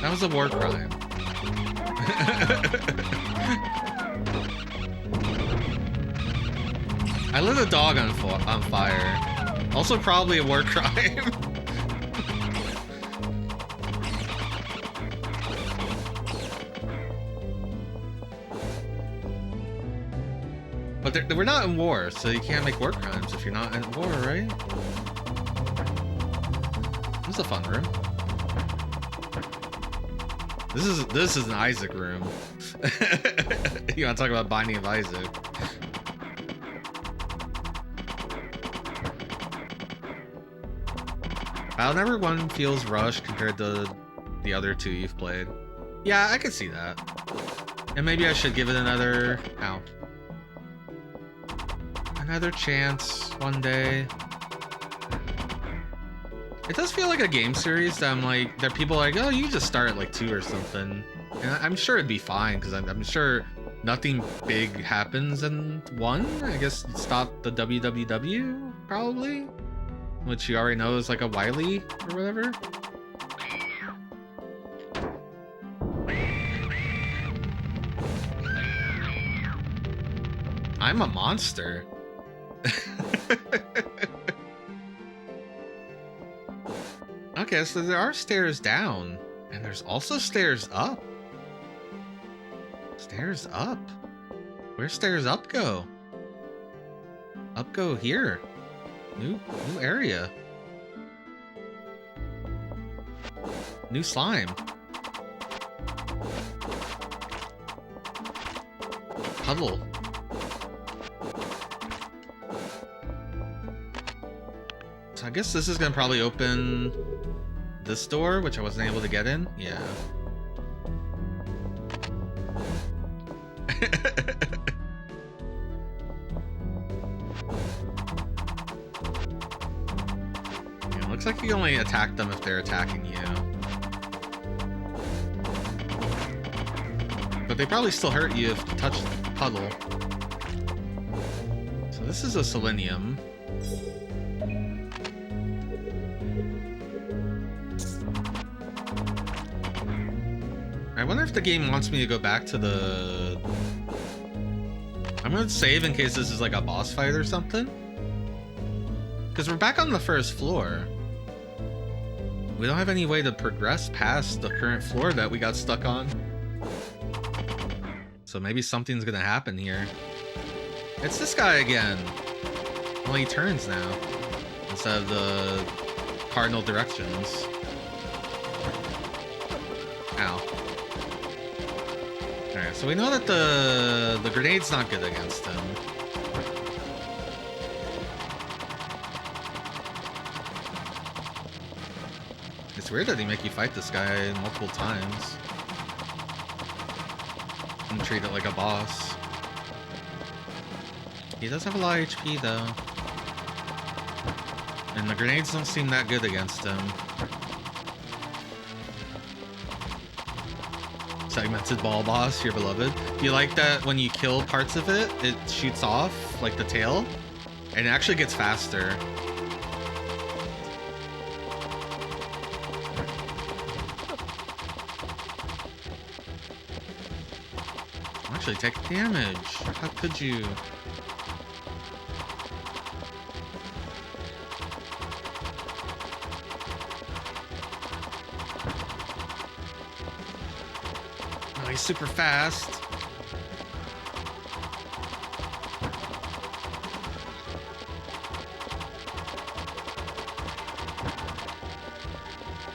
That was a war crime. I lit a dog on fire. Also probably a war crime. But we're not in war, so you can't make war crimes if you're not in war, right? This is a fun room. This is an Isaac room. You want to talk about Binding of Isaac? Number 1 feels rushed compared to the other 2 you've played. Yeah, I could see that. And maybe I should give it another chance one day. It does feel like a game series that I'm like, that people are like, oh, you just start at like 2 or something. And I'm sure it'd be fine, because I'm sure nothing big happens in 1. I guess stop the WWW, probably. Which you already know is like a Wily or whatever. I'm a monster. Okay, so there are stairs down, and there's also stairs up. Stairs up? Where's stairs up go? Up go here. New area. New slime. Puddle. So I guess this is gonna probably open this door, which I wasn't able to get in. Yeah. Yeah, looks like you only attack them if they're attacking you. But they probably still hurt you if you touch the puddle. So this is a selenium. I wonder if the game wants me to go back to the... I'm gonna save in case this is like a boss fight or something. Because we're back on the first floor. We don't have any way to progress past the current floor that we got stuck on. So maybe something's gonna happen here. It's this guy again. Only he turns now. Instead of the cardinal directions. Ow. Alright, so we know that the grenade's not good against him. It's weird that they make you fight this guy multiple times. And treat it like a boss. He does have a lot of HP though. And the grenades don't seem that good against him. Segmented ball boss, your beloved. You like that when you kill parts of it, it shoots off, like the tail, and it actually gets faster. Actually, take damage. How could you? Super fast.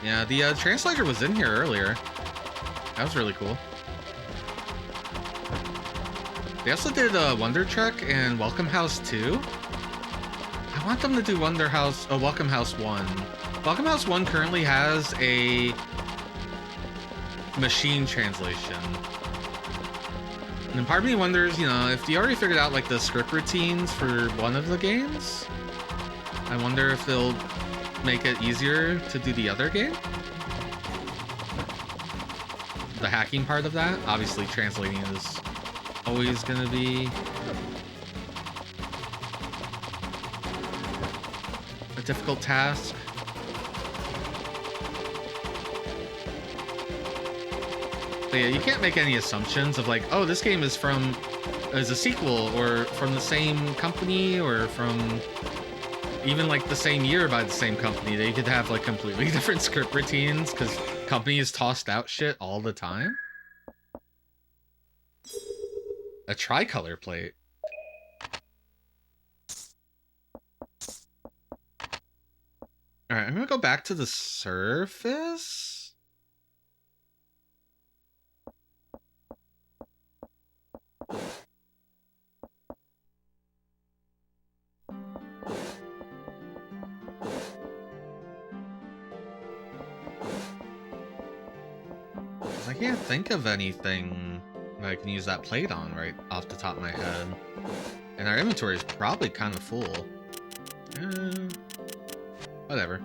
Yeah, the translator was in here earlier. That was really cool. They also did Wonder Trek and Welcome House 2. I I want them to do Wonder House, Welcome House 1. Welcome House 1 currently has a machine translation. And part of me wonders, you know, if you already figured out like the script routines for one of the games, I wonder if they'll make it easier to do the other game. The hacking part of that, obviously translating is always gonna be a difficult task. But yeah, you can't make any assumptions of like, oh, this game is a sequel or from the same company or from even like the same year by the same company. They could have like completely different script routines because companies tossed out shit all the time. A tricolor plate. All right, I'm gonna go back to the surface. I can't think of anything that I can use that plate on right off the top of my head. And our inventory is probably kind of full. Whatever.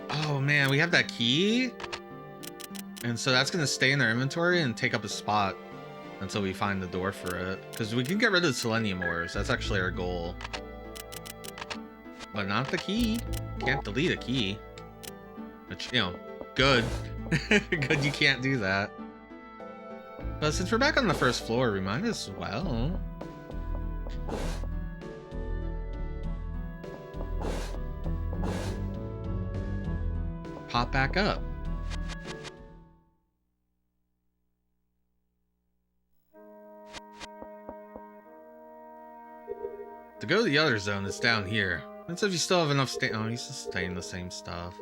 Oh man, we have that key? And so that's gonna stay in our inventory and take up a spot until we find the door for it. Because we can get rid of the selenium ores. That's actually our goal. But not the key. Can't delete a key. Which, you know, good. Good you can't do that. But since we're back on the first floor, we might as well. Pop back up. To go to the other zone, it's down here. That's if you still have enough oh, he's just staying the same stuff.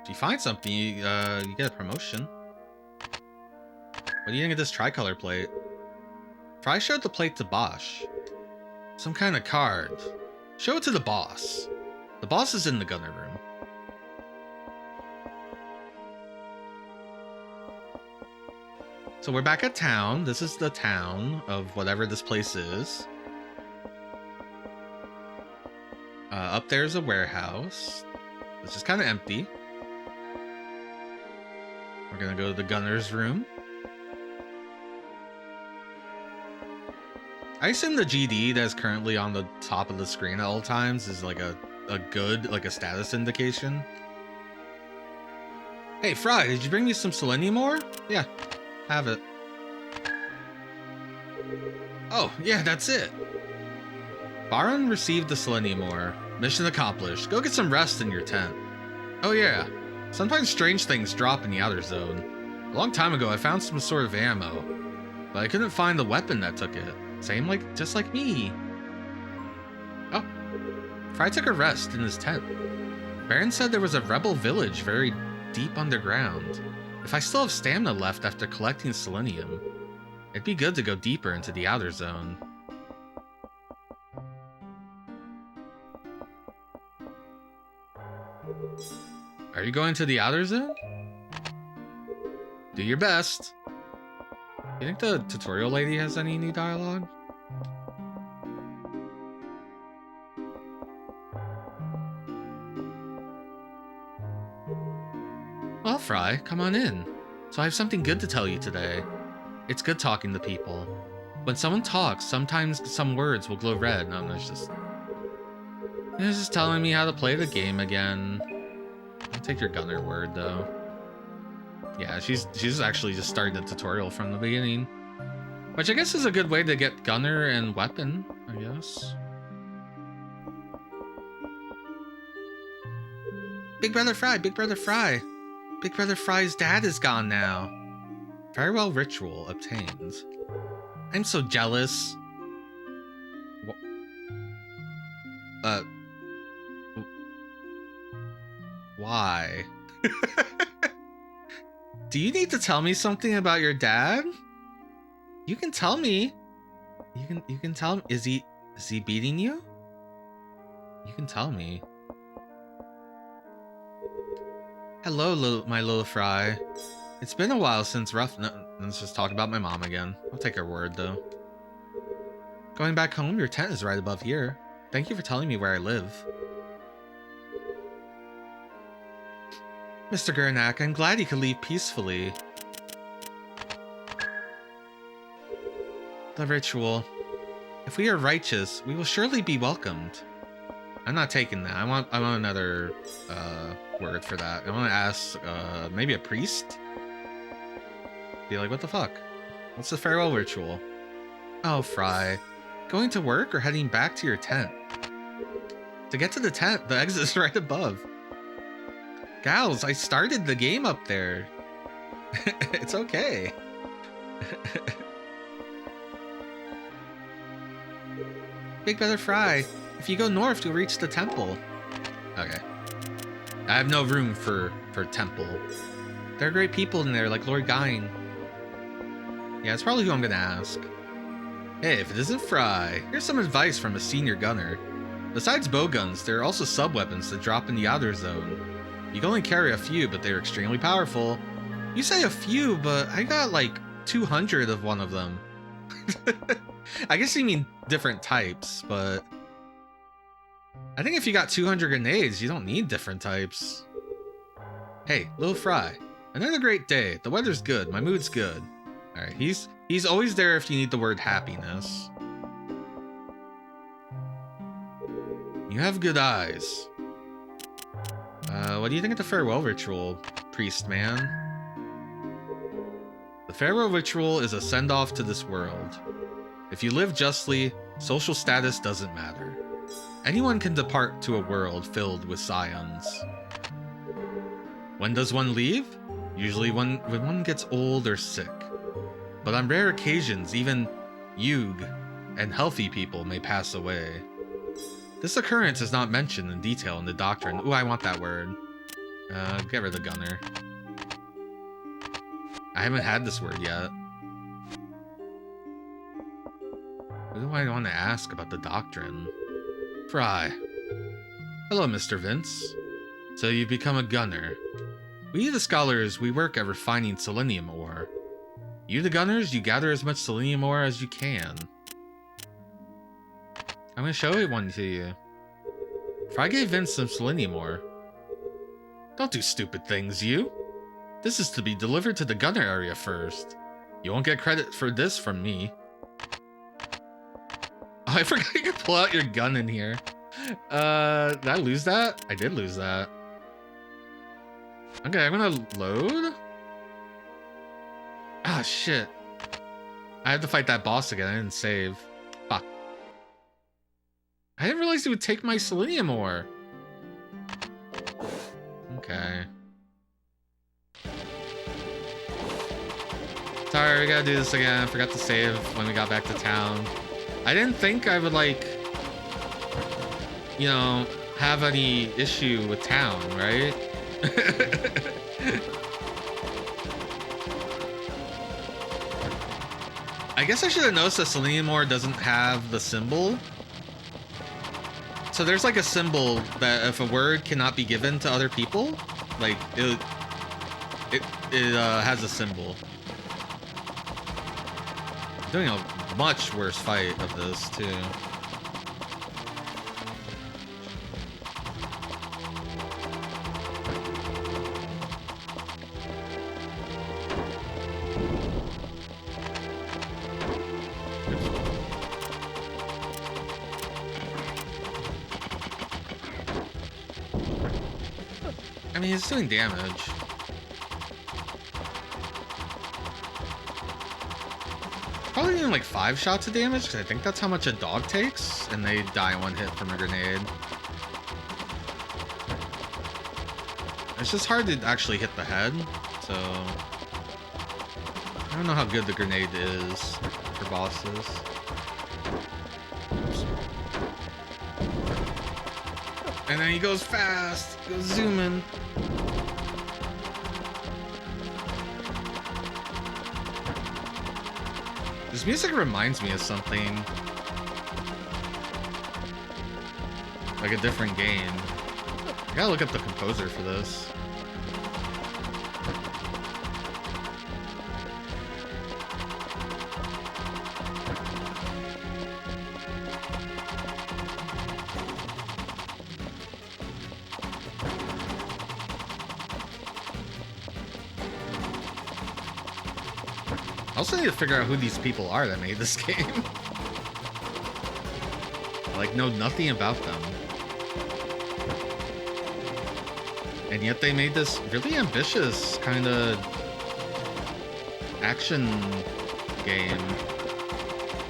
If you find something, you get a promotion. What do you think of this tricolor plate? Try showed the plate to Bosch. Some kind of card. Show it to the boss. The boss is in the gunner room. So we're back at town. This is the town of whatever this place is. Up there's a warehouse. This is kind of empty. We're gonna go to the gunner's room. I assume the GD that's currently on the top of the screen at all times is like a good, like a status indication. Hey, Fry, did you bring me some selenium ore? Yeah, have it. Oh, yeah, that's it. Baron received the selenium ore. Mission accomplished. Go get some rest in your tent. Oh yeah, sometimes strange things drop in the outer zone. A long time ago, I found some sort of ammo, but I couldn't find the weapon that took it. Just like me. Oh, Fry took a rest in his tent. Baron said there was a rebel village very deep underground. If I still have stamina left after collecting selenium, it'd be good to go deeper into the outer zone. Are you going to the outer zone? Do your best. You think the tutorial lady has any new dialogue? Well, Fry, come on in. So I have something good to tell you today. It's good talking to people. When someone talks, sometimes some words will glow red. No, it's just telling me how to play the game again. I'll take your gunner word, though. Yeah, she's actually just starting the tutorial from the beginning. Which I guess is a good way to get gunner and weapon, I guess. Big Brother Fry, Big Brother Fry. Big Brother Fry's dad is gone now. Farewell ritual obtained. I'm so jealous. Why? Do you need to tell me something about your dad? You can tell me. You can tell him. Is he beating you? You can tell me. Hello, my little fry. It's been a while since let's just talk about my mom again. I'll take her word though. Going back home, your tent is right above here. Thank you for telling me where I live. Mr. Gurnak, I'm glad you could leave peacefully. The ritual. If we are righteous, we will surely be welcomed. I'm not taking that. I want another word for that. I want to ask maybe a priest? Be like, what the fuck? What's the farewell ritual? Oh, Fry. Going to work or heading back to your tent? To get to the tent, the exit is right above. Gals, I started the game up there. It's okay. Big Brother Fry, if you go north, you'll reach the temple. Okay. I have no room for temple. There are great people in there, like Lord Gyne. Yeah, it's probably who I'm gonna ask. Hey, if it isn't Fry, here's some advice from a senior gunner. Besides bowguns, there are also sub-weapons that drop in the outer zone. You can only carry a few, but they're extremely powerful. You say a few, but I got like 200 of one of them. I guess you mean different types, but I think if you got 200 grenades, you don't need different types. Hey, Lil Fry, another great day. The weather's good. My mood's good. All right, he's always there if you need the word happiness. You have good eyes. What do you think of the farewell ritual, priest man? The farewell ritual is a send-off to this world. If you live justly, social status doesn't matter. Anyone can depart to a world filled with scions. When does one leave? Usually when one gets old or sick. But on rare occasions, even Yug and healthy people may pass away. This occurrence is not mentioned in detail in the doctrine. Ooh, I want that word. Get rid of the gunner. I haven't had this word yet. What do I want to ask about the doctrine? Fry. Hello, Mr. Vince. So you've become a gunner. We the scholars, we work at refining selenium ore. You the gunners, you gather as much selenium ore as you can. I'm gonna show one to you. Fry gave Vince some selenium ore. Don't do stupid things, you. This is to be delivered to the gunner area first. You won't get credit for this from me. Oh, I forgot you could pull out your gun in here. Did I lose that? I did lose that. Okay, I'm gonna load. Ah, shit. I have to fight that boss again. I didn't save. Fuck. I didn't realize it would take my selenium ore. Okay. Sorry, we gotta do this again. I forgot to save when we got back to town. I didn't think I would, like, you know, have any issue with town, right? I guess I should have noticed that selenium ore doesn't have the symbol. So there's like a symbol that if a word cannot be given to other people, like it has a symbol. I'm doing a much worse fight of this too. I mean, it's doing damage. Probably doing like 5 shots of damage, because I think that's how much a dog takes, and they die one hit from a grenade. It's just hard to actually hit the head, so I don't know how good the grenade is for bosses. Oops. And then he goes fast, goes zooming. This music reminds me of something. Like a different game. I gotta look up the composer for this. I also need to figure out who these people are that made this game. I like know nothing about them. And yet they made this really ambitious kind of action game.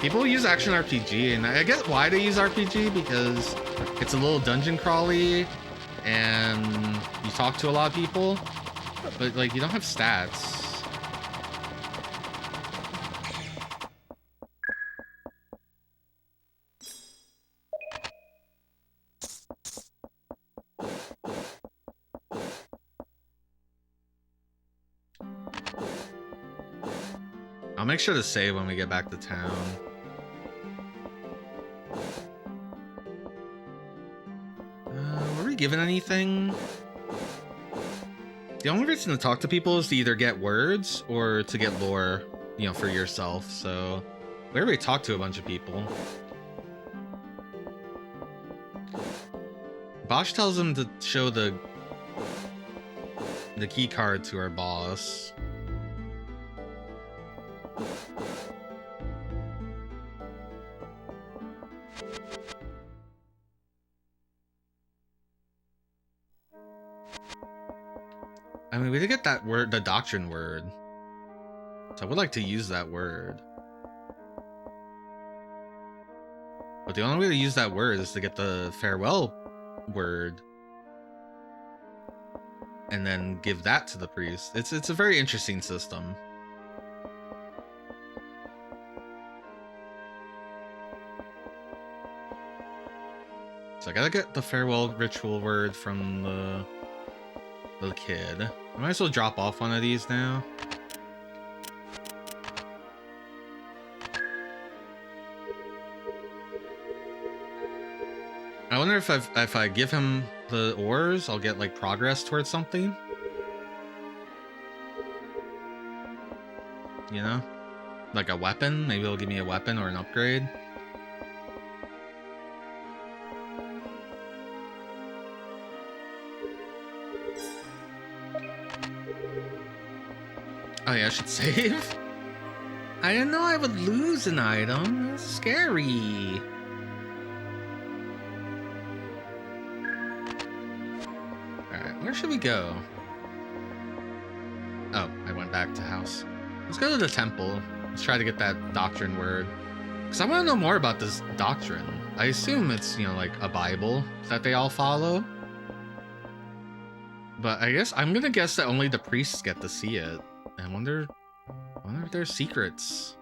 People use action RPG, and I get why they use RPG, because it's a little dungeon crawly and you talk to a lot of people, but like you don't have stats. I'll make sure to save when we get back to town. Were we given anything? The only reason to talk to people is to either get words or to get lore, you know, for yourself. So we already talked to a bunch of people. Bosch tells him to show the key card to our boss. I mean, we did get that word, the doctrine word. So I would like to use that word. But the only way to use that word is to get the farewell word. And then give that to the priest. It's a very interesting system. So I gotta get the farewell ritual word from the kid. I might as well drop off one of these now. I wonder if I give him the ores, I'll get like progress towards something. You know? Like a weapon? Maybe it'll give me a weapon or an upgrade. Oh yeah, I should save. I didn't know I would lose an item. That's scary. Alright, where should we go? Oh, I went back to house. Let's go to the temple. Let's try to get that doctrine word. Because I want to know more about this doctrine. I assume it's, you know, like a Bible that they all follow. But I guess I'm gonna guess that only the priests get to see it. I wonder if there's secrets.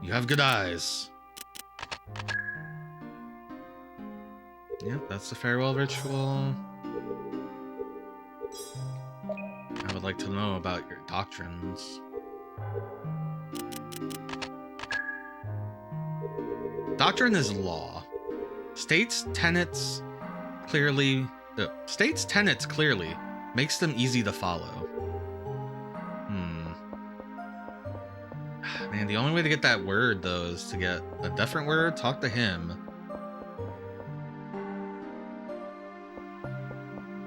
You have good eyes. Yep, that's the farewell ritual. I would like to know about your doctrines. Doctrine is law. States tenets clearly, makes them easy to follow. Man, the only way to get that word, though, is to get a different word. Talk to him.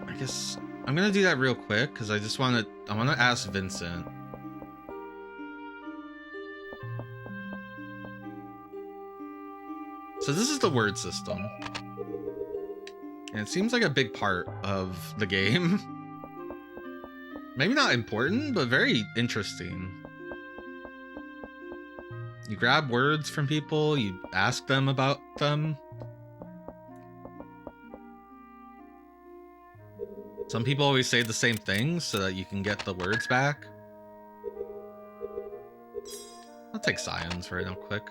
I guess I'm gonna do that real quick, because I want to ask Vincent. So this is the word system. And it seems like a big part of the game. Maybe not important, but very interesting. You grab words from people, you ask them about them. Some people always say the same things so that you can get the words back. I'll take science right now quick.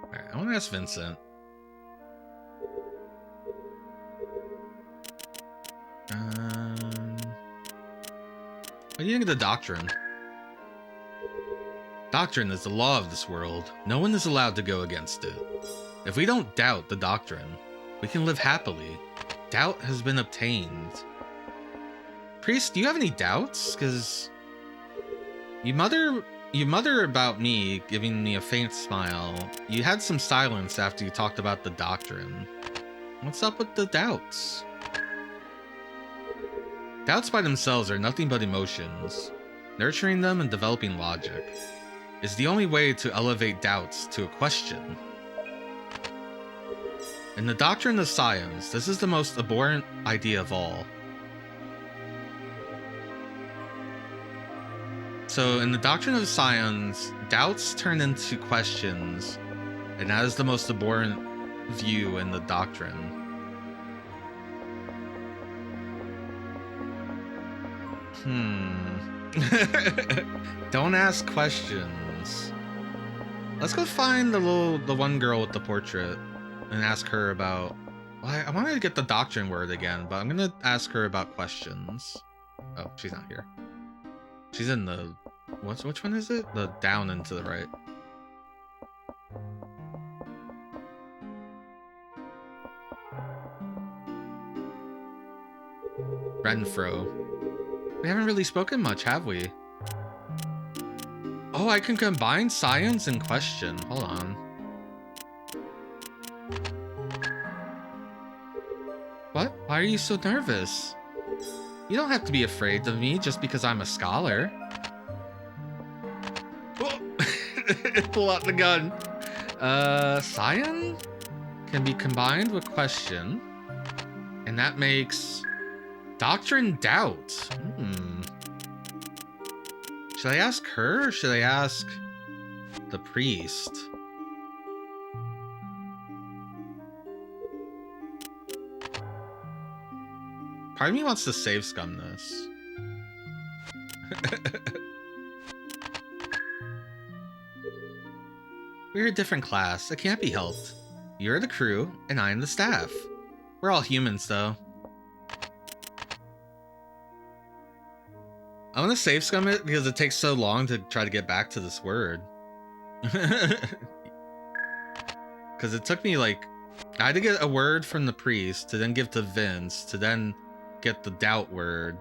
Alright, I want to ask Vincent. think of the doctrine? Doctrine is the law of this world. No one is allowed to go against it. If we don't doubt the doctrine, we can live happily. Doubt has been obtained. Priest, do you have any doubts? Because you mutter about me, giving me a faint smile. You had some silence after you talked about the doctrine. What's up with the doubts? Doubts by themselves are nothing but emotions. Nurturing them and developing logic is the only way to elevate doubts to a question. In the doctrine of science, this is the most abhorrent idea of all. So in the doctrine of science, doubts turn into questions, and that is the most abhorrent view in the doctrine. Don't ask questions. Let's go find the one girl with the portrait and ask her about... Well, I wanted to get the doctrine word again, but I'm gonna ask her about questions. Oh, she's not here. She's in the... Which one is it? The down and to the right. Renfro. We haven't really spoken much, have we? Oh, I can combine science and question. Hold on. What? Why are you so nervous? You don't have to be afraid of me just because I'm a scholar. Oh. Pull out the gun. Science can be combined with question, and that makes doctrine doubt. Should I ask her or should I ask the priest? Part of me wants to save scum this. We're a different class. It can't be helped. You're the crew, and I'm the staff. We're all humans, though. I want to save scum it because it takes so long to try to get back to this word. Because it took me like... I had to get a word from the priest to then give to Vince to then get the doubt word.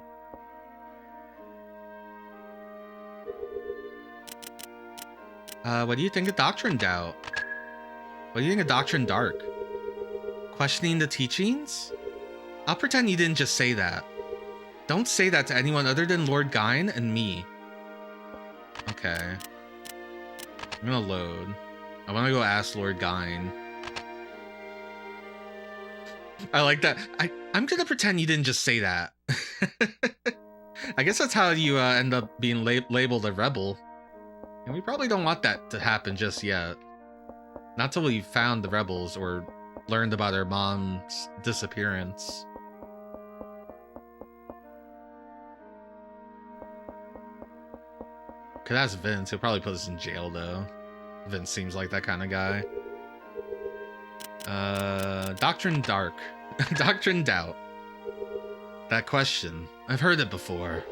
What do you think of doctrine doubt? What do you think of doctrine dark? Questioning the teachings? I'll pretend you didn't just say that. Don't say that to anyone other than Lord Gyne and me. Okay. I'm gonna load. I want to go ask Lord Gyne. I like that. I'm gonna pretend you didn't just say that. I guess that's how you end up being labeled a rebel. And we probably don't want that to happen just yet. Not till we found the rebels or learned about their mom's disappearance. Cause that's Vince. He'll probably put us in jail though. Vince seems like that kind of guy. Doctrine dark. Doctrine doubt. That question. I've heard it before.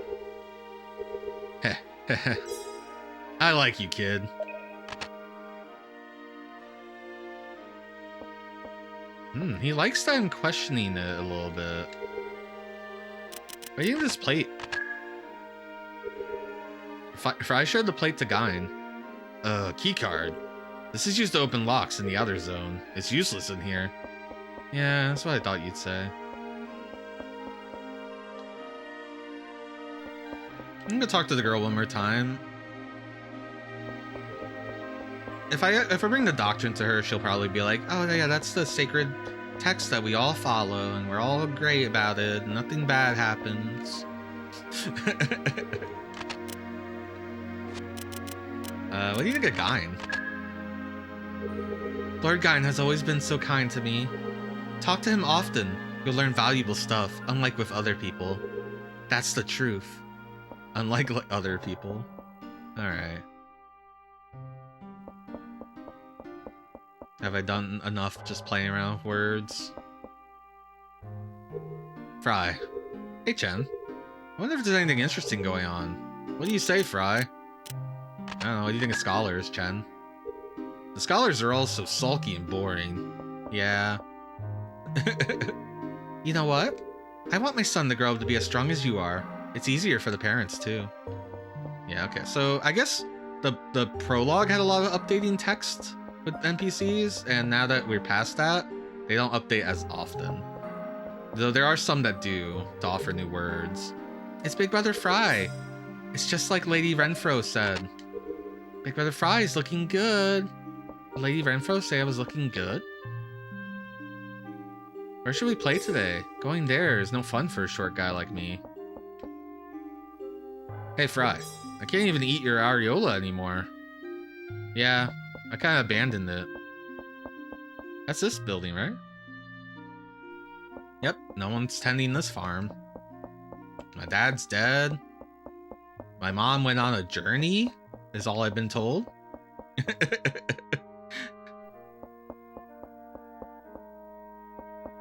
Heh. Heh. I like you, kid. He likes that I'm questioning it a little bit. What do you think of this plate? If I showed the plate to Gyne. Keycard. This is used to open locks in the outer zone. It's useless in here. Yeah, that's what I thought you'd say. I'm gonna talk to the girl one more time. If I bring the doctrine to her, she'll probably be like, oh yeah, that's the sacred text that we all follow, and we're all great about it, and nothing bad happens. What do you think of Gyne? Lord Gyne has always been so kind to me. Talk to him often. You'll learn valuable stuff, unlike with other people. That's the truth. Unlike other people. Alright. Have I done enough just playing around with words? Fry. Hey, Chen. I wonder if there's anything interesting going on. What do you say, Fry? I don't know, what do you think of scholars, Chen? The scholars are all so sulky and boring. Yeah. You know what? I want my son to grow up to be as strong as you are. It's easier for the parents, too. Yeah, okay. So, I guess the prologue had a lot of updating text with NPCs, and now that we're past that, they don't update as often. Though there are some that do, to offer new words. It's Big Brother Fry. It's just like Lady Renfro said. Big Brother Fry is looking good. Did Lady Renfro say I was looking good? Where should we play today? Going there is no fun for a short guy like me. Hey Fry, I can't even eat your areola anymore. Yeah, I kind of abandoned it. That's this building, right? Yep, no one's tending this farm. My dad's dead. My mom went on a journey, is all I've been told.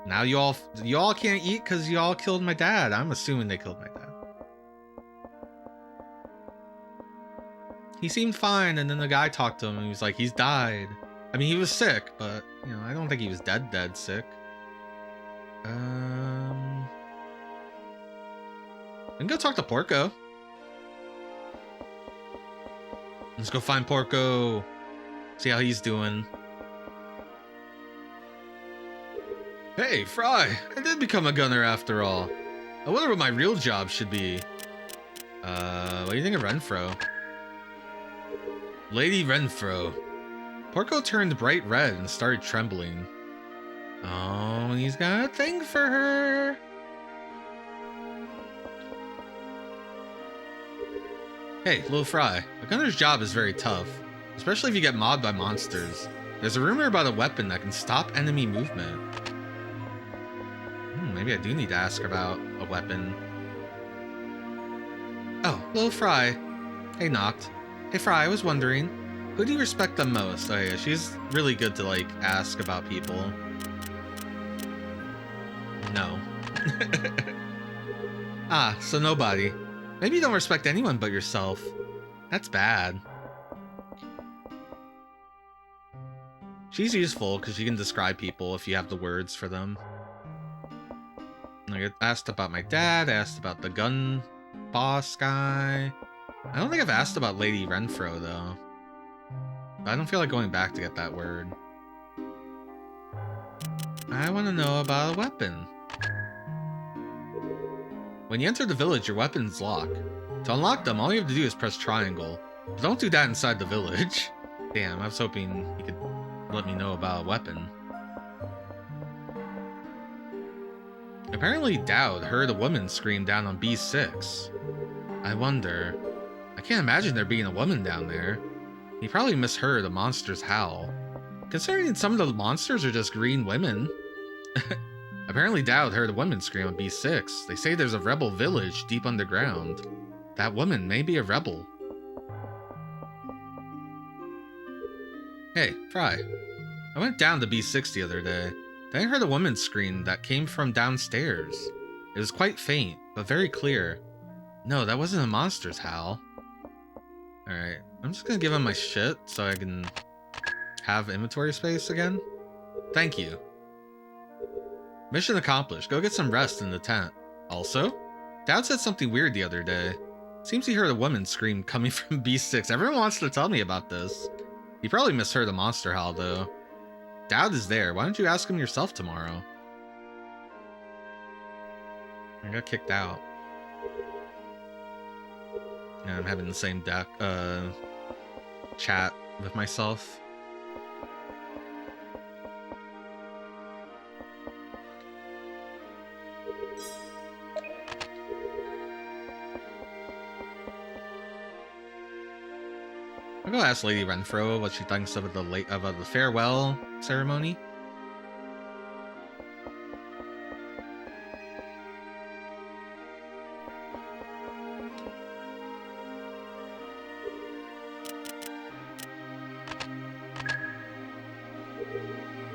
Now you all can't eat because you all killed my dad. I'm assuming they killed my dad. He seemed fine, and then the guy talked to him, and he was like, he's died. I mean, he was sick, but, you know, I don't think he was dead sick. We can go talk to Porco. Let's go find Porco. See how he's doing. Hey, Fry! I did become a gunner after all. I wonder what my real job should be. What do you think of Renfro? Lady Renfro. Porco turned bright red and started trembling. Oh, he's got a thing for her. Hey, little Fry. A gunner's job is very tough, especially if you get mobbed by monsters. There's a rumor about a weapon that can stop enemy movement. Maybe I do need to ask about a weapon. Oh, little Fry. Hey, Noct. Hey, Fry, I was wondering, who do you respect the most? Oh, yeah, she's really good to, like, ask about people. No. Ah, so nobody. Maybe you don't respect anyone but yourself. That's bad. She's useful because she can describe people if you have the words for them. I asked about my dad, I asked about the gun boss guy. I don't think I've asked about Lady Renfro, though. But I don't feel like going back to get that word. I want to know about a weapon. When you enter the village, your weapons lock. To unlock them, all you have to do is press triangle. But don't do that inside the village. Damn, I was hoping you could let me know about a weapon. Apparently Dowd heard a woman scream down on B6. I wonder... I can't imagine there being a woman down there. He probably misheard a monster's howl. Considering some of the monsters are just green women. Apparently Dowd heard a woman scream on B6. They say there's a rebel village deep underground. That woman may be a rebel. Hey, Fry. I went down to B6 the other day. Then I heard a woman scream that came from downstairs. It was quite faint, but very clear. No, that wasn't a monster's howl. Alright, I'm just gonna give him my shit so I can have inventory space again. Thank you. Mission accomplished. Go get some rest in the tent. Also, Dad said something weird the other day. Seems he heard a woman scream coming from B6. Everyone wants to tell me about this. He probably misheard a monster howl though. Dowd is there. Why don't you ask him yourself tomorrow? I got kicked out. And I'm having the same chat with myself. I'll go ask Lady Renfro what she thinks of the farewell ceremony.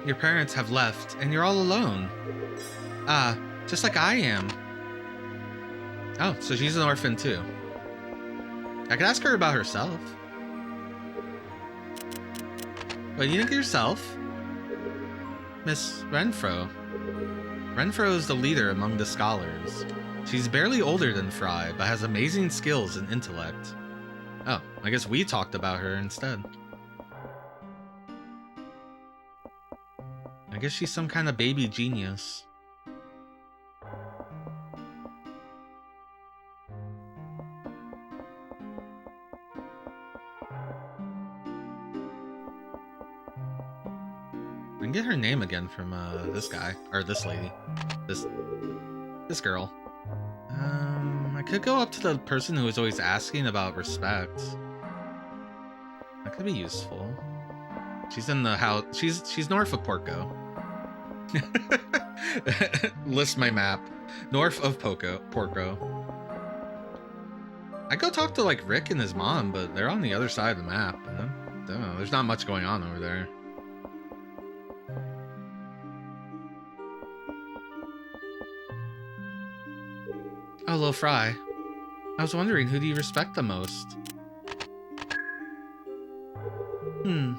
Your parents have left, and you're all alone. Ah, just like I am. Oh, so she's an orphan too. I could ask her about herself. What do you think of yourself? Miss Renfro. Renfro is the leader among the scholars. She's barely older than Fry, but has amazing skills and intellect. Oh, I guess we talked about her instead. I guess she's some kind of baby genius. I can get her name again from this guy, or this lady, this girl. I could go up to the person who is always asking about respect. That could be useful. She's in the house. She's north of Porco. List my map. North of Porco. I go talk to like Rick and his mom, but they're on the other side of the map. And I don't know, there's not much going on over there. Oh, Lil Fry. I was wondering, who do you respect the most?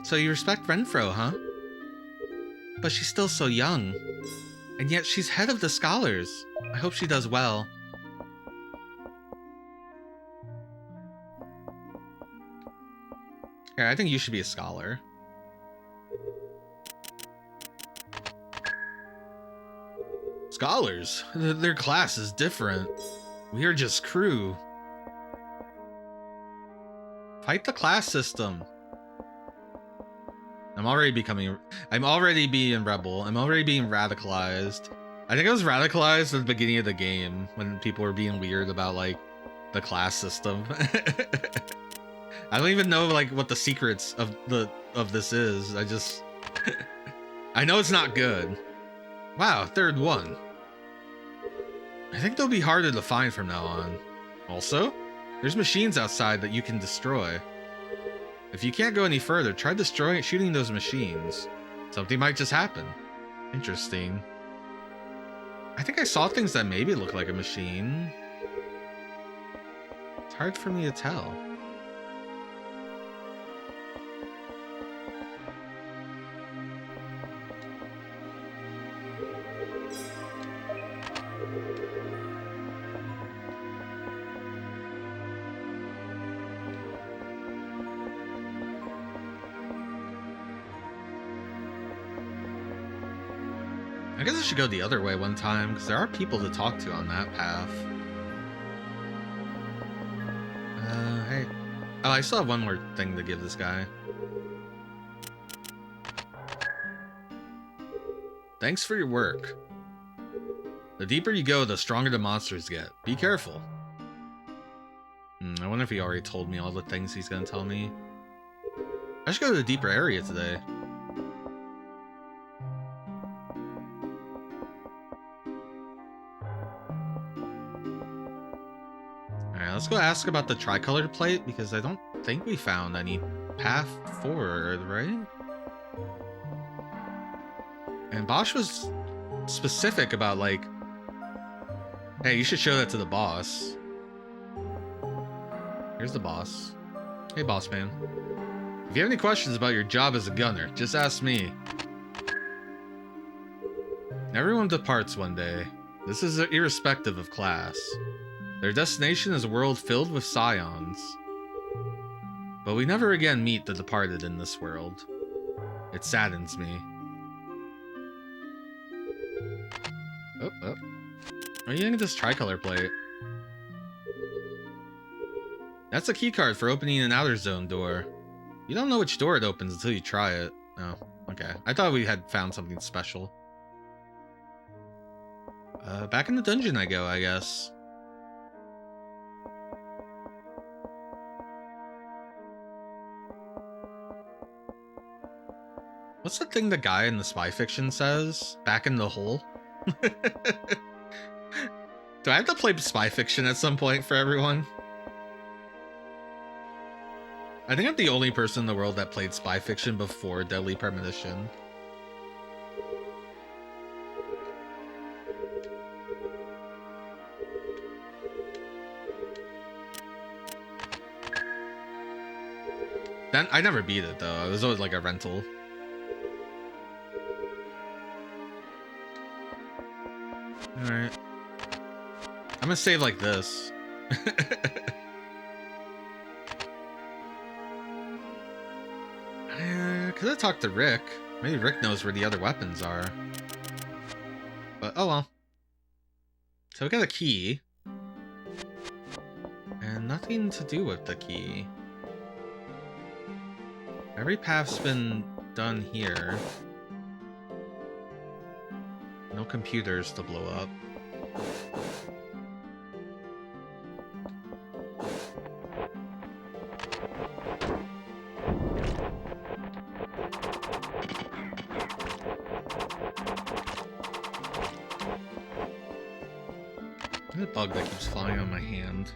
So you respect Renfro, huh? But she's still so young. And yet she's head of the scholars. I hope she does well. Here, I think you should be a scholar. Scholars? Their class is different. We are just crew. Fight the class system. I'm already being rebel. I'm already being radicalized. I think I was radicalized at the beginning of the game when people were being weird about like the class system. I don't even know like what the secrets of this is. I know it's not good. Wow, third one. I think they'll be harder to find from now on. Also, there's machines outside that you can destroy. If you can't go any further, try shooting those machines. Something might just happen. Interesting. I think I saw things that maybe look like a machine. It's hard for me to tell. I guess I should go the other way one time, because there are people to talk to on that path. Hey. Oh, I still have one more thing to give this guy. Thanks for your work. The deeper you go, the stronger the monsters get. Be careful. I wonder if he already told me all the things he's gonna tell me. I should go to the deeper area today. Let's go ask about the tricolor plate, because I don't think we found any path forward, right? And Bosch was specific about like, hey, you should show that to the boss. Here's the boss. Hey, boss man. If you have any questions about your job as a gunner, just ask me. Everyone departs one day. This is irrespective of class. Their destination is a world filled with scions. But we never again meet the departed in this world. It saddens me. Oh. Are you getting this tricolor plate? That's a keycard for opening an outer zone door. You don't know which door it opens until you try it. Oh, okay. I thought we had found something special. Back in the dungeon I go, I guess. What's the thing the guy in the spy fiction says? Back in the hole? Do I have to play spy fiction at some point for everyone? I think I'm the only person in the world that played spy fiction before Deadly Premonition. Then I never beat it though. It was always like a rental. Alright. I'm gonna save like this. Could have talked to Rick. Maybe Rick knows where the other weapons are. But oh well. So we got a key. And nothing to do with the key. Every path's been done here. No computers to blow up. There's a bug that keeps flying on my hand.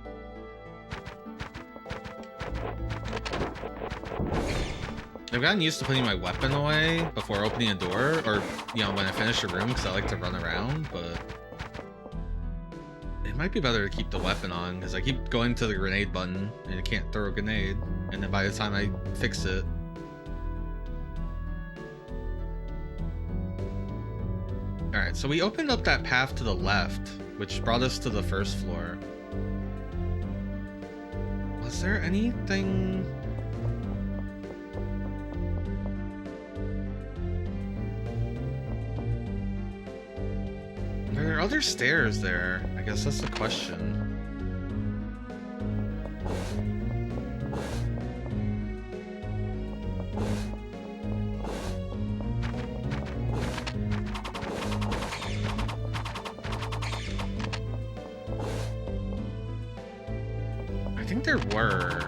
I've gotten used to putting my weapon away before opening a door, or, you know, when I finish a room, because I like to run around, but it might be better to keep the weapon on, because I keep going to the grenade button, and I can't throw a grenade, and then by the time I fix it... Alright, so we opened up that path to the left, which brought us to the first floor. Was there anything... Are there other stairs there? I guess that's the question. I think there were.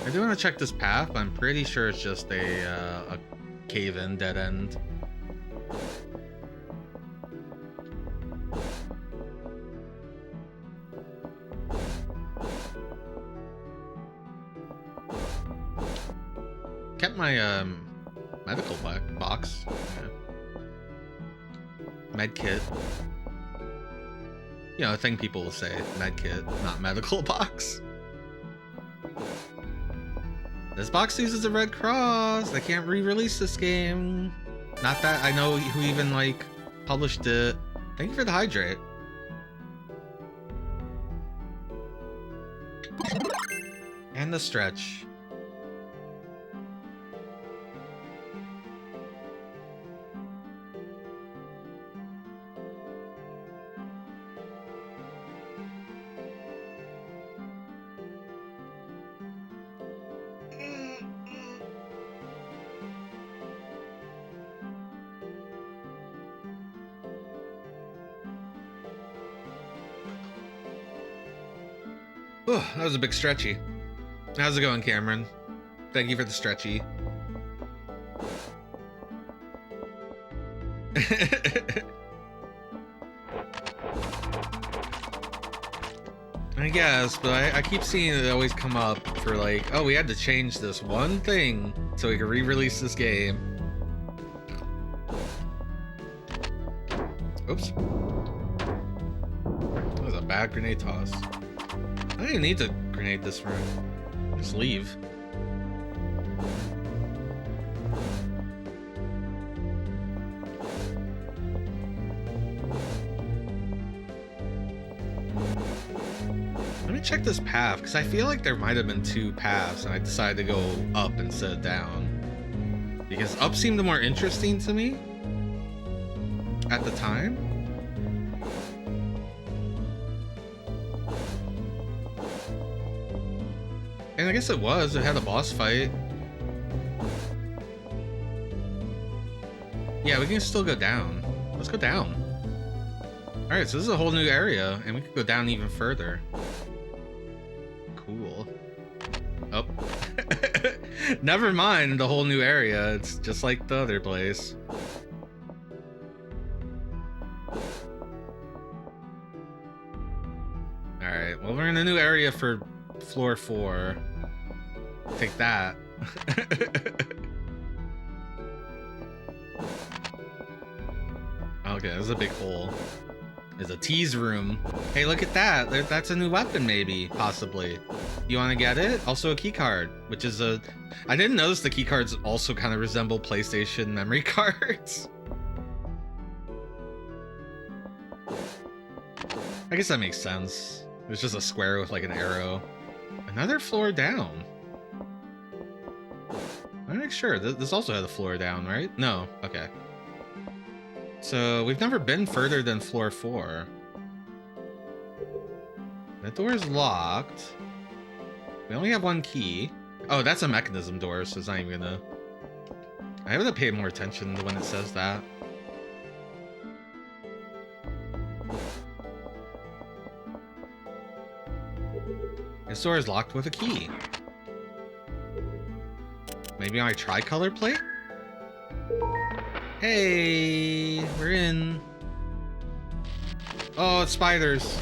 I do want to check this path, but I'm pretty sure it's just a cave-in dead end. Kept my medical box. Yeah. Med kit. You know, a thing people will say, med kit, not medical box. This box uses a Red Cross. They can't re-release this game. Not that I know who even, like, published it. Thank you for the hydrate. And the stretch. Oh, that was a big stretchy. How's it going, Cameron? Thank you for the stretchy. I guess, but I keep seeing it always come up for like, oh, we had to change this one thing so we could re-release this game. Oops. That was a bad grenade toss. I didn't need to grenade this room. Just leave. Let me check this path, because I feel like there might have been two paths, and I decided to go up instead of down. Because up seemed more interesting to me at the time. And I guess it was. It had a boss fight. Yeah, we can still go down. Let's go down. Alright, so this is a whole new area, and we could go down even further. Cool. Oh. Never mind the whole new area. It's just like the other place. Alright, well, we're in a new area for floor 4. Take that. Okay, there's a big hole. is a tease room. Hey, look at that. That's a new weapon, maybe, possibly. You want to get it? Also a key card, which is a... I didn't notice the key cards also kind of resemble PlayStation memory cards. I guess that makes sense. It's just a square with like an arrow. Another floor down. I'm not sure. This also had a floor down, right? No. Okay. So we've never been further than floor 4. That door is locked. We only have one key. Oh, that's a mechanism door, so it's not even gonna... I have to pay more attention to when it says that. This door is locked with a key. Maybe on a tricolor plate? Hey, we're in. Oh, it's spiders.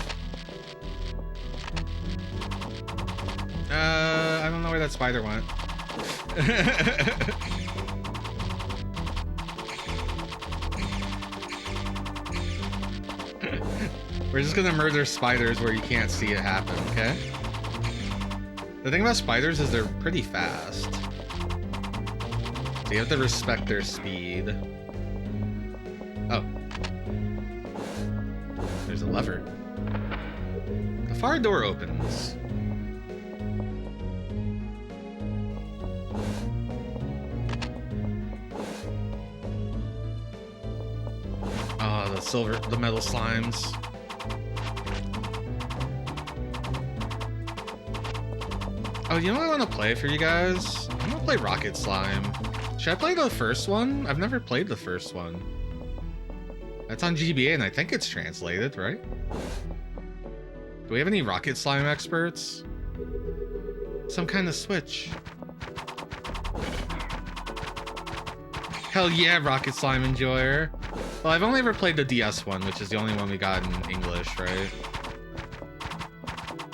I don't know where that spider went. We're just gonna murder spiders where you can't see it happen, okay? The thing about spiders is they're pretty fast. So you have to respect their speed. Oh. There's a lever. The far door opens. Oh, the metal slimes. Oh, you know what I want to play for you guys? I'm gonna play Rocket Slime. Should I play the first one? I've never played the first one. That's on GBA and I think it's translated, right? Do we have any Rocket Slime experts? Some kind of switch. Hell yeah, Rocket Slime enjoyer. Well, I've only ever played the DS one, which is the only one we got in English, right?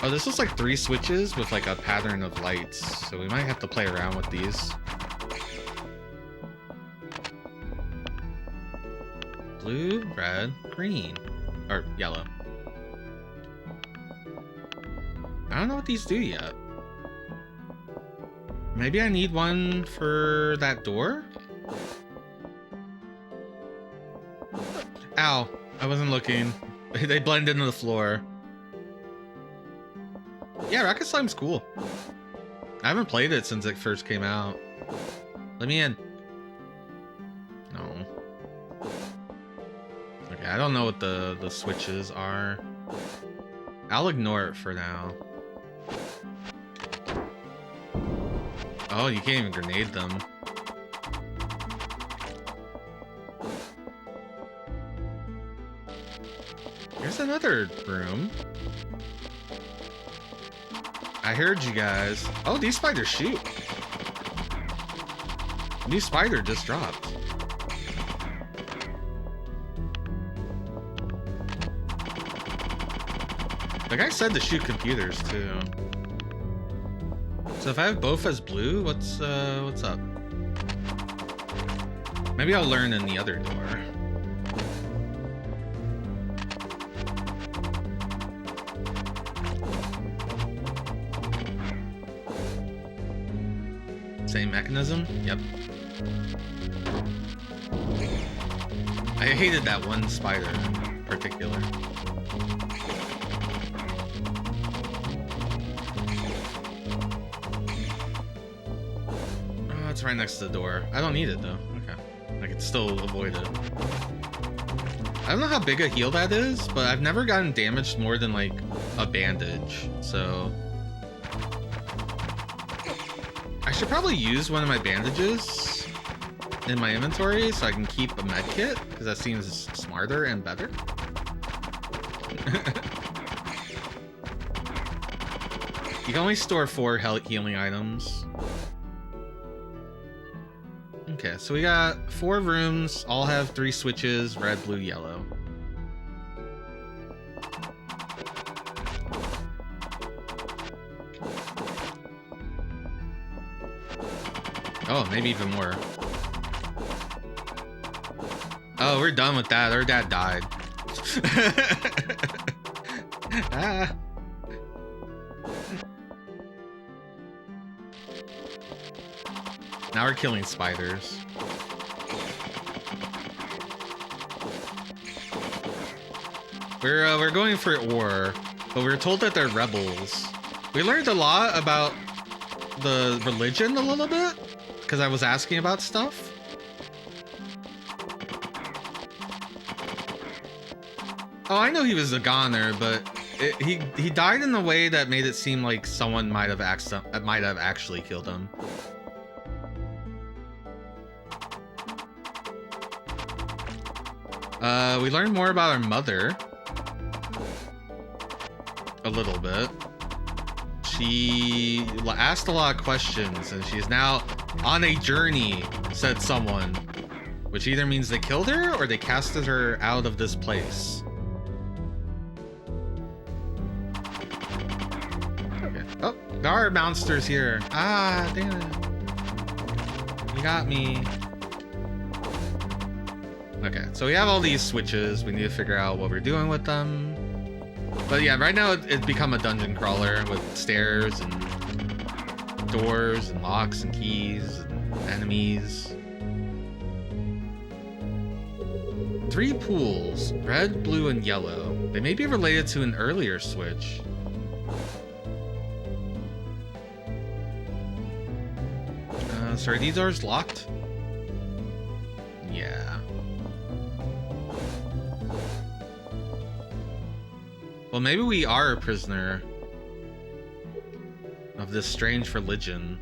Oh, this looks like 3 switches with like a pattern of lights, so we might have to play around with these. Blue, red, green. Or yellow. I don't know what these do yet. Maybe I need one for that door? Ow, I wasn't looking. They blend into the floor. Yeah, Rocket Slime's cool. I haven't played it since it first came out. Let me in. No. Okay, I don't know what the switches are. I'll ignore it for now. Oh, you can't even grenade them. Here's another room. I heard you guys. Oh, these spiders shoot. New spider just dropped. The guy said to shoot computers too. So if I have both as blue, what's up? Maybe I'll learn in the other door. Same mechanism? Yep. I hated that one spider in particular. Oh, it's right next to the door. I don't need it though. Okay. I can still avoid it. I don't know how big a heal that is, but I've never gotten damaged more than like a bandage, so... I should probably use one of my bandages in my inventory so I can keep a med kit, because that seems smarter and better. You can only store 4 healing items. Okay, so we got 4 rooms, all have 3 switches, red, blue, yellow. Oh, maybe even more. Oh, we're done with that. Our dad died. Ah. Now we're killing spiders. We're going for ore, but we're told that they're rebels. We learned a lot about the religion a little bit, because I was asking about stuff. Oh, I know he was a goner, but he died in a way that made it seem like someone might have actually killed him. We learned more about our mother. A little bit. She asked a lot of questions, and she's now on a journey, said someone. Which either means they killed her, or they casted her out of this place. Okay. Oh, there are monsters here. Ah, damn it. You got me. Okay, so we have all these switches. We need to figure out what we're doing with them. But yeah, right now it's become a dungeon crawler with stairs and doors and locks and keys and enemies. 3 pools, red, blue, and yellow. They may be related to an earlier switch. So are these doors locked? Yeah. Well, maybe we are a prisoner of this strange religion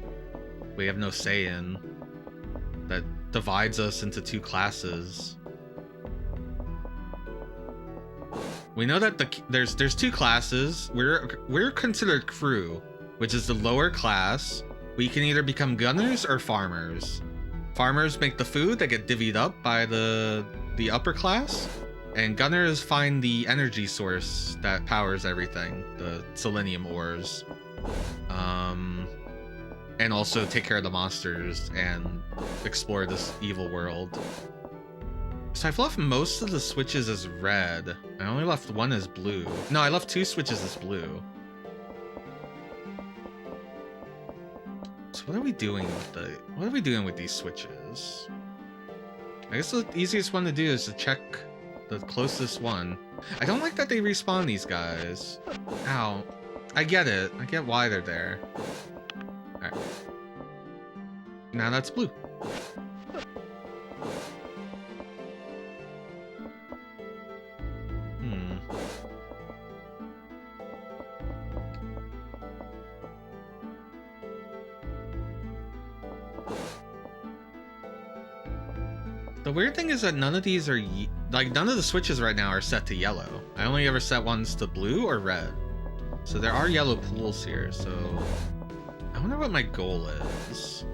we have no say in, that divides us into 2 classes. We know that there's 2 classes. We're considered crew, which is the lower class. We can either become gunners or farmers. Farmers make the food that get divvied up by the upper class. And gunners find the energy source that powers everything, the selenium ores. And also take care of the monsters and explore this evil world. So I've left most of the switches as red. I only left 1 as blue. No, I left 2 switches as blue. So what are we doing with these switches? I guess the easiest one to do is to check the closest one. I don't like that they respawn these guys. Ow. I get it. I get why they're there. Alright. Now that's blue. The weird thing is that none of these are none of the switches right now are set to yellow. I only ever set ones to blue or red. So there are yellow pools here, so I wonder what my goal is.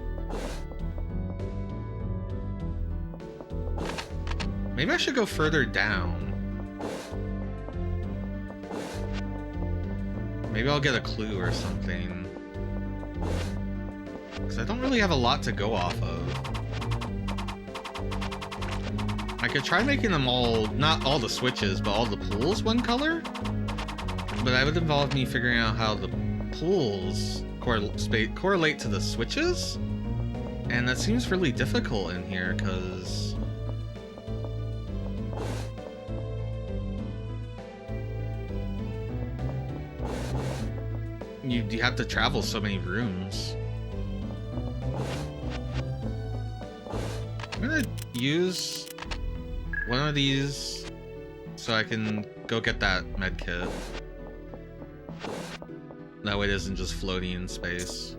Maybe I should go further down. Maybe I'll get a clue or something. Because I don't really have a lot to go off of. I could try making them all, not all the switches, but all the pools one color. But that would involve me figuring out how the pools correlate to the switches. And that seems really difficult in here, because you have to travel so many rooms. I'm gonna use one of these so I can go get that med kit. That way it isn't just floating in space.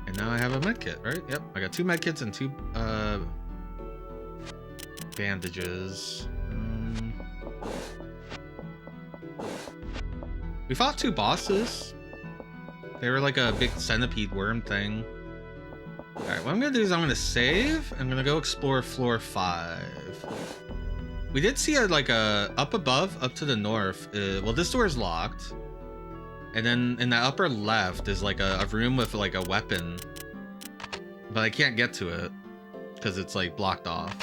And now I have a med kit, right? Yep, I got 2 med kits and 2 bandages. We fought 2 bosses. They were like a big centipede worm thing. Alright, what I'm gonna do is I'm gonna save. I'm gonna go explore floor 5. We did see up above, up to the north. Well, this door is locked. And then in the upper left is like a room with like a weapon. But I can't get to it because it's like blocked off.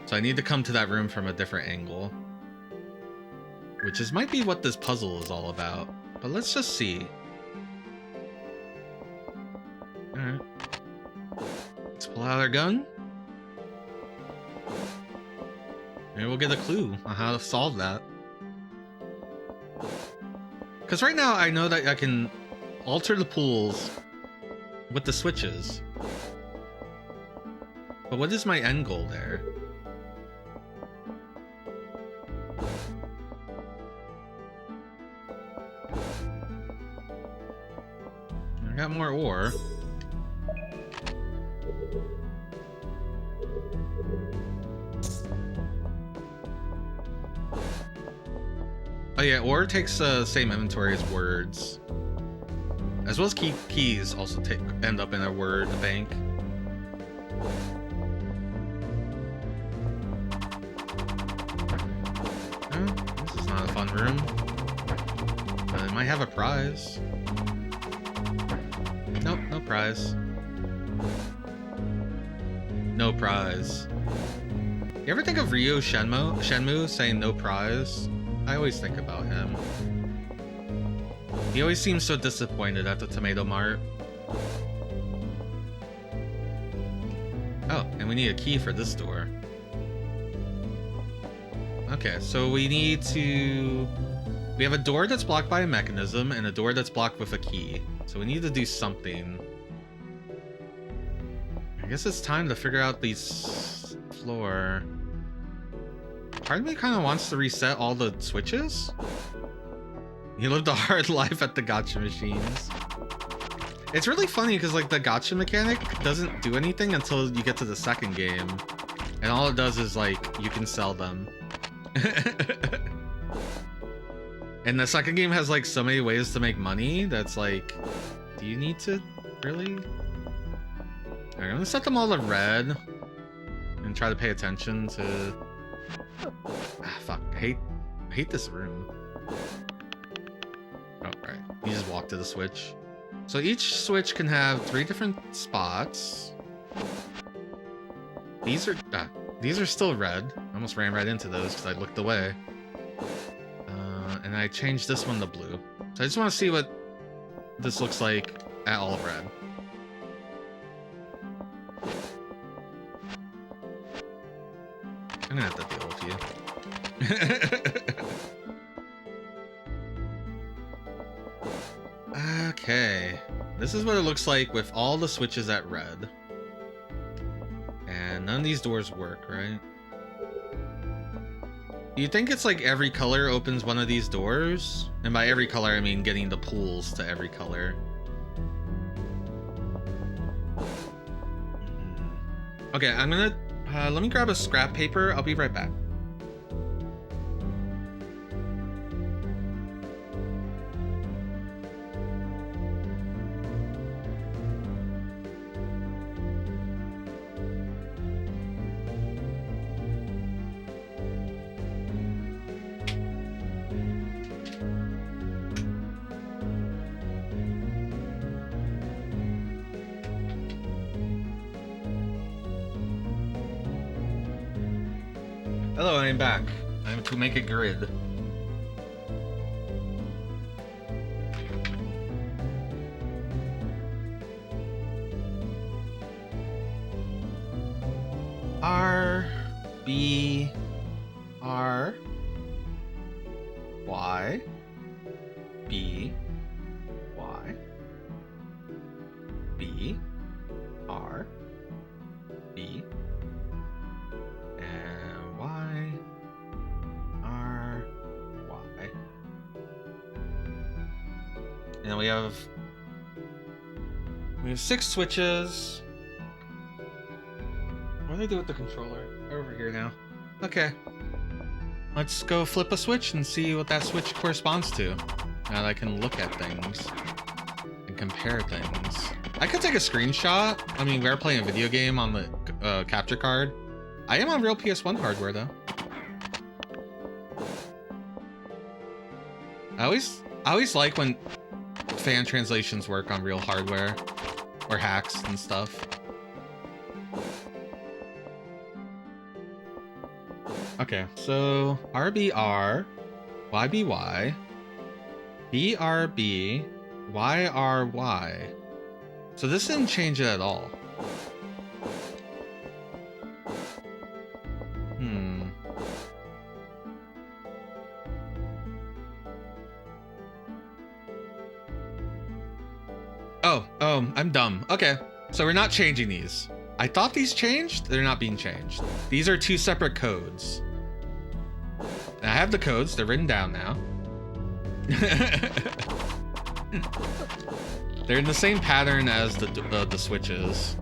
So I need to come to that room from a different angle. Which might be what this puzzle is all about. But let's just see. Alright. Let's pull out our gun. Maybe we'll get a clue on how to solve that. Because right now I know that I can alter the pools with the switches. But what is my end goal there? I got more ore. Oh yeah, ore takes the same inventory as words. As well as keys also end up in a word bank. This is not a fun room. It might have a prize. Nope, no prize. No prize. You ever think of Ryo Shenmue saying no prize? I always think about him. He always seems so disappointed at the Tomato Mart. Oh, and we need a key for this door. Okay, so we need to... We have a door that's blocked by a mechanism and a door that's blocked with a key. So we need to do something. I guess it's time to figure out these floor. Part of me kind of wants to reset all the switches. You lived a hard life at the gacha machines. It's really funny because like the gacha mechanic doesn't do anything until you get to the second game. And all it does is like, you can sell them. And the second game has like so many ways to make money that's like, do you need to really? Alright, I'm gonna set them all to red and try to pay attention to... Ah, fuck, I hate this room. Oh, right. You just walk to the switch. So each switch can have 3 different spots. These are still red. I almost ran right into those because I looked away. And I changed this one to blue. So I just want to see what this looks like at all red. I'm gonna have to deal with you. Okay. This is what it looks like with all the switches at red. And none of these doors work, right? You think it's like every color opens one of these doors? And by every color, I mean getting the pools to every color. Okay, I'm gonna... let me grab a scrap paper. I'll be right back. Hello, I'm back. I'm to make a grid. R, B, R, Y, B, Y, B, R, B, and Y, R, Y. And then we have 6 switches. What do I do with the controller? They're over here now. Okay. Let's go flip a switch and see what that switch corresponds to. Now that I can look at things and compare things. I could take a screenshot. I mean, we're playing a video game on the capture card. I am on real PS1 hardware though. I always like when fan translations work on real hardware or hacks and stuff. Okay, so RBR, YBY, BRB, YRY. So this didn't change it at all. Oh, I'm dumb. Okay, so we're not changing these. I thought these changed. They're not being changed. These are two separate codes. And I have the codes. They're written down now. They're in the same pattern as the switches.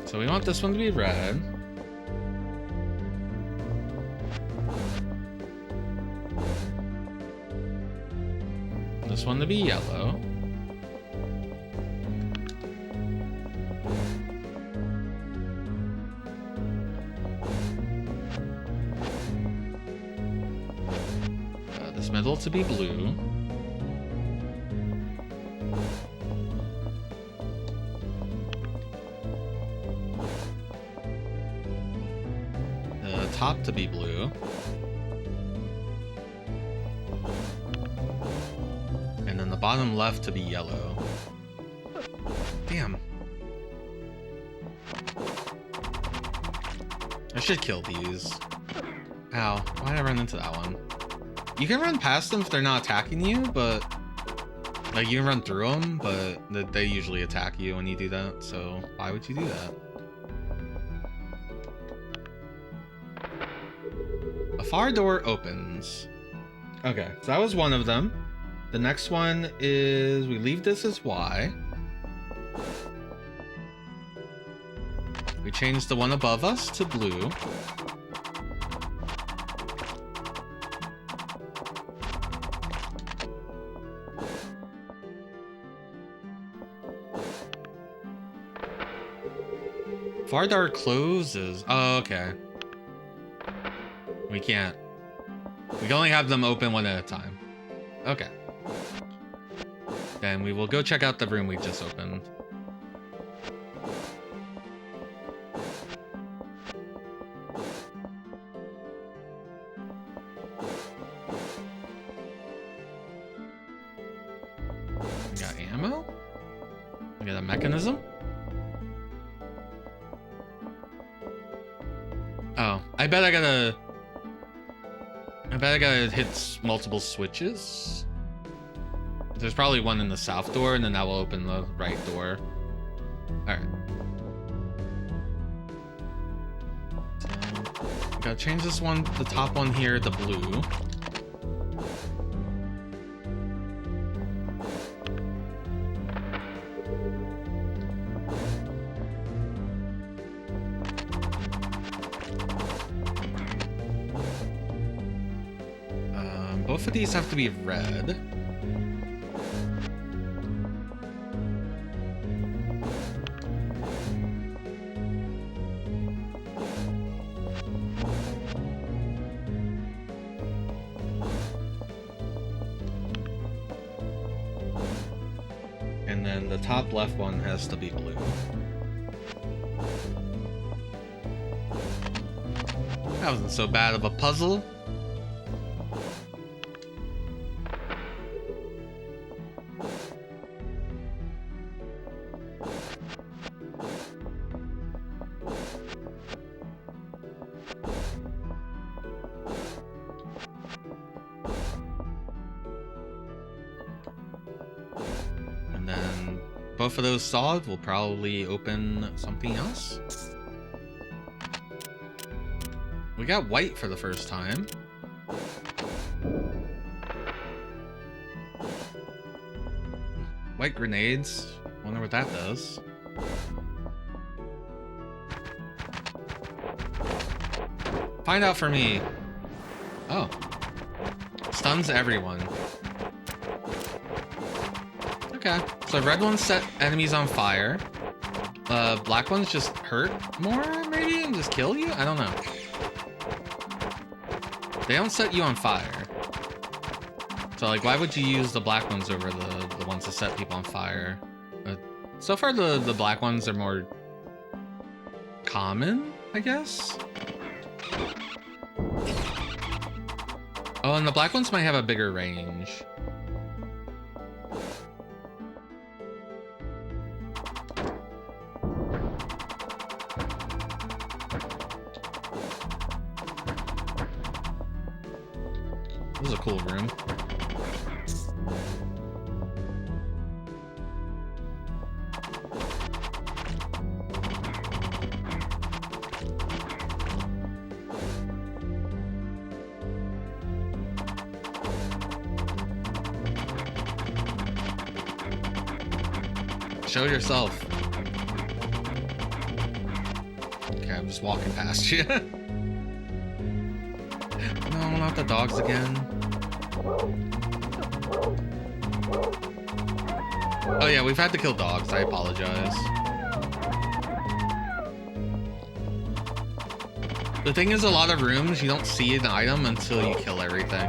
So we want this one to be red. This one to be yellow. This middle to be blue. The top to be blue. And then the bottom left to be yellow. Damn. I should kill these. Ow, why did I run into that one? You can run past them if they're not attacking you, but... Like, you can run through them, but they usually attack you when you do that, so why would you do that? A far door opens. Okay, so that was one of them. The next one is, we leave this as Y. We change the one above us to blue. Far door closes. Oh, okay. We can't. We can only have them open one at a time. Okay. Then we will go check out the room we just opened. We got ammo. We got a mechanism. Oh, I bet I gotta hit multiple switches. There's probably one in the south door, and then that will open the right door. All right. So, gotta change this one, the top one here, to blue. Both of these have to be red. And then the top left one has to be blue. That wasn't so bad of a puzzle. And then both of those solved will probably open something else. We got white for the first time. White grenades. Wonder what that does. Find out for me. Oh. Stuns everyone. Okay. So red ones set enemies on fire. Black ones just hurt more, maybe, and just kill you? I don't know. They don't set you on fire. So, like, why would you use the black ones over the ones that set people on fire? So far, the black ones are more common, I guess. Oh, and the black ones might have a bigger range. This is a cool room. Show yourself. Okay, I'm just walking past you. No, not the dogs again. Oh yeah, we've had to kill dogs. I apologize. The thing is, a lot of rooms, you don't see an item until you kill everything.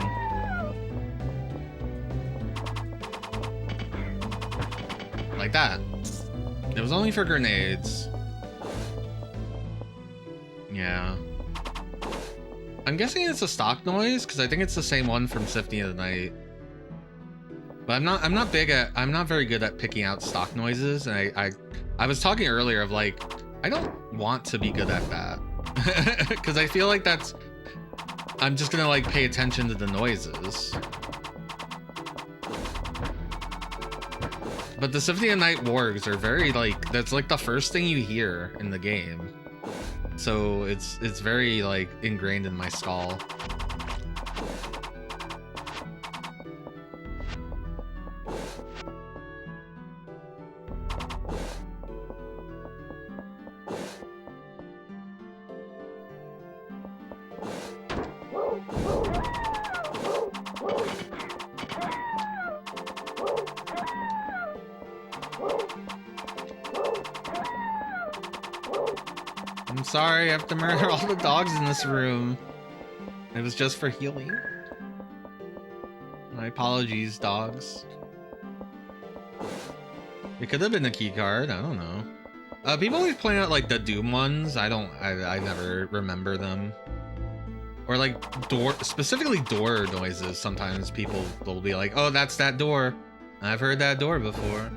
Like that. It was only for grenades. Yeah. I'm guessing it's a stock noise because I think it's the same one from Symphony of the Night. But I'm not very good at picking out stock noises, and I was talking earlier of like, I don't want to be good at that. Because I feel like I'm just gonna like pay attention to the noises. But the Symphony of the Night wargs are very like, that's like the first thing you hear in the game. So it's very like ingrained in my skull. I'm sorry, I have to murder all the dogs in this room. It was just for healing. My apologies, dogs. It could have been a key card, I don't know. People always point out like the Doom ones. I never remember them. Or like specifically door noises. Sometimes people will be like, oh, that's that door. I've heard that door before.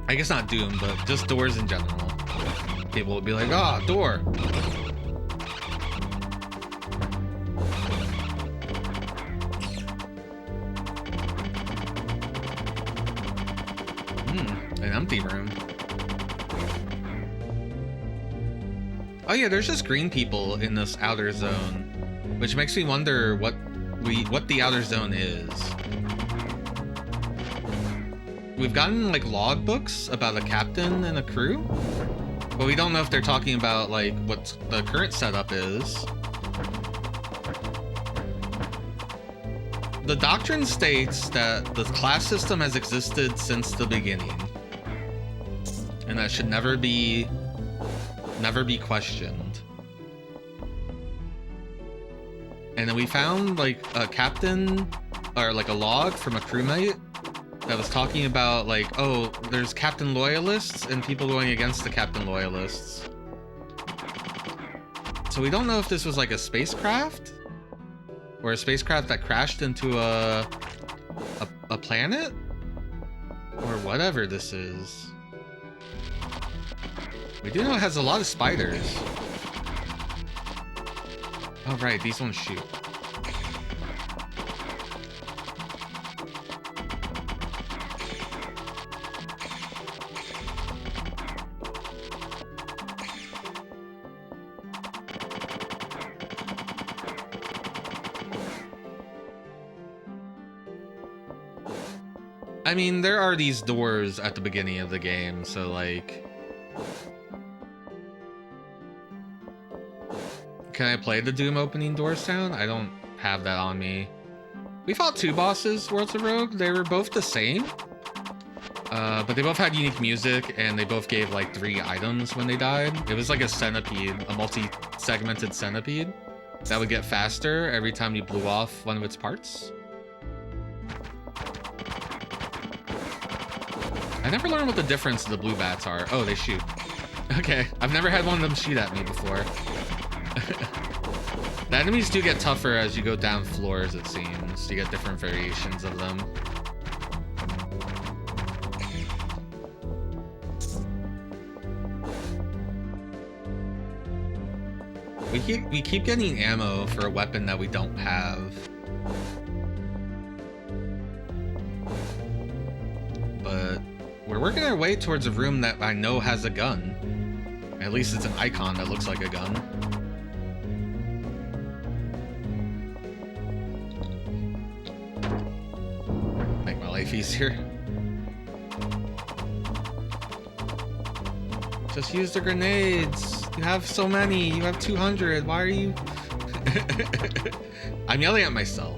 I guess not Doom, but just doors in general. People will be like, ah, door. An empty room. Oh yeah, there's just green people in this outer zone, which makes me wonder what the outer zone is. We've gotten like logbooks about a captain and a crew, but we don't know if they're talking about like what the current setup is. The doctrine states that the class system has existed since the beginning, and that should never be questioned. And then we found like a captain, or like a log from a crewmate that was talking about like, oh, there's Captain Loyalists and people going against the Captain Loyalists. So we don't know if this was like a spacecraft, or a spacecraft that crashed into a planet, or whatever this is. We do know it has a lot of spiders. Oh right, these ones shoot. I mean, there are these doors at the beginning of the game, so like... Can I play the Doom opening door sound? I don't have that on me. We fought two bosses, Worlds of Rogue. They were both the same. But they both had unique music, and they both gave like 3 items when they died. It was like a centipede, a multi-segmented centipede. that would get faster every time you blew off one of its parts. I never learned what the difference of the blue bats are. Oh, they shoot. Okay, I've never had one of them shoot at me before. The enemies do get tougher as you go down floors, it seems. You get different variations of them. We keep getting ammo for a weapon that we don't have. But we're working our way towards a room that I know has a gun. At least it's an icon that looks like a gun. Make my life easier. Just use the grenades. You have so many. You have 200. Why are you... I'm yelling at myself.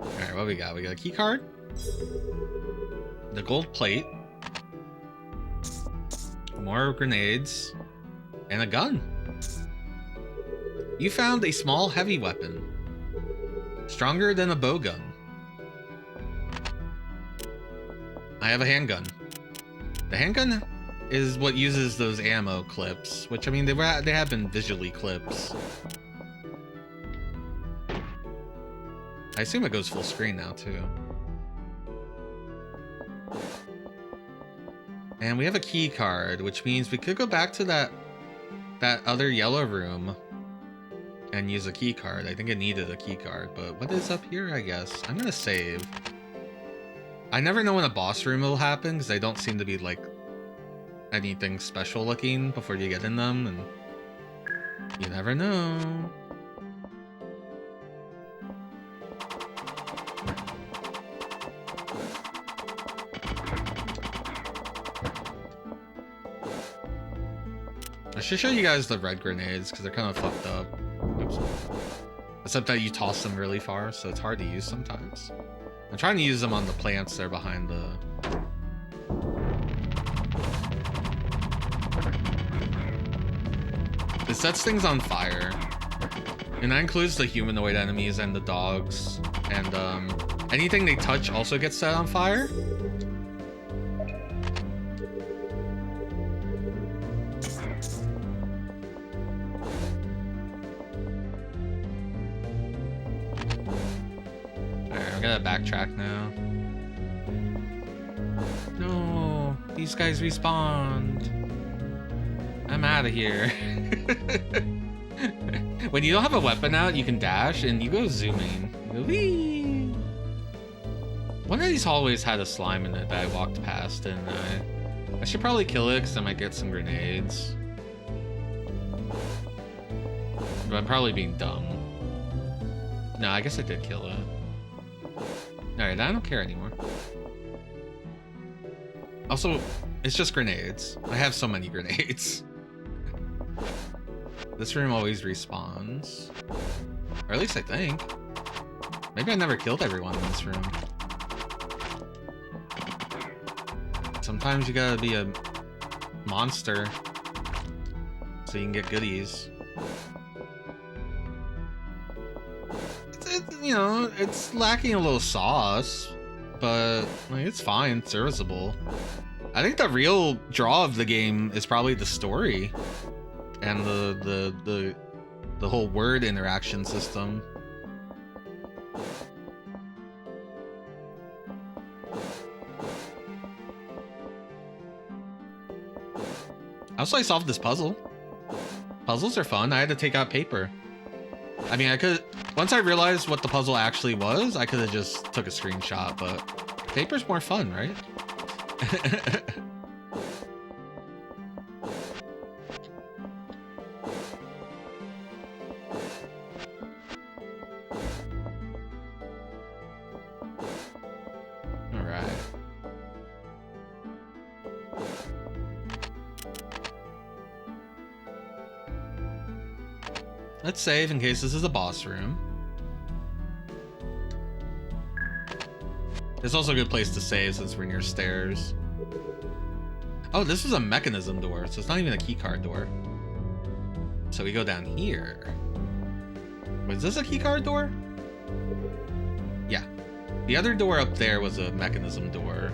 Alright, what we got? We got a key card. The gold plate. More grenades. And a gun. You found a small heavy weapon. Stronger than a bowgun. I have a handgun. The handgun is what uses those ammo clips, which I mean they have been visually clips. I assume it goes full screen now too. And we have a key card, which means we could go back to that other yellow room and use a key card. I think it needed a key card, but what is up here, I guess? I'm gonna save. I never know when a boss room will happen because they don't seem to be like anything special looking before you get in them, and you never know. I should show you guys the red grenades because they're kind of fucked up. Oops. Except that you toss them really far, so it's hard to use sometimes. I'm trying to use them on the plants there behind the... It sets things on fire. And that includes the humanoid enemies and the dogs. And anything they touch also gets set on fire. I gotta backtrack now. No, these guys respawned. I'm out of here. When you don't have a weapon out, you can dash and you go zooming. You go, whee! One of these hallways had a slime in it that I walked past, and I should probably kill it because I might get some grenades. But I'm probably being dumb. No, I guess I did kill it. Alright, I don't care anymore. Also, it's just grenades. I have so many grenades. This room always respawns. Or at least I think. Maybe I never killed everyone in this room. Sometimes you gotta be a monster so you can get goodies. You know, it's lacking a little sauce, but like, it's fine, it's serviceable. I think the real draw of the game is probably the story and the whole word interaction system. Also, I solved this puzzle. Puzzles are fun. I had to take out paper. I mean, I could... Once I realized what the puzzle actually was, I could have just took a screenshot, but paper's more fun, right? All right. Let's save in case this is a boss room. It's also a good place to save since we're near stairs. Oh, this is a mechanism door, so it's not even a keycard door. So we go down here. Was this a keycard door? Yeah. The other door up there was a mechanism door.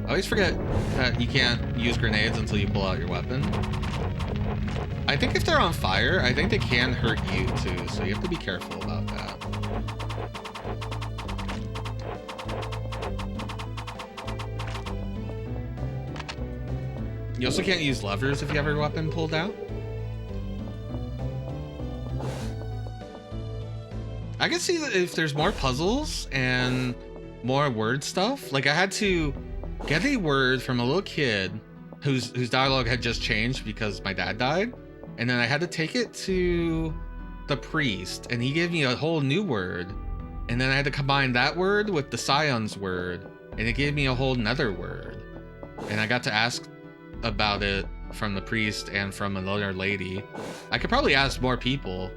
I always forget that you can't use grenades until you pull out your weapon. I think if they're on fire, I think they can hurt you too, so you have to be careful about that. You also can't use levers if you have your weapon pulled out. I can see that if there's more puzzles and more word stuff, like I had to get a word from a little kid whose dialogue had just changed because my dad died, and then I had to take it to the priest and he gave me a whole new word, and then I had to combine that word with the Scion's word and it gave me a whole nother word, and I got to ask about it from the priest and from another lady. I could probably ask more people.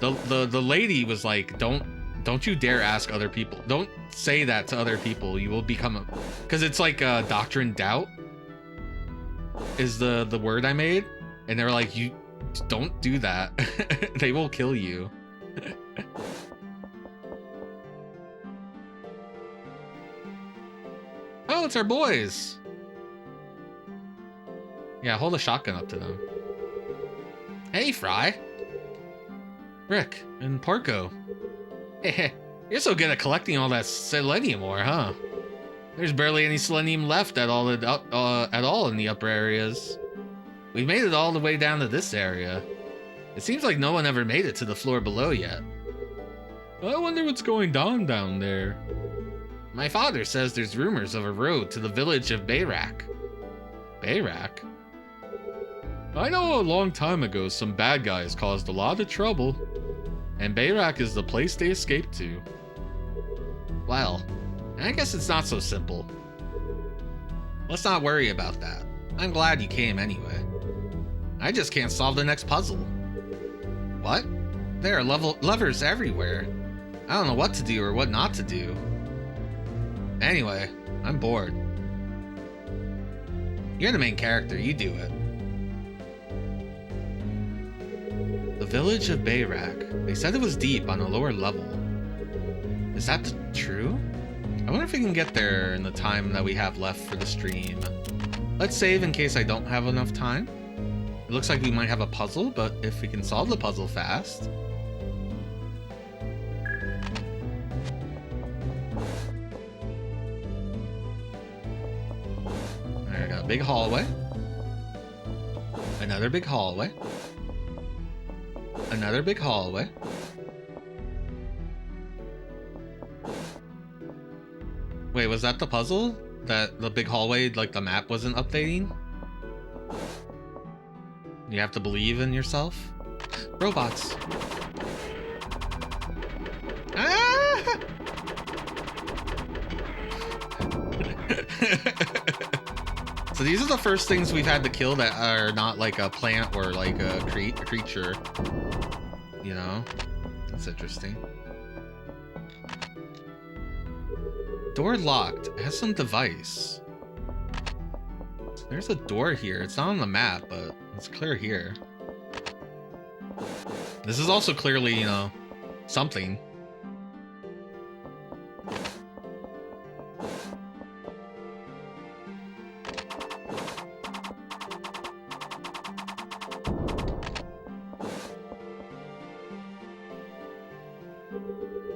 The lady was like, don't you dare ask other people. Don't say that to other people. You will become a... Because it's like doctrine doubt is the word I made. And they were like, you don't do that. They will kill you. Oh, it's our boys. Yeah, hold a shotgun up to them. Hey, Fry. Rick and Porco. Hey, you're so good at collecting all that selenium ore, huh? There's barely any selenium left at all in the upper areas. We made it all the way down to this area. It seems like no one ever made it to the floor below yet. I wonder what's going on down there. My father says there's rumors of a road to the village of Bayrak. Bayrak? I know a long time ago some bad guys caused a lot of trouble, and Bayrak is the place they escaped to. Well, I guess it's not so simple. Let's not worry about that. I'm glad you came anyway. I just can't solve the next puzzle. What? There are levers everywhere. I don't know what to do or what not to do. Anyway, I'm bored. You're the main character, you do it. The village of Bayrak. They said it was deep on a lower level. Is that true? I wonder if we can get there in the time that we have left for the stream. Let's save in case I don't have enough time. It looks like we might have a puzzle, but if we can solve the puzzle fast. Alright, I got a big hallway. Another big hallway. Another big hallway. Wait, was that the puzzle? That the big hallway, like the map wasn't updating? You have to believe in yourself? Robots. Ah! So these are the first things we've had to kill that are not like a plant or like a creature. You know? That's interesting. Door locked. It has some device. There's a door here. It's not on the map, but it's clear here. This is also clearly, you know, something.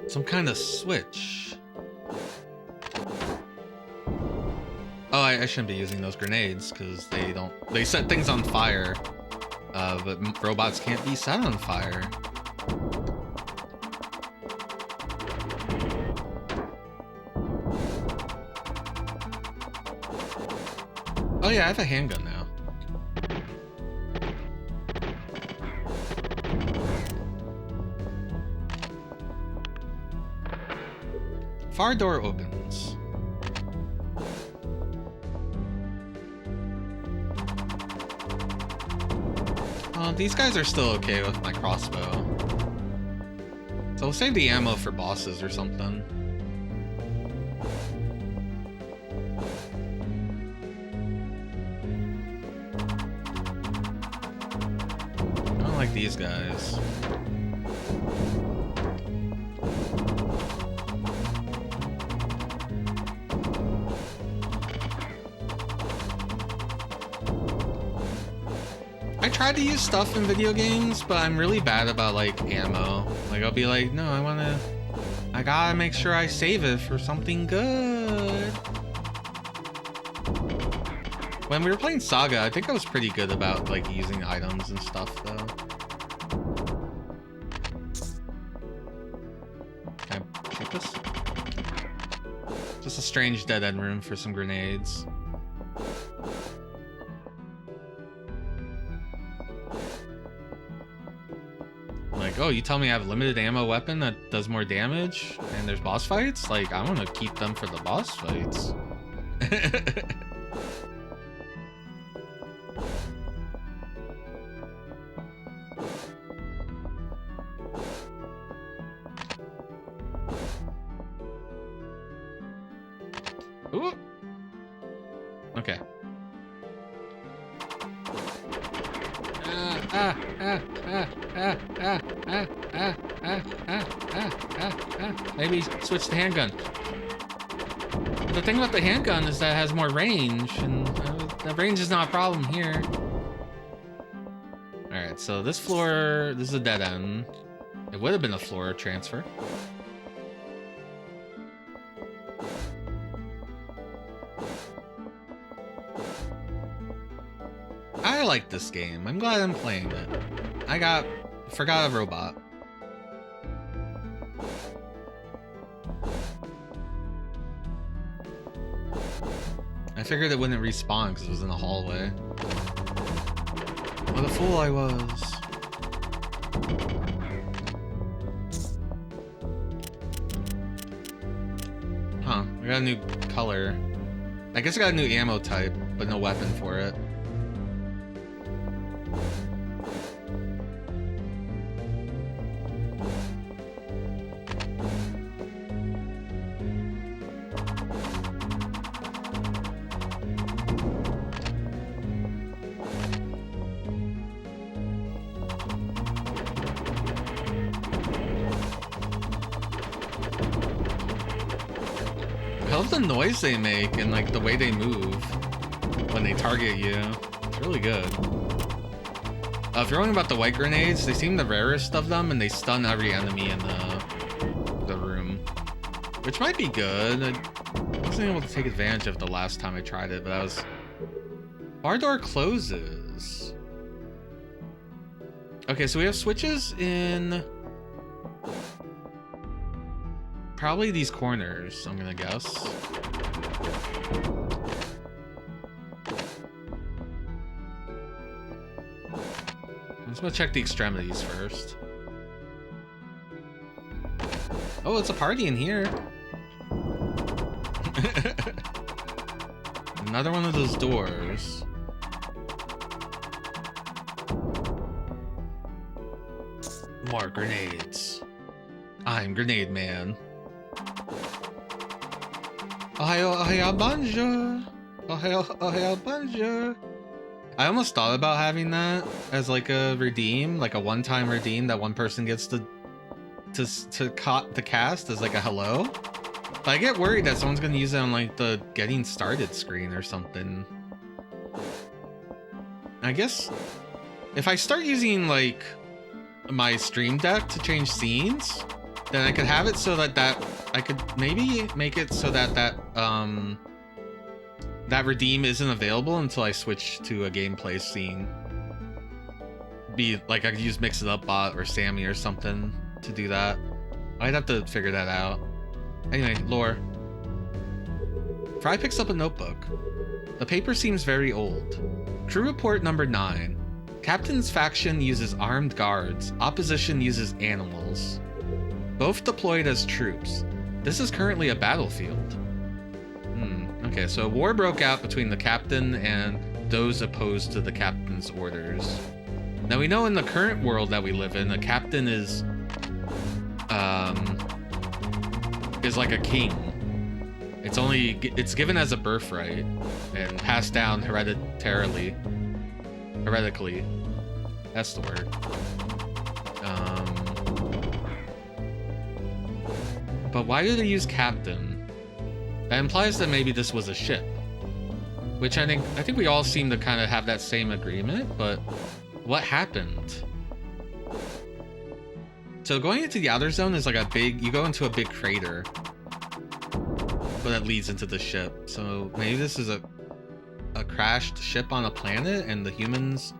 Some kind of switch. Oh, I shouldn't be using those grenades because they set things on fire. But robots can't be set on fire. Oh yeah, I have a handgun now. Far door opens. These guys are still okay with my crossbow. So we'll save the ammo for bosses or something. I don't like these guys. I tried to use stuff in video games, but I'm really bad about like ammo. Like I'll be like, no, I gotta make sure I save it for something good. When we were playing Saga, I think I was pretty good about like using items and stuff though. Can I check this? Just a strange dead end room for some grenades. Like, oh, you tell me I have a limited ammo weapon that does more damage and there's boss fights? Like, I want to keep them for the boss fights. Ooh. Okay. Maybe switch the handgun. But the thing about the handgun is that it has more range, and that range is not a problem here. Alright, so this floor, this is a dead end. It would have been a floor transfer. I like this game. I'm glad I'm playing it. Forgot a robot. I figured it wouldn't respawn because it was in the hallway. What a fool I was. Huh, I got a new color. I guess I got a new ammo type, but no weapon for it. I love the noise they make and like the way they move when they target you. It's really good. If you're wondering about the white grenades, they seem the rarest of them and they stun every enemy in the room, which might be good. I wasn't able to take advantage of the last time I tried it, but I was... Bar door closes. Okay, so we have switches in... probably these corners, I'm gonna guess. I'm just gonna check the extremities first. Oh, it's a party in here. Another one of those doors. More grenades. I'm Grenade Man. Ohayo, bonjour. Ohayo, bonjour. I almost thought about having that as like a redeem, like a one-time redeem that one person gets to cast as like a hello. But I get worried that someone's gonna use it on like the getting started screen or something. I guess if I start using like my stream deck to change scenes, then I could have it so that I could maybe make it so that that redeem isn't available until I switch to a gameplay scene. Be like I could use Mix It Up Bot or Sammy or something to do that. I'd have to figure that out. Anyway, lore. Fry picks up a notebook. The paper seems very old. Crew report number 9. Captain's faction uses armed guards. Opposition uses animals. Both deployed as troops. This is currently a battlefield. Okay, so a war broke out between the captain and those opposed to the captain's orders. Now we know in the current world that we live in, a captain is like a king. It's given as a birthright and passed down hereditarily. Heretically. That's the word. But why do they use captain? That implies that maybe this was a ship. Which I think we all seem to kind of have that same agreement, but what happened? So going into the outer zone is like you go into a big crater. But that leads into the ship. So maybe this is a crashed ship on a planet and the humans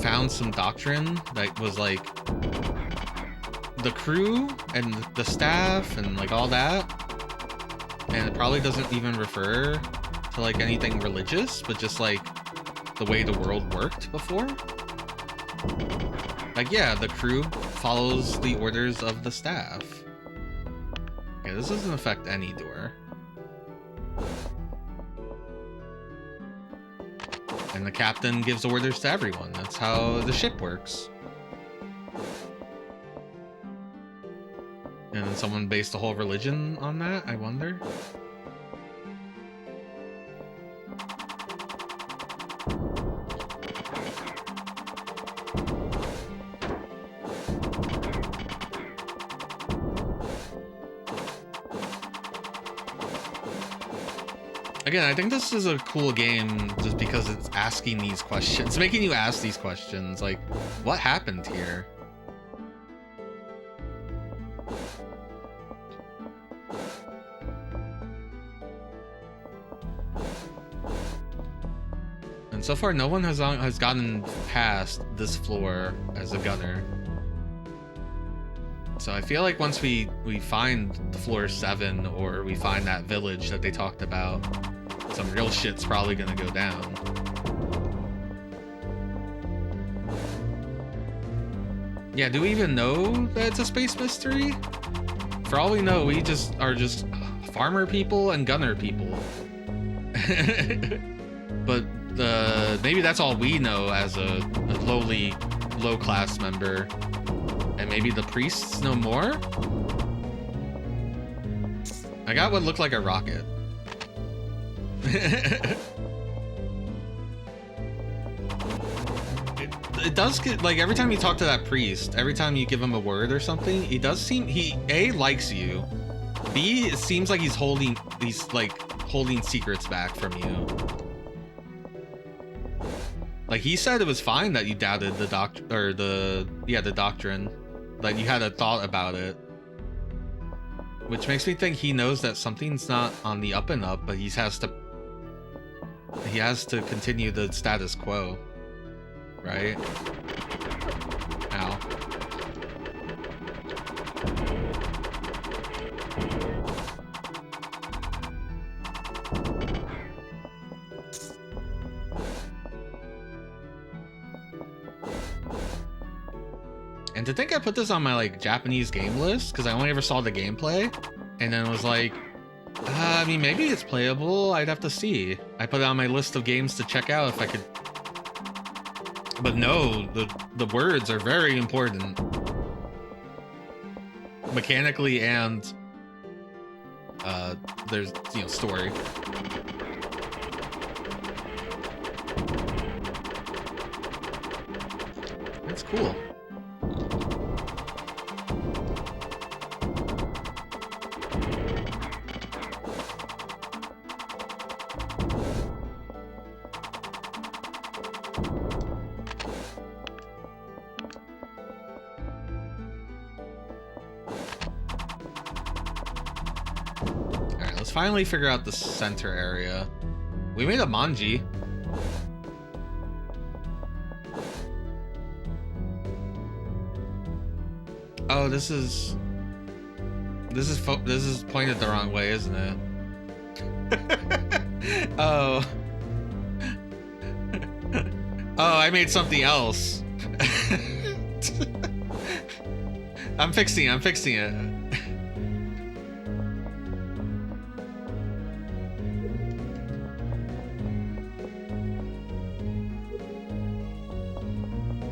found some doctrine that was like the crew and the staff and like all that, and it probably doesn't even refer to like anything religious, but just like the way the world worked before. Like, yeah, the crew follows the orders of the staff. Okay, this doesn't affect any door. And the captain gives orders to everyone. That's how the ship works. And then someone based a whole religion on that, I wonder? Again, I think this is a cool game just because it's asking these questions. It's making you ask these questions, like, what happened here? And so far, no one has gotten past this floor as a gunner. So I feel like once we find the floor 7, or we find that village that they talked about, some real shit's probably gonna go down. Yeah, do we even know that it's a space mystery? For all we know, we are just farmer people and gunner people. But maybe that's all we know as a lowly, low-class member. And maybe the priests know more? I got what looked like a rocket. It does get, like, every time you talk to that priest, every time you give him a word or something, he A, likes you. B, it seems like he's holding secrets back from you. Like, he said it was fine that you doubted the doctrine. Like, you had a thought about it. Which makes me think he knows that something's not on the up and up, but he has to continue the status quo. Right? Ow. And to think I put this on my like Japanese game list because I only ever saw the gameplay, and then was like, I mean, maybe it's playable. I'd have to see. I put it on my list of games to check out if I could. But no, the words are very important, mechanically, and there's story. That's cool. Finally figure out the center area. We made a manji. Oh, this is pointed the wrong way, isn't it? Oh. Oh, I made something else. I'm fixing it.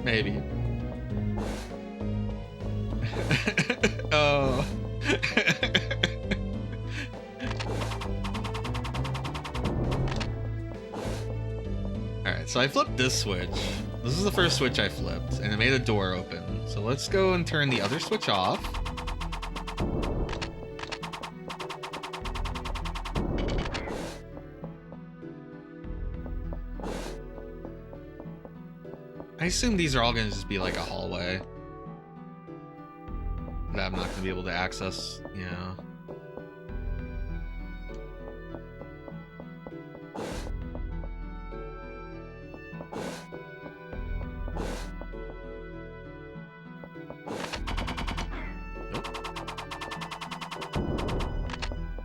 Maybe. Oh. Alright, so I flipped this switch. This is the first switch I flipped, and it made a door open. So let's go and turn the other switch off. I assume these are all going to just be like a hallway that I'm not going to be able to access, yeah.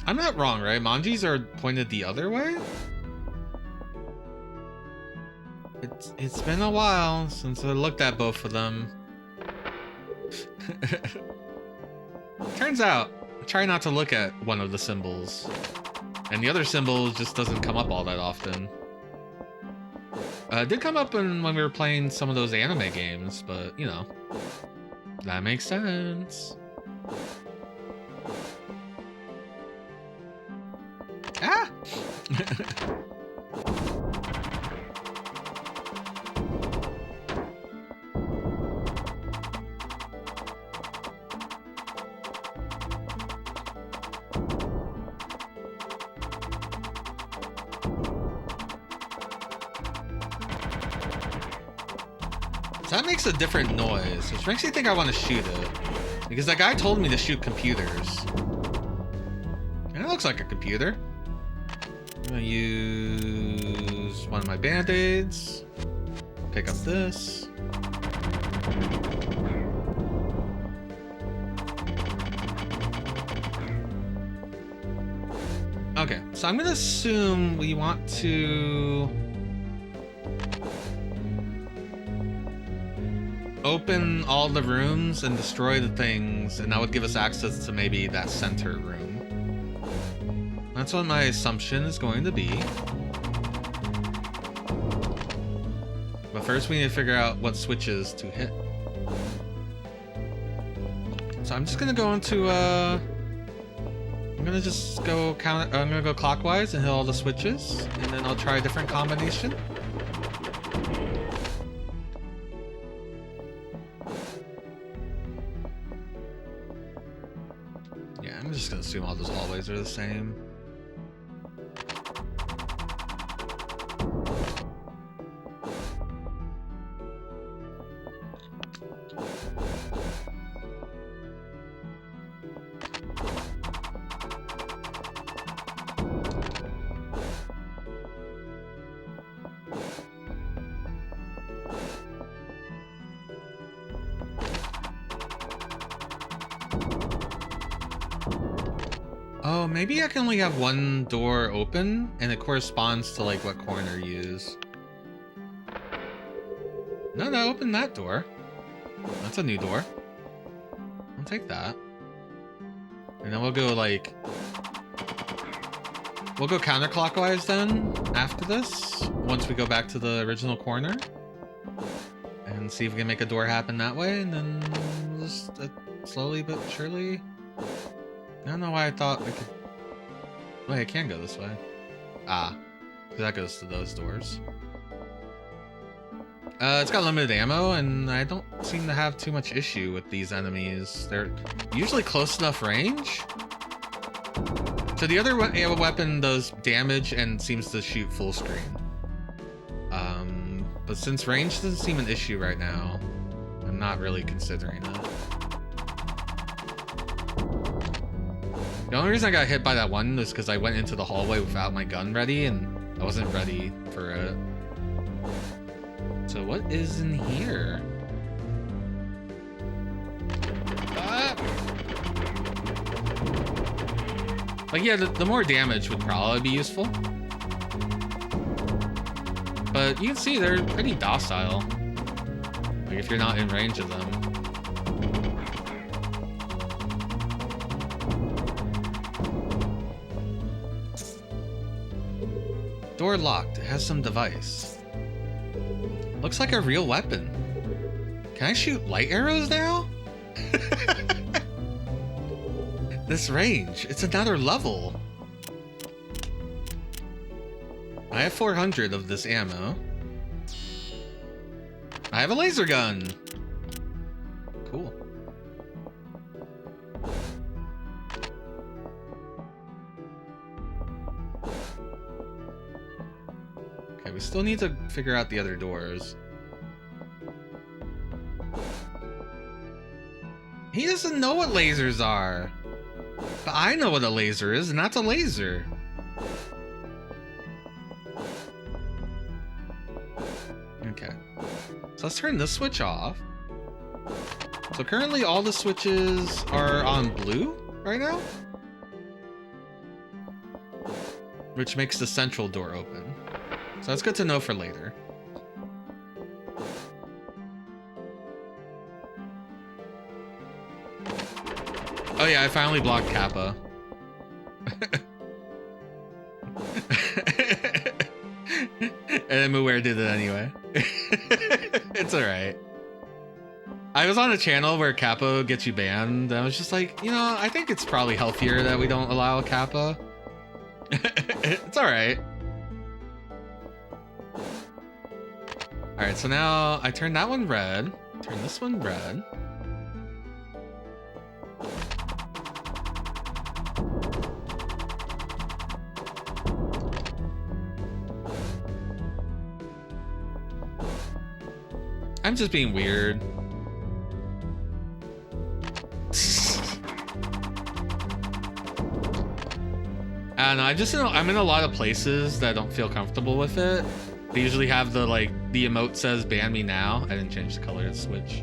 I'm not wrong, right? Manjis are pointed the other way? It's been a while since I looked at both of them. Turns out, I try not to look at one of the symbols. And the other symbol just doesn't come up all that often. It did come up when we were playing some of those anime games, but, you know, that makes sense. Ah! So that makes a different noise, which makes me think I want to shoot it. Because that guy told me to shoot computers. And it looks like a computer. I'm gonna use one of my band-aids. Pick up this. Okay, so I'm gonna assume we want to open all the rooms and destroy the things, and that would give us access to maybe that center room. That's what my assumption is going to be. But first we need to figure out what switches to hit. So I'm just gonna go into I'm gonna just go I'm gonna go clockwise and hit all the switches, and then I'll try a different combination. Yeah, I'm just gonna assume all those hallways are the same. Oh, maybe I can only have one door open, and it corresponds to like what corner you use. No, open that door. That's a new door. I'll take that. And then we'll go like... We'll go counterclockwise then, after this, once we go back to the original corner. And see if we can make a door happen that way, and then just slowly but surely... I don't know why I thought we could... Wait, I can go this way. Ah, that goes to those doors. It's got limited ammo, and I don't seem to have too much issue with these enemies. They're usually close enough range. So the other weapon does damage and seems to shoot full screen. But since range doesn't seem an issue right now, I'm not really considering it. The only reason I got hit by that one was because I went into the hallway without my gun ready, and I wasn't ready for it. So what is in here? Ah! Like, yeah, the more damage would probably be useful. But you can see they're pretty docile. Like, if you're not in range of them. Door locked. It has some device. Looks like a real weapon. Can I shoot light arrows now? This range, it's another level. I have 400 of this ammo. I have a laser gun. Cool. Okay, we still need to figure out the other doors. He doesn't know what lasers are. But I know what a laser is, and that's a laser. Okay. So let's turn this switch off. So currently all the switches are on blue right now, which makes the central door open. So that's good to know for later. Oh yeah, I finally blocked Kappa. And then Muware did it anyway. It's alright. I was on a channel where Kappa gets you banned, and I was just like, you know, I think it's probably healthier that we don't allow Kappa. It's alright. Alright, so now I turn that one red, turn this one red. I'm just being weird. I don't know, I'm in a lot of places that don't feel comfortable with it. They usually have the, like, the emote says ban me now. I didn't change the color of the switch.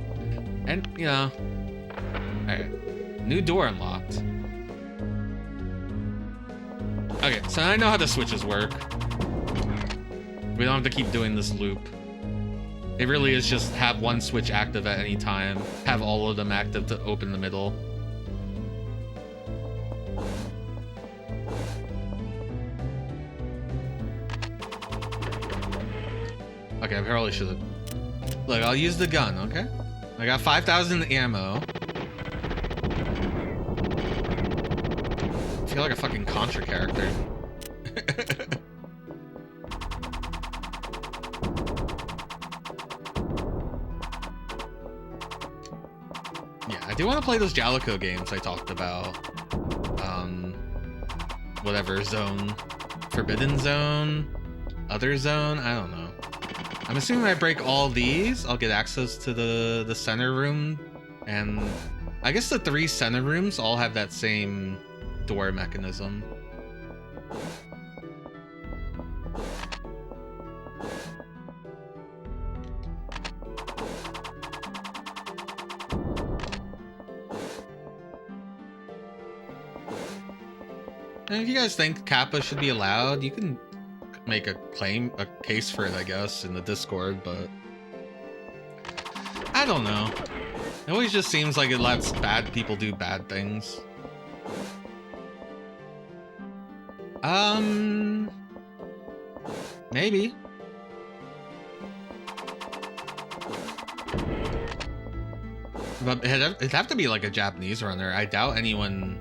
And, you know. Alright. New door unlocked. Okay, so I know how the switches work. We don't have to keep doing this loop. It really is just have one switch active at any time, have all of them active to open the middle. Okay, I probably should have... Look, I'll use the gun, okay? I got 5,000 ammo. I feel like a fucking Contra character. I do want to play those Jalico games I talked about. Whatever zone. Forbidden Zone? Other Zone? I don't know. I'm assuming I break all these, I'll get access to the center room. And I guess the 3 center rooms all have that same door mechanism. And if you guys think Kappa should be allowed, you can make a case for it, I guess, in the Discord, but I don't know. It always just seems like it lets bad people do bad things. Maybe. But it'd have to be like a Japanese runner. I doubt anyone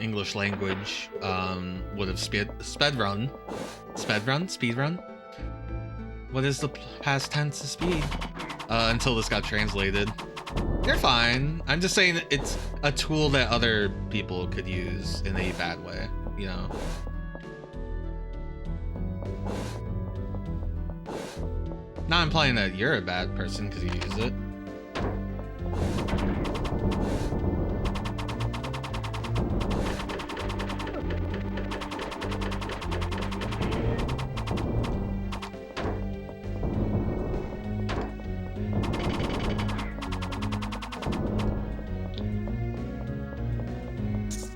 English language would have speedrun. What is the past tense of speed? Until this got translated. You're fine. I'm just saying it's a tool that other people could use in a bad way, you know? Not implying that you're a bad person because you use it.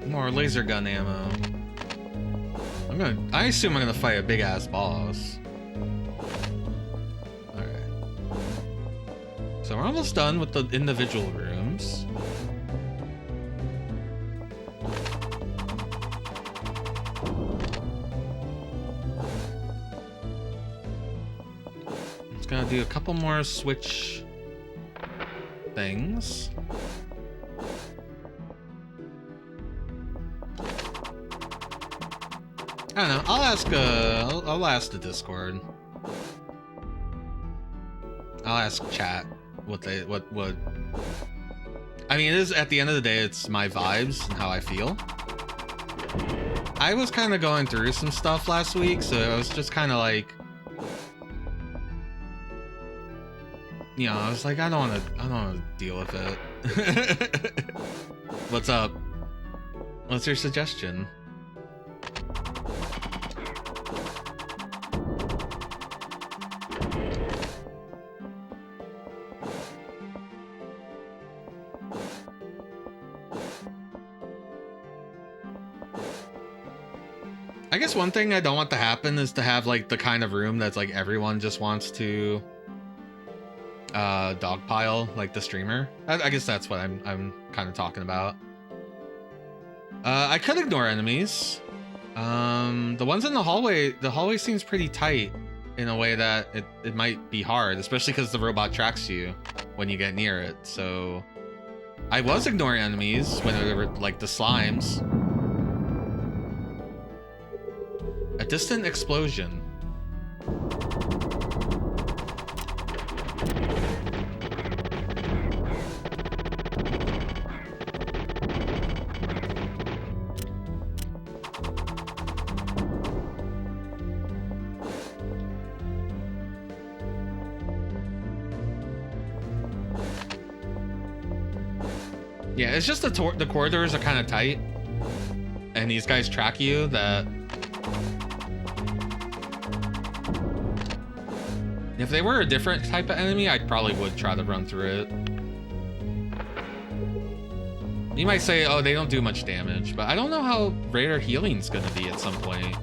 More laser gun ammo. I assume I'm gonna fight a big ass boss. Alright. So we're almost done with the individual rooms. Just gonna do a couple more switch things. I don't know. I'll ask the Discord. I'll ask chat what. I mean, it is, at the end of the day, it's my vibes and how I feel. I was kind of going through some stuff last week, so I was just kind of like, you know, I was like, I don't want to deal with it. What's up? What's your suggestion? I guess one thing I don't want to happen is to have like the kind of room that's like everyone just wants to dogpile, like the streamer. I guess that's what I'm kind of talking about. I could ignore enemies. The ones in the hallway seems pretty tight in a way that it might be hard, especially because the robot tracks you when you get near it. So I was ignoring enemies when they were like the slimes. A distant explosion. Yeah, it's just the corridors are kind of tight, and these guys track you that. If they were a different type of enemy, I probably would try to run through it. You might say, oh, they don't do much damage, but I don't know how rare healing's gonna be at some point.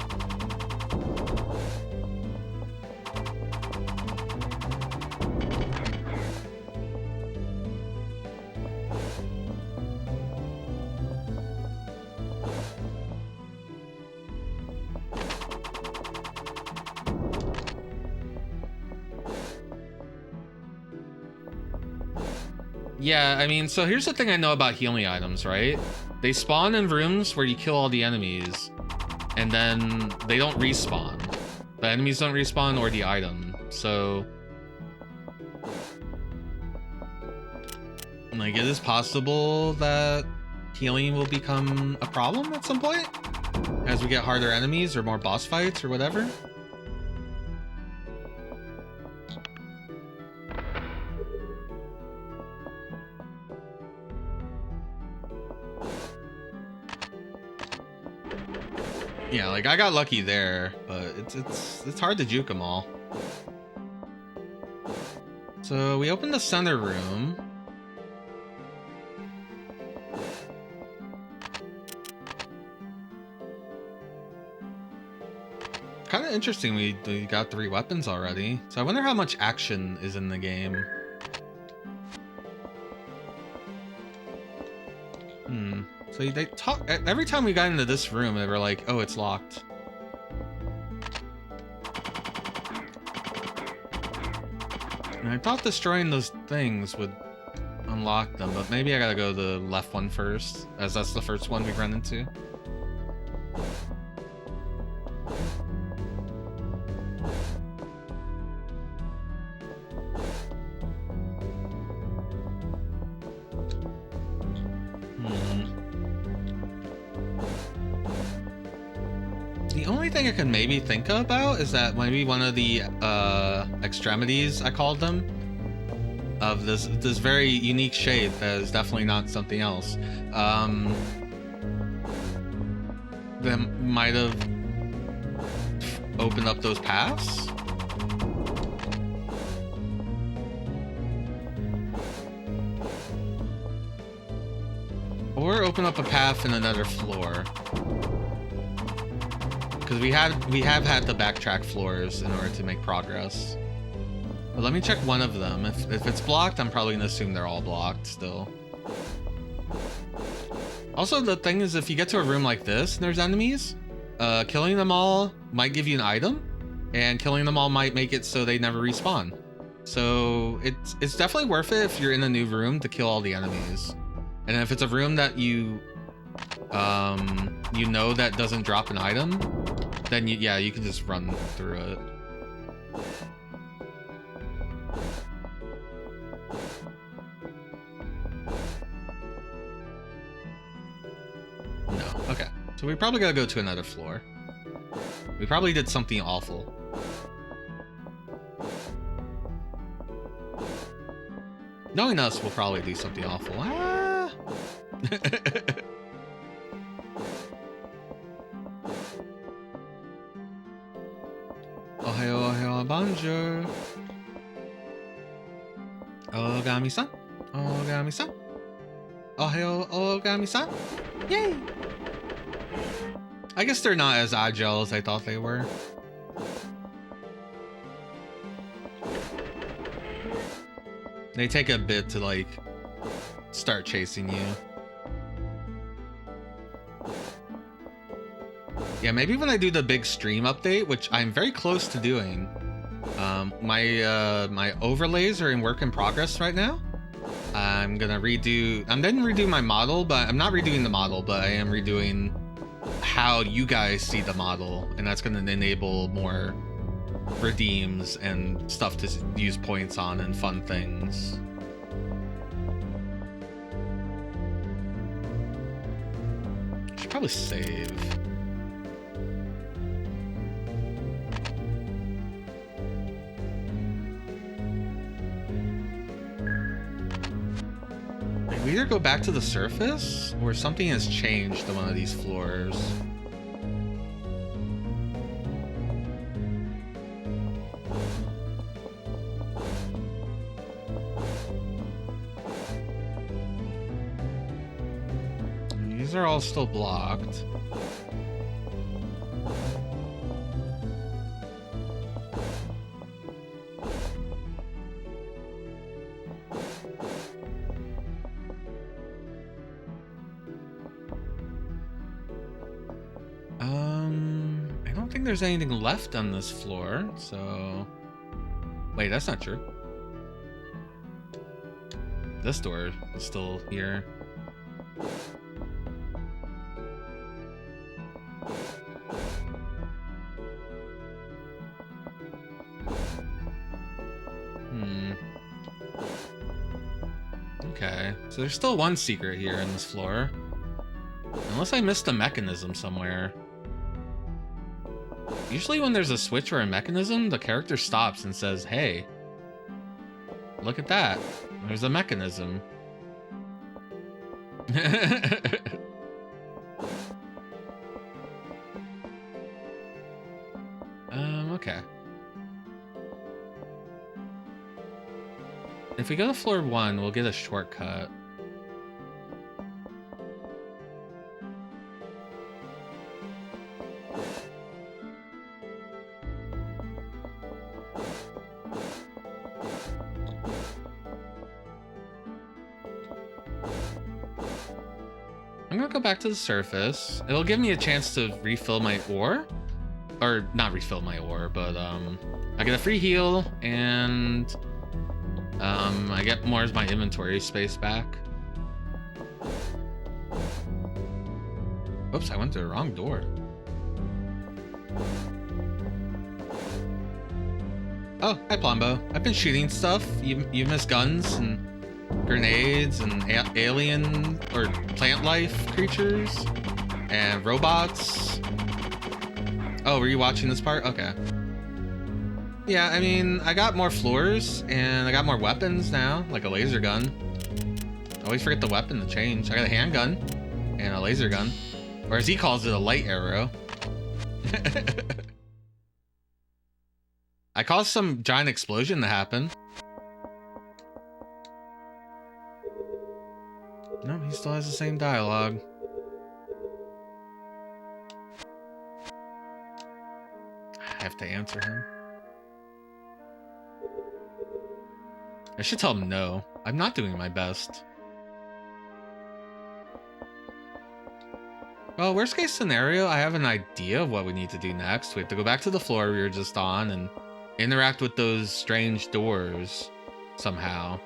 Yeah, I mean, so here's the thing I know about healing items, right? They spawn in rooms where you kill all the enemies, and then they don't respawn. The enemies don't respawn or the item, so... like, it is possible that healing will become a problem at some point, as we get harder enemies or more boss fights or whatever. Yeah, like I got lucky there, but it's hard to juke them all. So we opened the center room. Kind of interesting we got 3 weapons already. So I wonder how much action is in the game. So they talk every time we got into this room, they were like, "Oh, it's locked." And I thought destroying those things would unlock them, but maybe I gotta go the left one first, as that's the first one we've run into. The only thing I can maybe think about is that maybe one of the extremities, I called them, of this very unique shape that is definitely not something else, that might have opened up those paths. Or open up a path in another floor. Because we have had to backtrack floors in order to make progress. But let me check one of them. If it's blocked, I'm probably gonna assume they're all blocked still. Also, the thing is, if you get to a room like this and there's enemies, killing them all might give you an item, and killing them all might make it so they never respawn. So it's definitely worth it if you're in a new room to kill all the enemies. And if it's a room that you know that doesn't drop an item, then you can just run through it. No, okay. So we probably gotta go to another floor. We probably did something awful. Knowing us, we'll probably do something awful. Ah! Ohayo, ohayo, bonjour. Ogami-san. Ogami-san. Ohayo, Ogami-san. Yay! I guess they're not as agile as I thought they were. They take a bit to, like, start chasing you. Yeah, maybe when I do the big stream update, which I'm very close to doing. My overlays are in work in progress right now. I'm then redo my model, but I'm not redoing the model, but I am redoing how you guys see the model, and that's going to enable more redeems and stuff to use points on and fun things. Should probably save. We either go back to the surface or something has changed on one of these floors. These are all still blocked. I don't think there's anything left on this floor, so... Wait, that's not true. This door is still here. Okay, so there's still one secret here in this floor. Unless I missed a mechanism somewhere. Usually when there's a switch or a mechanism, the character stops and says, hey, look at that. There's a mechanism. Okay. If we go to floor 1, we'll get a shortcut. I'm gonna go back to the surface. It'll give me a chance to refill my ore. Or not refill my ore, but I get a free heal and I get more of my inventory space back. Oops, I went to the wrong door. Oh, hi Plombo. I've been shooting stuff. You missed guns and grenades and alien or plant life creatures and robots. Oh, were you watching this part? Okay. Yeah, I mean, I got more floors and I got more weapons now, like a laser gun. Always forget the weapon to change. I got a handgun and a laser gun, or as he calls it, a light arrow. I caused some giant explosion to happen. No, he still has the same dialogue. I have to answer him. I should tell him no. I'm not doing my best. Well, worst case scenario, I have an idea of what we need to do next. We have to go back to the floor we were just on and interact with those strange doors somehow.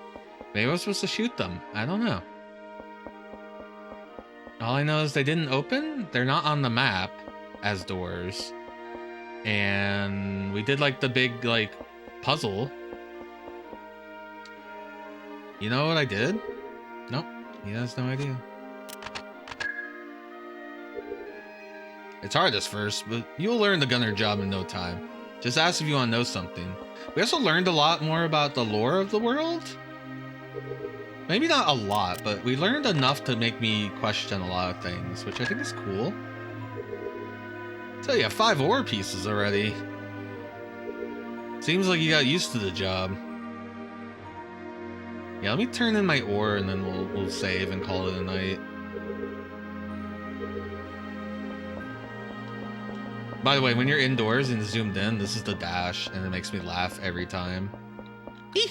Maybe I was supposed to shoot them. I don't know. All I know is they didn't open. They're not on the map as doors. And we did like the big like puzzle. You know what I did? Nope. He has no idea. It's hard this first, but you'll learn the gunner job in no time. Just ask if you want to know something. We also learned a lot more about the lore of the world. Maybe not a lot, but we learned enough to make me question a lot of things, which I think is cool. So you have 5 ore pieces already. Seems like you got used to the job. Yeah, let me turn in my ore and then we'll save and call it a night. By the way, when you're indoors and zoomed in, this is the dash, and it makes me laugh every time. Look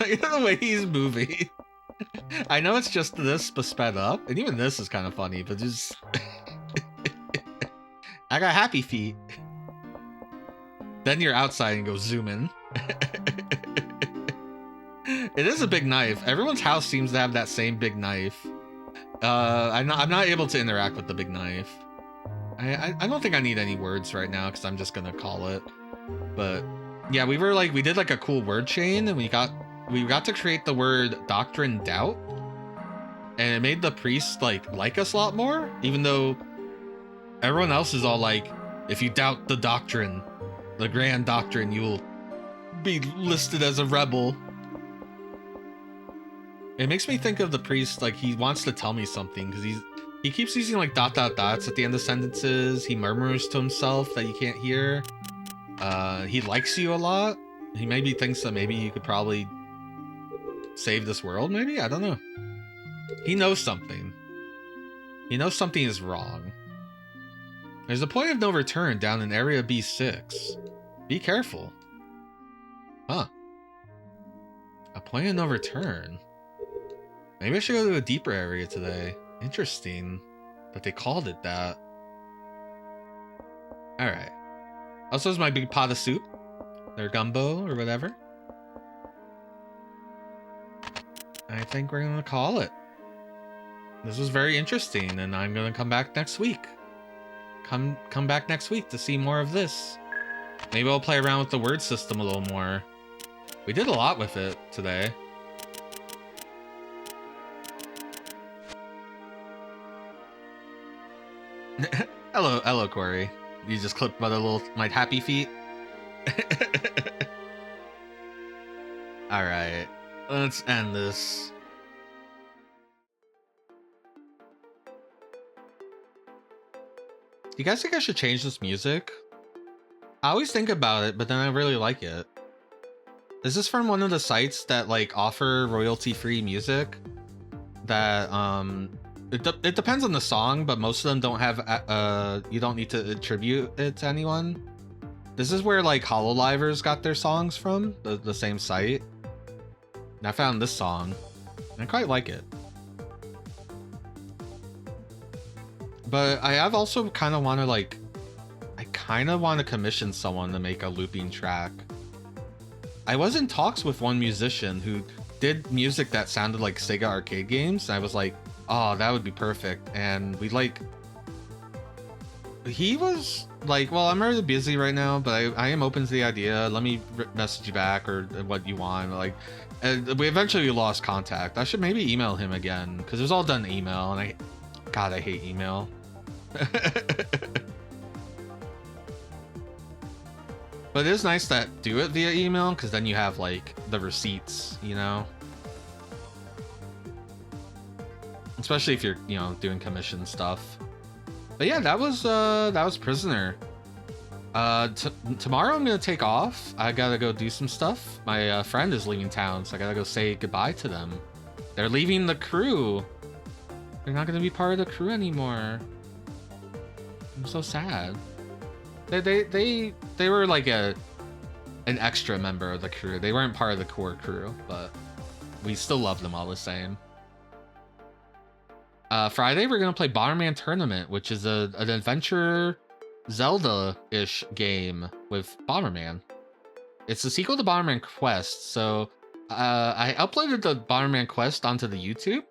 at the way he's moving. I know it's just this, but sped up, and even this is kind of funny, but just... I got happy feet. Then you're outside and go zoom in. It is a big knife. Everyone's house seems to have that same big knife. I'm not able to interact with the big knife. I don't think I need any words right now because I'm just gonna call it. But yeah, we did like a cool word chain, and we got to create the word doctrine doubt, and it made the priest like us a lot more, even though everyone else is all like, if you doubt the doctrine, the grand doctrine, you will be listed as a rebel. It makes me think of the priest, like he wants to tell me something because he keeps using like dot dot dots at the end of sentences. He murmurs to himself that you can't hear. He likes you a lot. He maybe thinks that maybe you could probably save this world, maybe? I don't know. He knows something. He knows something is wrong. There's a point of no return down in area B6. Be careful. Huh. A point of no return. Maybe I should go to a deeper area today. Interesting that they called it that. Alright. Also, is my big pot of soup. Their gumbo or whatever. I think we're gonna call it. This was very interesting, and I'm gonna come back next week. Come back next week to see more of this. Maybe I'll play around with the word system a little more. We did a lot with it today. Hello, Corey. You just clipped my happy feet. All right, let's end this. You guys think I should change this music? I always think about it, but then I really like it. Is this from one of the sites that like offer royalty-free music? That it depends on the song, but most of them don't have you don't need to attribute it to anyone. This is where like Hololivers got their songs from, the same site. And I found this song, and I quite like it. But I have also kind of want to commission someone to make a looping track. I was in talks with one musician who did music that sounded like Sega arcade games. And I was like, oh, that would be perfect. And he was like, well, I'm really busy right now, but I am open to the idea. Let me message you back or what you want. Like, we eventually lost contact. I should maybe email him again because it was all done email, and God, I hate email. But it is nice that do it via email because then you have like the receipts, you know. Especially if you're, you know, doing commission stuff. But yeah, that was Prisoner. Tomorrow I'm gonna take off. I gotta go do some stuff. My friend is leaving town, so I gotta go say goodbye to them. They're leaving the crew. They're not gonna be part of the crew anymore. I'm so sad. They were like an extra member of the crew. They weren't part of the core crew, but we still love them all the same. Friday we're gonna play Bomberman Tournament, which is an adventure Zelda-ish game with Bomberman. It's the sequel to Bomberman Quest, so I uploaded the Bomberman Quest onto the YouTube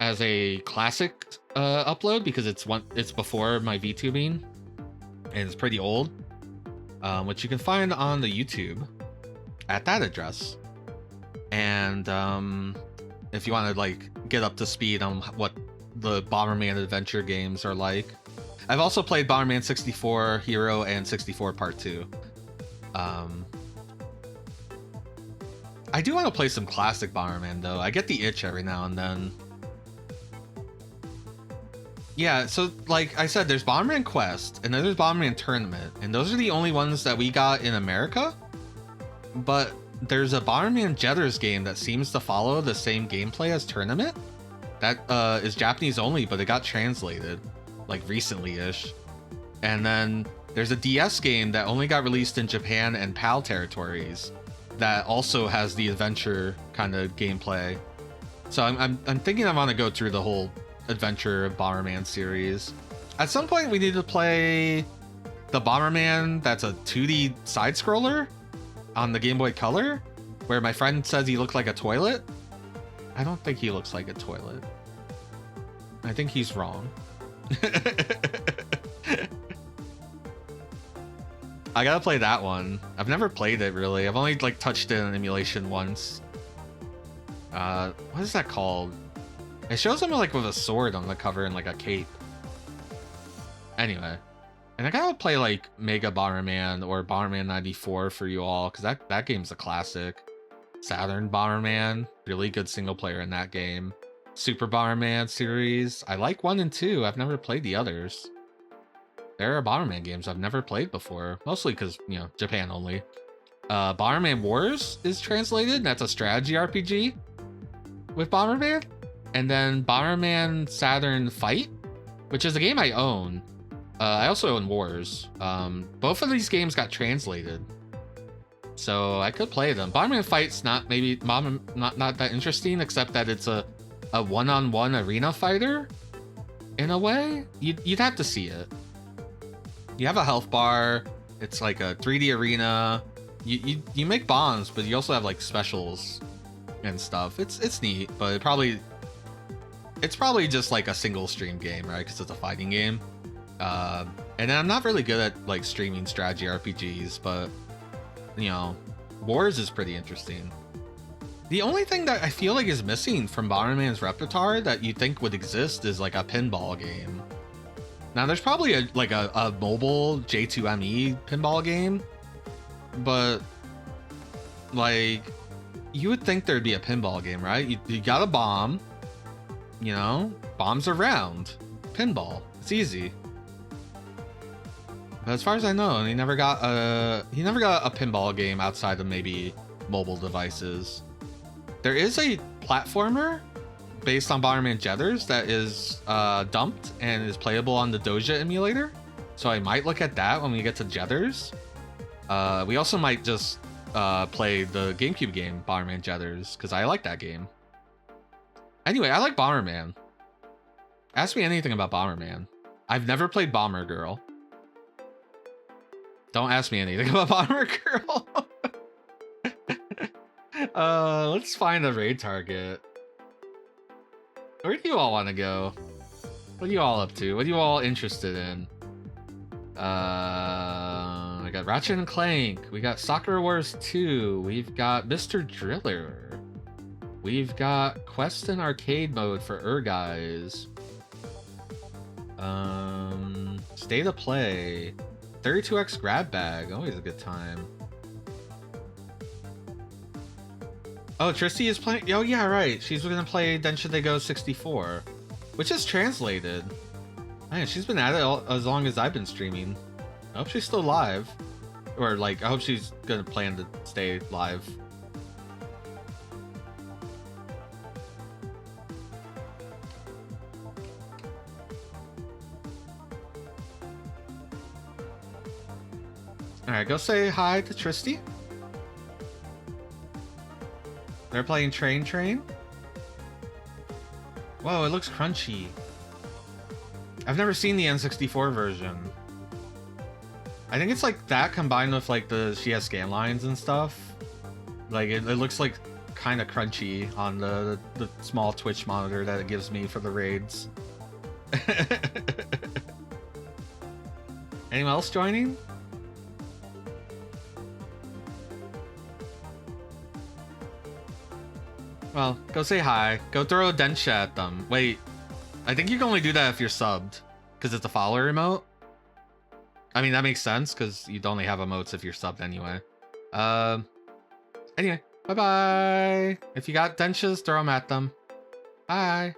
as a classic upload because it's before my VTubing and it's pretty old, which you can find on the YouTube at that address. And if you want to like get up to speed on what the Bomberman adventure games are like, I've also played Bomberman 64 Hero and 64 Part 2. I do want to play some classic Bomberman though. I get the itch every now and then. Yeah, so like I said, there's Bomberman Quest and then there's Bomberman Tournament, and those are the only ones that we got in America. But there's a Bomberman Jetters game that seems to follow the same gameplay as Tournament. That is Japanese only, but it got translated like recently-ish. And then there's a DS game that only got released in Japan and PAL territories that also has the adventure kind of gameplay. So I'm thinking I want to go through the whole adventure Bomberman series. At some point we need to play the Bomberman that's a 2D side scroller on the Game Boy Color, where my friend says he looked like a toilet. I don't think he looks like a toilet. I think he's wrong. I gotta play that one. I've never played it really. I've only like touched it in emulation once. What is that called? It shows him like with a sword on the cover and like a cape. Anyway, and I gotta play like Mega Bomberman or Bomberman 94 for you all, because that game's a classic. Saturn Bomberman, really good single player in that game. Super Bomberman series, I like 1 and 2. I've never played the others. There are Bomberman games I've never played before, mostly because, you know, Japan only. Bomberman Wars is translated. That's a strategy RPG with Bomberman. And then Bomberman Saturn Fight, which is a game I own. I also own Wars. Both of these games got translated, so I could play them. Bomberman Fight's not that interesting, except that it's a one-on-one arena fighter in a way. You'd have to see it. You have a health bar. It's like a 3D arena. You make bombs, but you also have like specials and stuff. It's neat, but it's probably just like a single stream game, right? Because it's a fighting game. And I'm not really good at like streaming strategy RPGs, but you know, Wars is pretty interesting. The only thing that I feel like is missing from Bomberman's repertoire that you think would exist is like a pinball game. Now there's probably a mobile J2ME pinball game, but like you would think there'd be a pinball game, right? You got a bomb, you know, bombs are round, pinball, it's easy. But as far as I know, he never got a pinball game outside of maybe mobile devices. There is a platformer based on Bomberman Jetters that is dumped and is playable on the Doja emulator, so I might look at that when we get to Jetters. We also might just play the GameCube game Bomberman Jetters, because I like that game. Anyway, I like Bomberman. Ask me anything about Bomberman. I've never played Bomber Girl. Don't ask me anything about Bomber Girl. Let's find a raid target. Where do you all want to go? What are you all up to? What are you all interested in? I got Ratchet and Clank. We got Soccer Wars 2. We've got Mr. Driller. We've got Quest and Arcade mode for guys. State of Play. 32X Grab Bag. Always a good time. Oh, Tristy is playing. Oh, yeah, right. She's gonna play Then Should They Go 64, which is translated. Man, she's been at it as long as I've been streaming. I hope she's still live. Or, like, I hope she's gonna plan to stay live. Alright, go say hi to Tristy. They're playing Train. Whoa, it looks crunchy. I've never seen the N64 version. I think it's like that combined with like she has scan lines and stuff. Like it looks like kind of crunchy on the small Twitch monitor that it gives me for the raids. Anyone else joining? Well, go say hi. Go throw a densha at them. Wait, I think you can only do that if you're subbed, because it's a follower emote. I mean, that makes sense, because you'd only have emotes if you're subbed anyway. Anyway, bye-bye. If you got denshas, throw them at them. Bye.